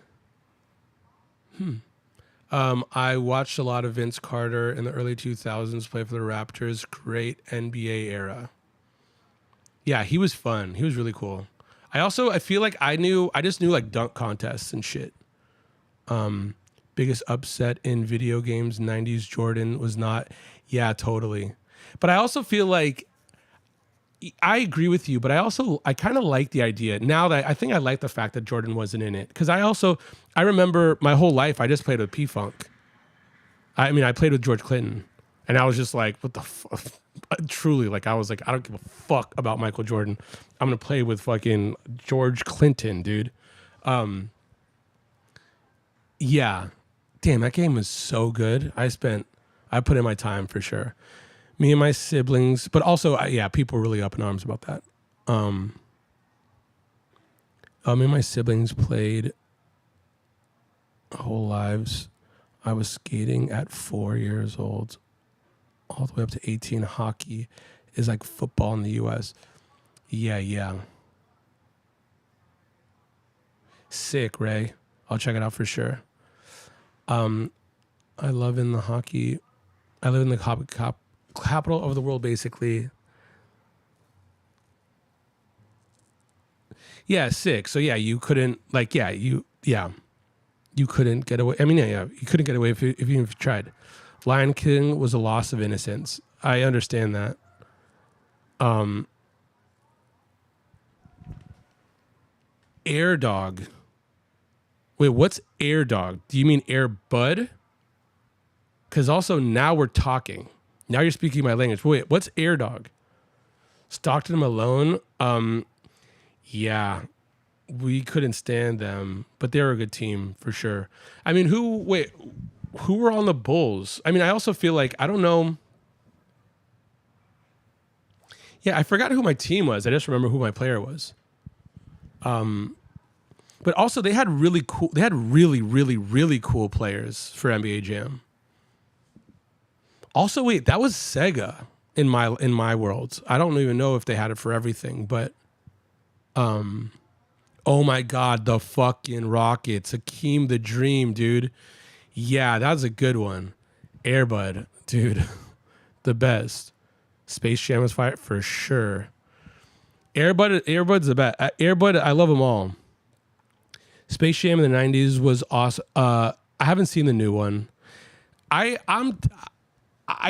I watched a lot of Vince Carter in the early 2000s play for the Raptors. Great NBA era. Yeah, he was fun. He was really cool. I feel like I just knew like dunk contests and shit. Biggest upset in video games, 90s Jordan was not. Yeah, totally. But I also feel like I agree with you, but I kind of like the idea now that I think I like the fact that Jordan wasn't in it. Because I remember my whole life I just played with P-Funk. I mean, I played with George Clinton, and I was just like, what the fuck? Truly, like, I was like, I don't give a fuck about Michael Jordan. I'm going to play with fucking George Clinton, dude. Yeah. Damn, that game was so good. I put in my time for sure. Me and my siblings, but also, yeah, people were really up in arms about that. Me and my siblings played whole lives. I was skating at 4 years old, all the way up to 18. Hockey is like football in the U.S. Yeah. Sick, Ray. I'll check it out for sure. I live in the hockey capital of the world, basically. Yeah, sick. So yeah, you couldn't you couldn't get away. I mean, yeah, you couldn't get away if you tried. Lion King was a loss of innocence. I understand that. Air Dog. Wait, what's Air Dog? Do you mean Air Bud? Because also now we're talking. Now you're speaking my language. Wait, what's Air Dog? Stockton Malone? Yeah. We couldn't stand them, but they were a good team for sure. I mean, who were on the Bulls? I mean, I also feel like, I don't know. Yeah, I forgot who my team was. I just remember who my player was. But also they had really, really cool players for NBA Jam. Also, wait, that was Sega in my world. I don't even know if they had it for everything, but oh my God, the fucking Rockets, Hakeem the Dream, dude. Yeah, that was a good one. Air Bud, dude, the best. Space Jam was fire for sure. Air Bud's the best. Air Bud, I love them all. Space Jam in the 90s was awesome. I haven't seen the new one. I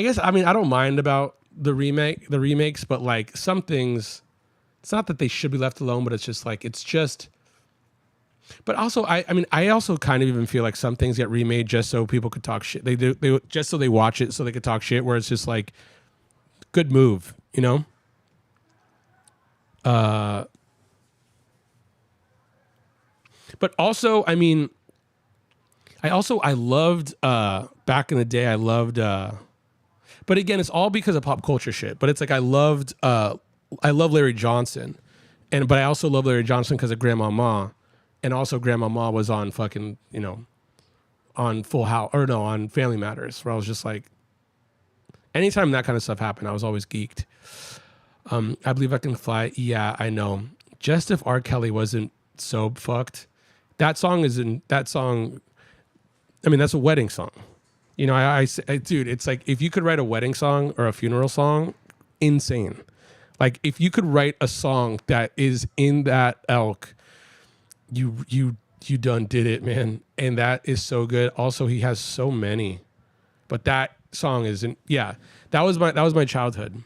guess, I mean, I don't mind about the remakes, but like some things, it's not that they should be left alone, but it's just like, but also, I mean, I also kind of even feel like some things get remade just so people could talk shit. They just so they watch it so they could talk shit, where it's just like, good move, you know? But also, I mean, I loved, back in the day, I loved, but again, it's all because of pop culture shit. But it's like I love Larry Johnson, but I also love Larry Johnson because of Grandma Ma, And also Grandmama was on fucking, on Full House, or no, on Family Matters, where I was just like, anytime that kind of stuff happened, I was always geeked. I Believe I Can Fly. Yeah, I know. Just if R. Kelly wasn't so fucked. That song, I mean, that's a wedding song. Dude, it's like, if you could write a wedding song or a funeral song, insane. Like, if you could write a song that is in that elk, you done did it, man. And that is so good. Also, he has so many, but that song isn't. Yeah, that was my childhood.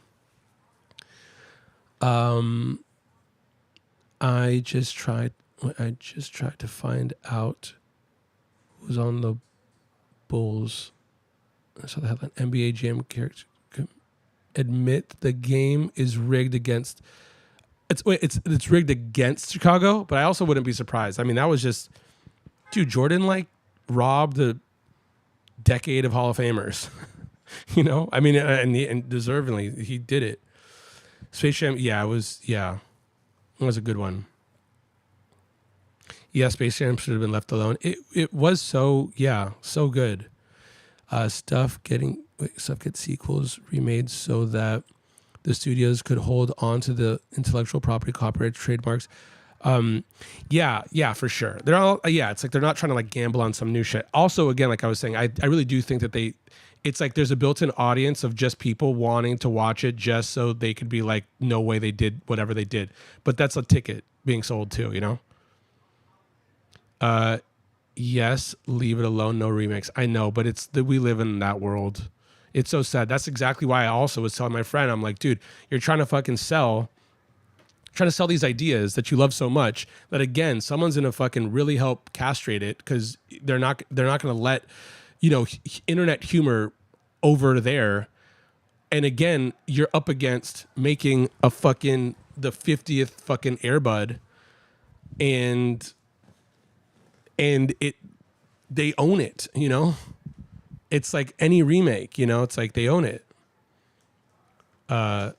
I just tried to find out who's on the Bulls. I saw the headline: NBA GM character admit the game is rigged against. It's rigged against Chicago, but I also wouldn't be surprised. I mean, that was just, dude, Jordan like robbed a decade of Hall of Famers. I mean, and deservingly, he did it. Space Jam, it was a good one. Yeah, Space Jam should have been left alone. It was so good. Stuff gets sequels remade so that the studios could hold on to the intellectual property, copyright, trademarks. For sure. They're all, it's like they're not trying to like gamble on some new shit. Also, again, like I was saying, I really do think that it's like there's a built-in audience of just people wanting to watch it just so they could be like, no way they did whatever they did. But that's a ticket being sold too, Yes, leave it alone, no remakes. I know, but we live in that world. It's so sad. That's exactly why I also was telling my friend, I'm like, dude, you're trying to sell these ideas that you love so much that, again, someone's gonna fucking really help castrate it, because they're not gonna let internet humor over there. And again, you're up against making the 50th fucking Airbud, and they own it. It's like any remake, it's like they own it. Oh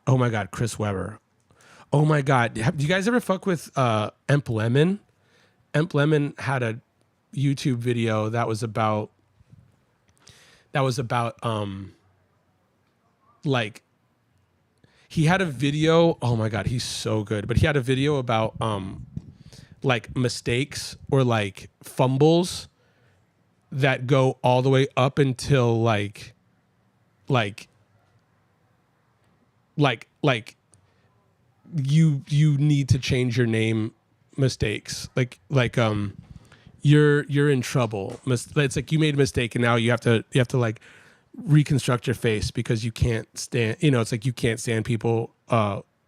my God, Chris Webber. Oh my God. Do you guys ever fuck with Emp Lemon? Emp Lemon had a YouTube video that was about like, he had a video. Oh my God, he's so good. But he had a video about like mistakes or like fumbles that go all the way up until like you need to change your name mistakes. You're in trouble. It's like you made a mistake and now you have to like reconstruct your face because you can't stand, it's like you can't stand people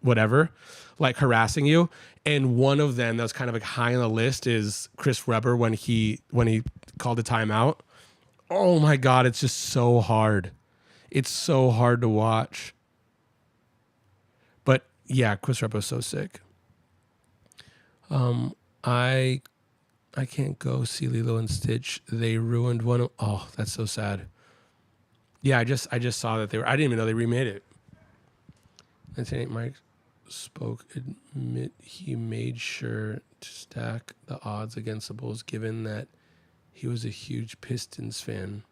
whatever, like harassing you. And one of them that's kind of like high on the list is Chris Webber when he called a timeout. Oh my God, it's just so hard. It's so hard to watch. But yeah, Chris Webber was so sick. I can't go see Lilo and Stitch. They ruined one of, oh, that's so sad. Yeah, I just saw that I didn't even know they remade it. And St. Mike spoke, admit he made sure to stack the odds against the Bulls, given that he was a huge Pistons fan.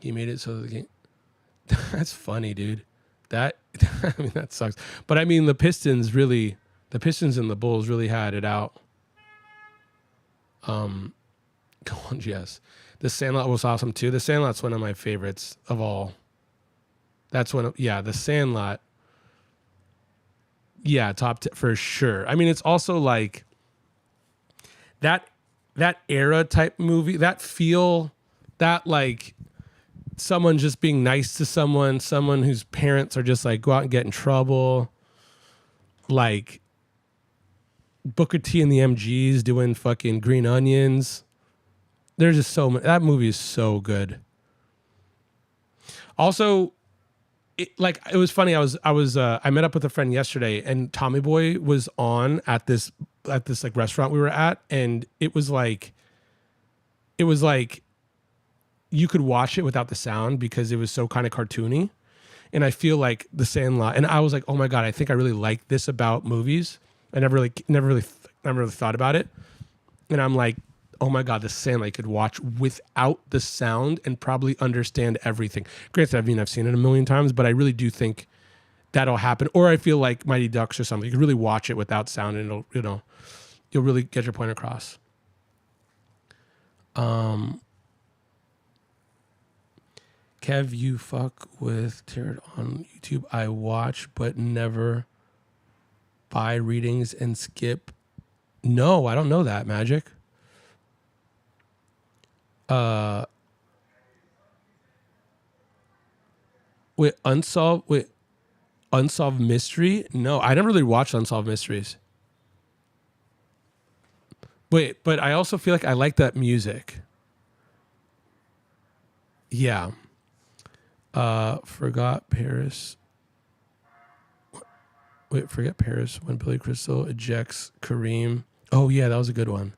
He made it so that the game. That's funny, dude. I mean, that sucks. But I mean, the Pistons and the Bulls really had it out. Go on, Jess. The Sandlot was awesome too. The Sandlot's one of my favorites of all. That's The Sandlot. Yeah, top 10 for sure. I mean, it's also like that era type movie, that feel, that like someone just being nice to someone whose parents are just like go out and get in trouble. Like Booker T and the MGs doing fucking Green Onions. There's just so many. That movie is so good. Also, it was funny. I met up with a friend yesterday, and Tommy Boy was on at this like restaurant we were at, and it was like you could watch it without the sound because it was so kind of cartoony. And I feel like The Sandlot, and I was like, oh my God, I think I really like this about movies, I never really thought about it. And I'm like, oh my God, this is something I could watch without the sound and probably understand everything. Granted, I mean, I've seen it a million times, but I really do think that'll happen. Or I feel like Mighty Ducks or something. You can really watch it without sound and it'll, you'll really get your point across. Kev, you fuck with Tarot on YouTube. I watch, but never buy readings and skip. No, I don't know that, Magic. Unsolved Mystery? No, I never really watched Unsolved Mysteries. Wait, but I also feel like I like that music. Yeah. Forgot Paris. Wait, forget Paris when Billy Crystal ejects Kareem. Oh yeah, that was a good one.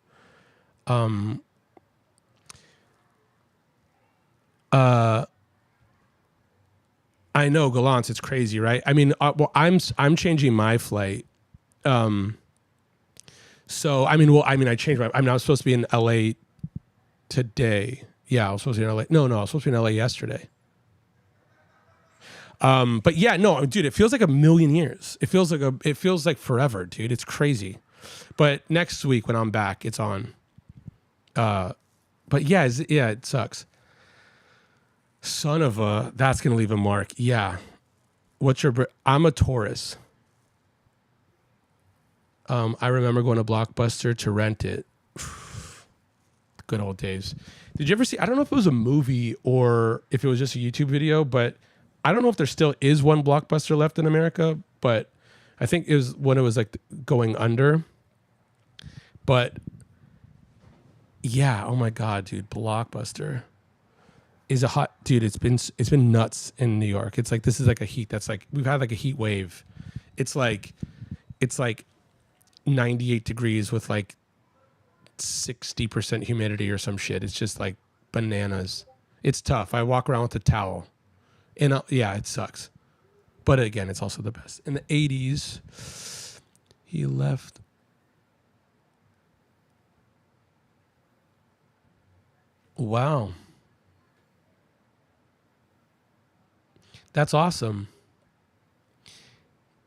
I know, Gallant, it's crazy, right? I mean, well, I'm changing my flight. So I mean, I changed my. I was supposed to be in LA today. Yeah, I was supposed to be in LA. No, I was supposed to be in LA yesterday. But yeah, no, dude, it feels like a million years. It feels like forever, dude. It's crazy. But next week when I'm back, it's on. But yeah, it sucks. Son of a, that's gonna leave a mark. Yeah. I'm a Taurus. I remember going to Blockbuster to rent it. Good old days. Did you ever see? I don't know if it was a movie or if it was just a YouTube video, but I don't know if there still is one Blockbuster left in America, but I think it was when it was like going under. But yeah, oh my God, dude, Blockbuster is a hot dude. It's been nuts in New York. It's like, this is like a heat that's like, we've had like a heat wave. It's like 98 degrees with like 60% humidity or some shit. It's just like bananas. It's tough. I walk around with a towel and yeah, it sucks. But again, it's also the best. In the 80s, he left. Wow. That's awesome.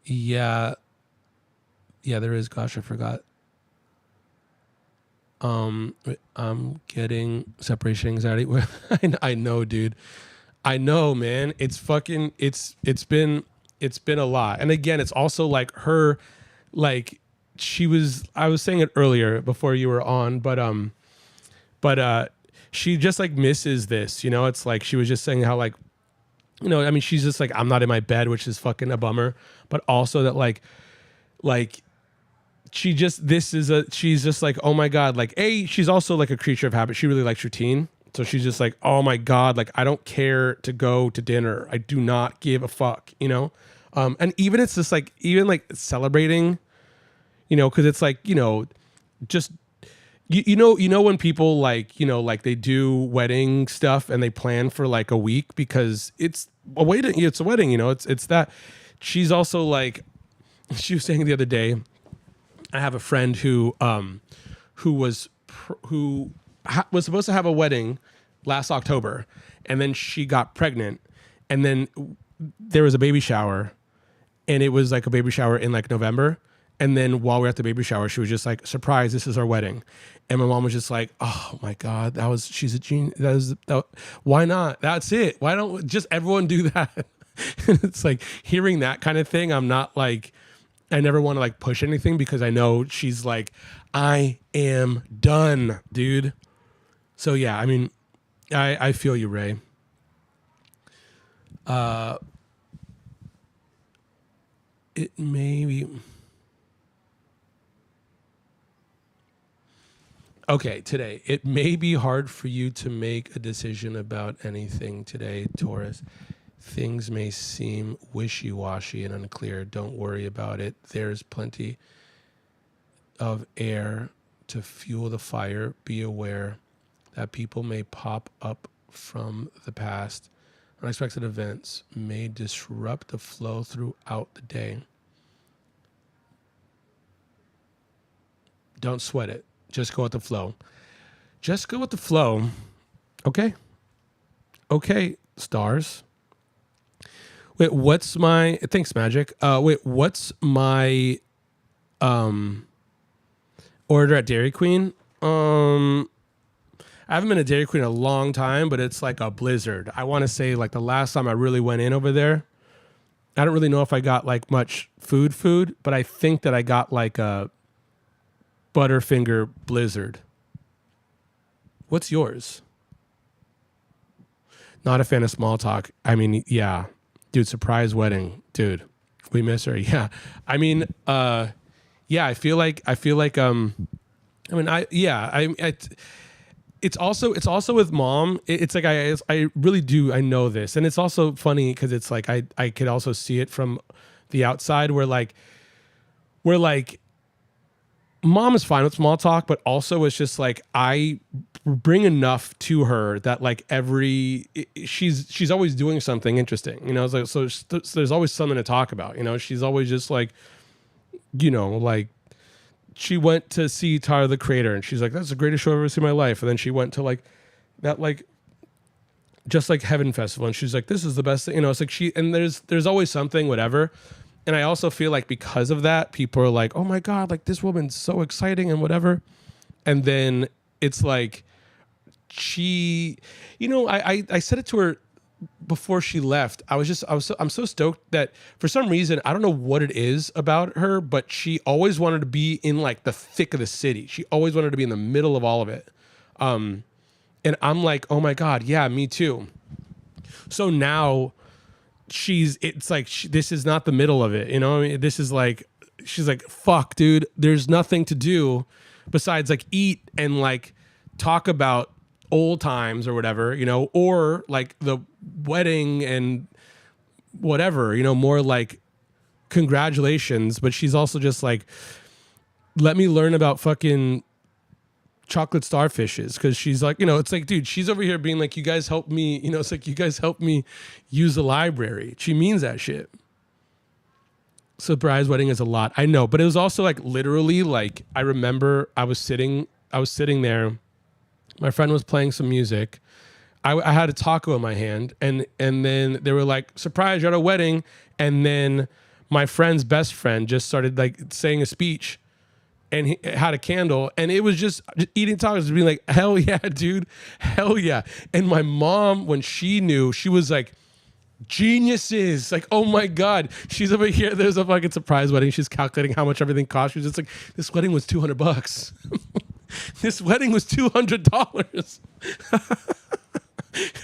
Yeah. Yeah, there is. Gosh, I forgot. I'm getting separation anxiety. I know, dude. I know, man. It's fucking. It's been a lot. And again, it's also like her, like she was. I was saying it earlier before you were on, but she just like misses this. It's like she was just saying how like, I mean, she's just like, I'm not in my bed, which is fucking a bummer. But also that like she's just like, oh my God, like, she's also like a creature of habit. She really likes routine. So she's just like, oh my God, like, I don't care to go to dinner. I do not give a fuck, and even it's just like, even like celebrating, cause it's like, just, when people like, like they do wedding stuff and they plan for like a week because it's a wedding, it's that. She's also like, she was saying the other day, I have a friend who was supposed to have a wedding last October, and then she got pregnant, and then there was a baby shower, and it was like a baby shower in like November, and then while we were at the baby shower, she was just like, "Surprise! This is our wedding," and my mom was just like, "Oh my God, she's a genius. Why not? That's it. Why don't just everyone do that?" It's like hearing that kind of thing. I'm not like. I never want to like push anything because I know she's like, I am done, dude. So yeah, I mean, I feel you, Ray. It may be. Okay, today. It may be hard for you to make a decision about anything today, Taurus. Things may seem wishy-washy and unclear. Don't worry about it. There's plenty of air to fuel the fire. Be aware that people may pop up from the past. Unexpected events, may disrupt the flow throughout the day. Don't sweat it. Just go with the flow. Just go with the flow. Okay. Okay, stars. Wait, what's my thanks, Magic. What's my order at Dairy Queen? I haven't been to Dairy Queen in a long time, but it's like a blizzard. I want to say like the last time I really went in over there, I don't really know if I got like much food, but I think that I got like a Butterfinger Blizzard. What's yours? Not a fan of small talk. I mean, yeah, dude, surprise wedding, dude. We miss her. Yeah. I mean, yeah, I feel like, it's also with mom. It's like, I really do. I know this. And it's also funny because it's like, I could also see it from the outside where like, mom is fine with small talk, but also it's just like, I bring enough to her that like she's always doing something interesting, you know. It's like, so there's always something to talk about, you know. She's always just like, you know, like she went to see Tyler the Creator and she's like, that's the greatest show I've ever seen in my life. And then she went to like that, like just like Heaven Festival, and she's like, this is the best thing, you know. It's like and there's always something, whatever. And I also feel like because of that, people are like, oh my God, like this woman's so exciting and whatever. And then it's like, she, you know, I said it to her before she left. I'm so stoked that for some reason, I don't know what it is about her, but she always wanted to be in like the thick of the city. She always wanted to be in the middle of all of it. And I'm like, oh my God, yeah, me too. So now it's like, this is not the middle of it. You know, I mean, this is like, she's like, fuck, dude, there's nothing to do besides like eat and like talk about old times or whatever, you know, or like the wedding and whatever, you know, more like congratulations. But she's also just like, let me learn about fucking chocolate starfishes, because she's like, you know, it's like, dude, she's over here being like, you guys help me, you know. It's like, you guys help me use the library. She means that shit. Surprise wedding is a lot, I know, but it was also like literally like, I remember I was sitting there, my friend was playing some music, I had a taco in my hand, and then they were like, surprise, you're at a wedding. And then my friend's best friend just started like saying a speech, and he had a candle, and it was just eating tacos, being like, hell yeah, dude, hell yeah. And my mom, when she knew, she was like, geniuses, like, oh my God, she's over here, there's a fucking surprise wedding, she's calculating how much everything cost. She was just like, this wedding was $200. This wedding was $200.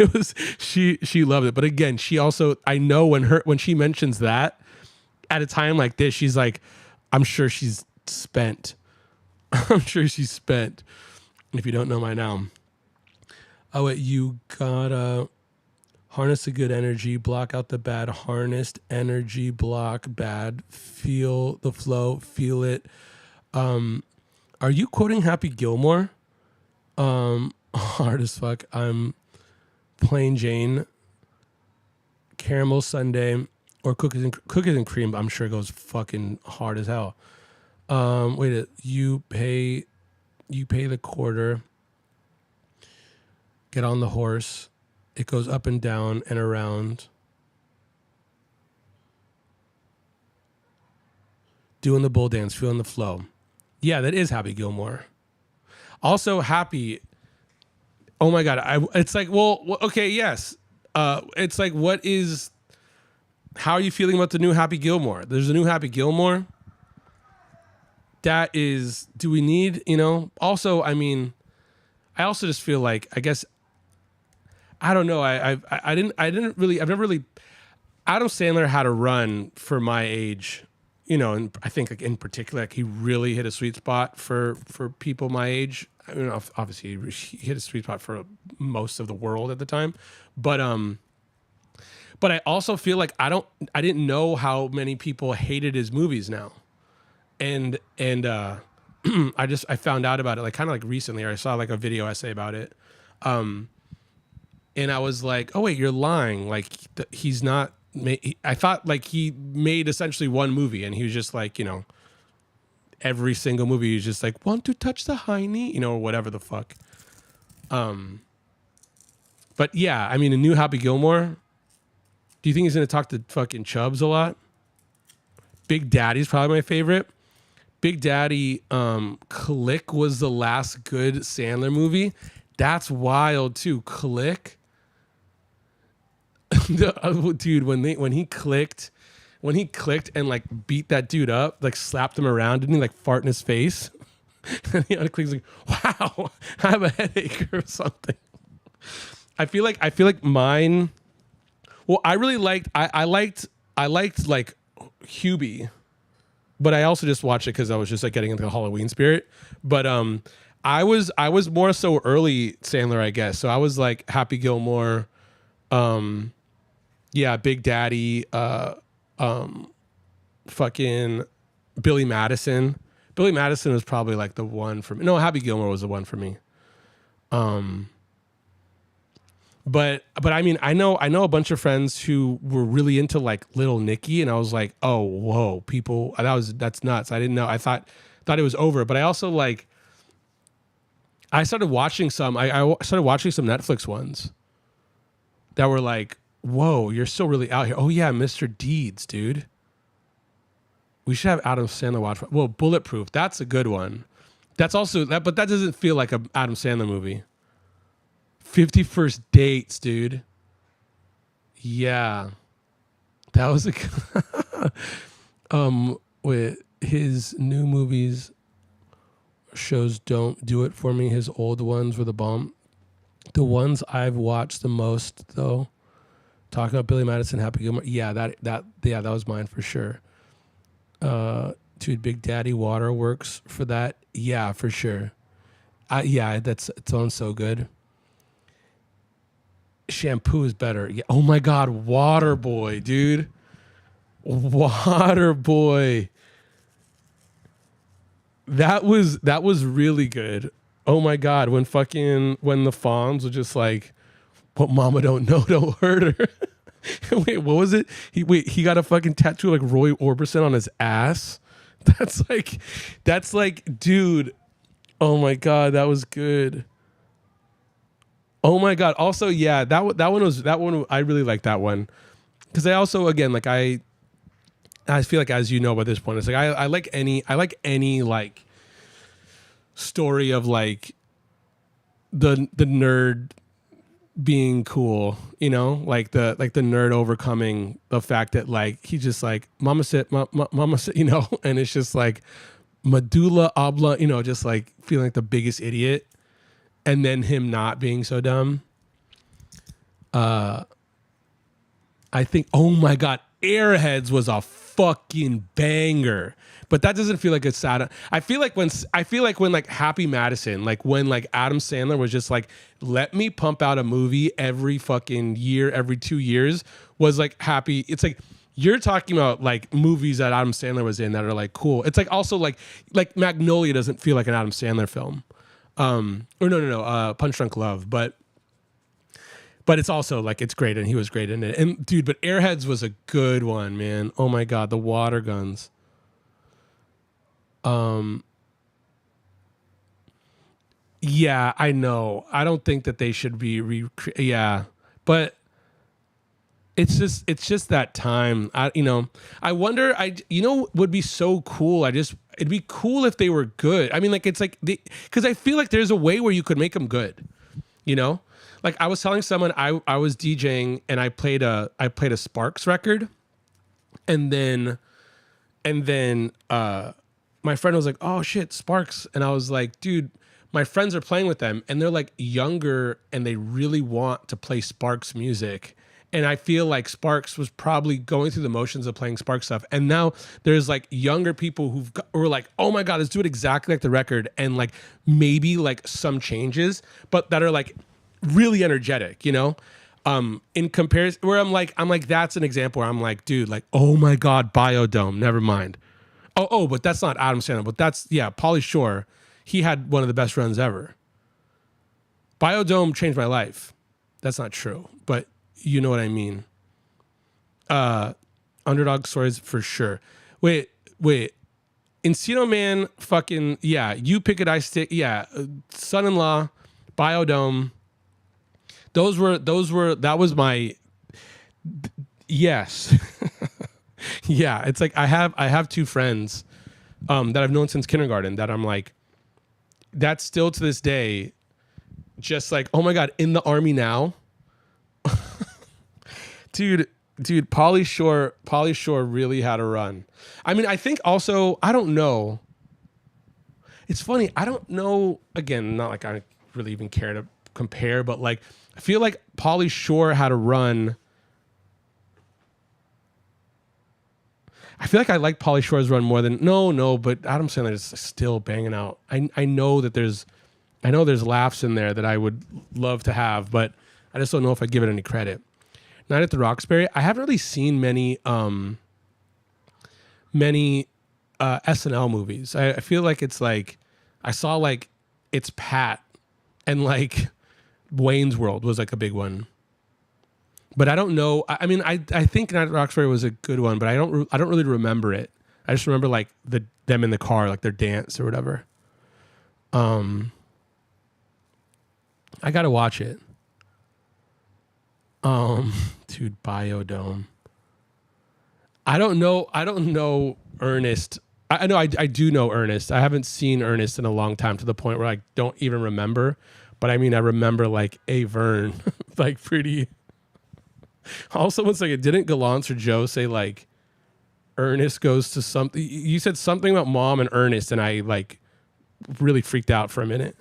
It was, she loved it. But again, she also, I know when she mentions that at a time like this, she's like, I'm sure she's spent. I'm sure she's spent. If you don't know by now. Oh, wait, you gotta harness the good energy, block out the bad. Harnessed energy, block bad. Feel the flow, feel it. Are you quoting Happy Gilmore? Hard as fuck. I'm plain Jane, caramel sundae, or cookies and cream. I'm sure it goes fucking hard as hell. Wait, you pay the quarter, get on the horse, it goes up and down and around, doing the bull dance, feeling the flow. Yeah, that is Happy Gilmore. Also Happy, oh my God, it's like, well, okay, yes. It's like, how are you feeling about the new Happy Gilmore? There's a new Happy Gilmore. That is, do we need, you know? Also, I mean, I also just feel like, I guess, I don't know. I've never really, Adam Sandler had a run for my age, you know, and I think like in particular, like he really hit a sweet spot for people my age. I mean, obviously he hit a sweet spot for most of the world at the time, but I also feel like I didn't know how many people hated his movies now. And I found out about it like kind of like recently, or I saw like a video essay about it. And I was like, oh wait, you're lying. Like he's not, I thought like he made essentially one movie, and he was just like, you know, every single movie he's just like, want to touch the hiney, or whatever the fuck. But yeah, I mean, a new Happy Gilmore. Do you think he's gonna talk to fucking Chubbs a lot? Big Daddy's probably my favorite. Big Daddy, Click was the last good Sandler movie. That's wild too. Click, dude. When he clicked and like beat that dude up, like slapped him around, didn't he like fart in his face? And the other Click's like, wow, I have a headache or something. I feel like mine. Well, I really liked. I liked like Hubie. But I also just watched it because I was just like getting into the Halloween spirit. But I was more so early Sandler, I guess. So I was like Happy Gilmore, Big Daddy, fucking Billy Madison. Billy Madison was probably like the one for me. No, Happy Gilmore was the one for me. But I mean, I know a bunch of friends who were really into like Little Nicky, and I was like, oh, whoa, people, that's nuts. I didn't know. I thought it was over, but I also like, I started watching some. I started watching some Netflix ones that were like, whoa, you're still really out here. Oh yeah, Mr. Deeds, dude. We should have Adam Sandler watch. Well, Bulletproof, that's a good one. That's also that, but that doesn't feel like a Adam Sandler movie. 50 First Dates, dude. Yeah. That was with his new movies shows don't do it for me. His old ones were the bomb. The ones I've watched the most though, talking about Billy Madison, Happy Gilmore. Yeah, that was mine for sure. Dude, Big Daddy Waterworks for that. Yeah, for sure. It's on so good. Shampoo is better. Yeah. Oh my God, Waterboy, dude. Waterboy. That was really good. Oh my God, when the Fonz were just like, what mama don't know, don't hurt her. Wait, what was it? He got a fucking tattoo like Roy Orbison on his ass. That's like, dude. Oh my God, that was good. Oh my God. Also, yeah, that one. I really like that one because I also, again, like I feel like, as you know by this point, it's like I like any like story of like the nerd being cool, like the nerd overcoming the fact that like he's just like mama said, and it's just like medulla obla, just like feeling like the biggest idiot. And then him not being so dumb. I think, oh my God, Airheads was a fucking banger. But that doesn't feel like it's sad. I feel like when like Happy Madison, like when like Adam Sandler was just like, let me pump out a movie every fucking year, every 2 years, was like Happy. It's like, you're talking about like movies that Adam Sandler was in that are like cool. It's like also like Magnolia doesn't feel like an Adam Sandler film. Punch Drunk Love, but it's also like it's great and he was great in it. And dude, but Airheads was a good one, man. Oh my God, the water guns. Yeah, I know. I don't think that they should be but it's just that time. I wonder. Would be so cool. It'd be cool if they were good. I mean, like it's like because I feel like there's a way where you could make them good. Like I was telling someone I was DJing and I played a Sparks record, and then my friend was like, oh shit, Sparks, and I was like, dude, my friends are playing with them and they're like younger and they really want to play Sparks music. And I feel like Sparks was probably going through the motions of playing Sparks stuff. And now there's like younger people who are like, oh my God, let's do it exactly like the record. And like maybe like some changes, but that are like really energetic, in comparison where I'm like, that's an example where I'm like, dude, like, oh my God, Biodome, never mind. Oh, but that's not Adam Sandler, but that's, Pauly Shore. He had one of the best runs ever. Biodome changed my life. That's not true, but you know what I mean. Underdog Stories for sure. Wait. Encino Man, fucking yeah. You pick it, I stick. Yeah, son-in-law, Biodome. That was my yes. Yeah, it's like I have two friends that I've known since kindergarten that I'm like, that's still to this day, just like, oh my God, in the army now. Dude, Pauly Shore really had a run. I mean, I think also, I don't know. It's funny, I don't know, again, not like I really even care to compare, but like, I feel like Pauly Shore had a run. I feel like I like Pauly Shore's run more than but Adam Sandler is still banging out. I know there's laughs in there that I would love to have, but I just don't know if I give it any credit. Night at the Roxbury. I haven't really seen many SNL movies. I feel like it's like I saw like It's Pat and like Wayne's World was like a big one. But I don't know. I mean, I think Night at Roxbury was a good one, but I don't really remember it. I just remember like them in the car, like their dance or whatever. I gotta watch it. Dude, Biodome. I don't know Ernest. I know I do know Ernest. I haven't seen Ernest in a long time to the point where I don't even remember. But I mean, I remember like A. Vern, like pretty. Also, one second, didn't Gallant or Joe say like Ernest goes to something? You said something about mom and Ernest, and I like really freaked out for a minute.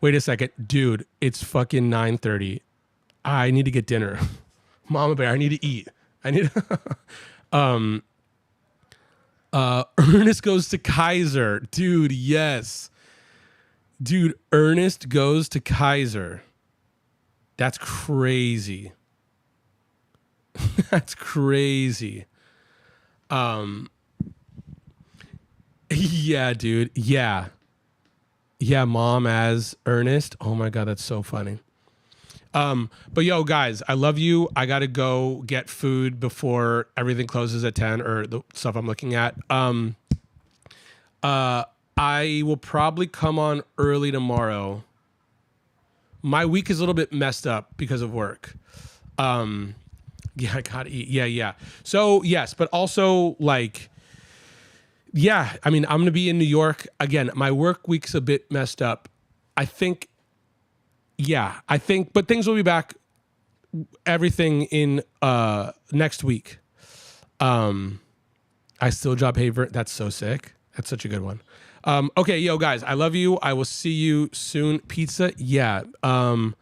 Wait a second, dude, it's fucking 9:30. I need to get dinner. Mama Bear, I need to eat. I need Ernest Goes to Kaiser. Dude, yes. Dude, Ernest Goes to Kaiser. That's crazy. That's crazy. Yeah, dude. Yeah. Yeah, mom as Ernest. Oh my God, that's so funny. But yo, guys, I love you. I gotta go get food before everything closes at 10 or the stuff I'm looking at. I will probably come on early tomorrow. My week is a little bit messed up because of work. Yeah, I gotta eat. Yeah. So yes, but also like, yeah, I mean, I'm gonna be in New York again. My work week's a bit messed up. I think, but things will be back. Everything in next week. I still job Haver. That's so sick. That's such a good one. Okay, yo, guys, I love you. I will see you soon. Pizza? Yeah. No,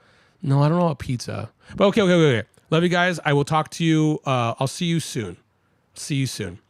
I don't know about pizza. But okay. Love you guys. I will talk to you. I'll see you soon. See you soon.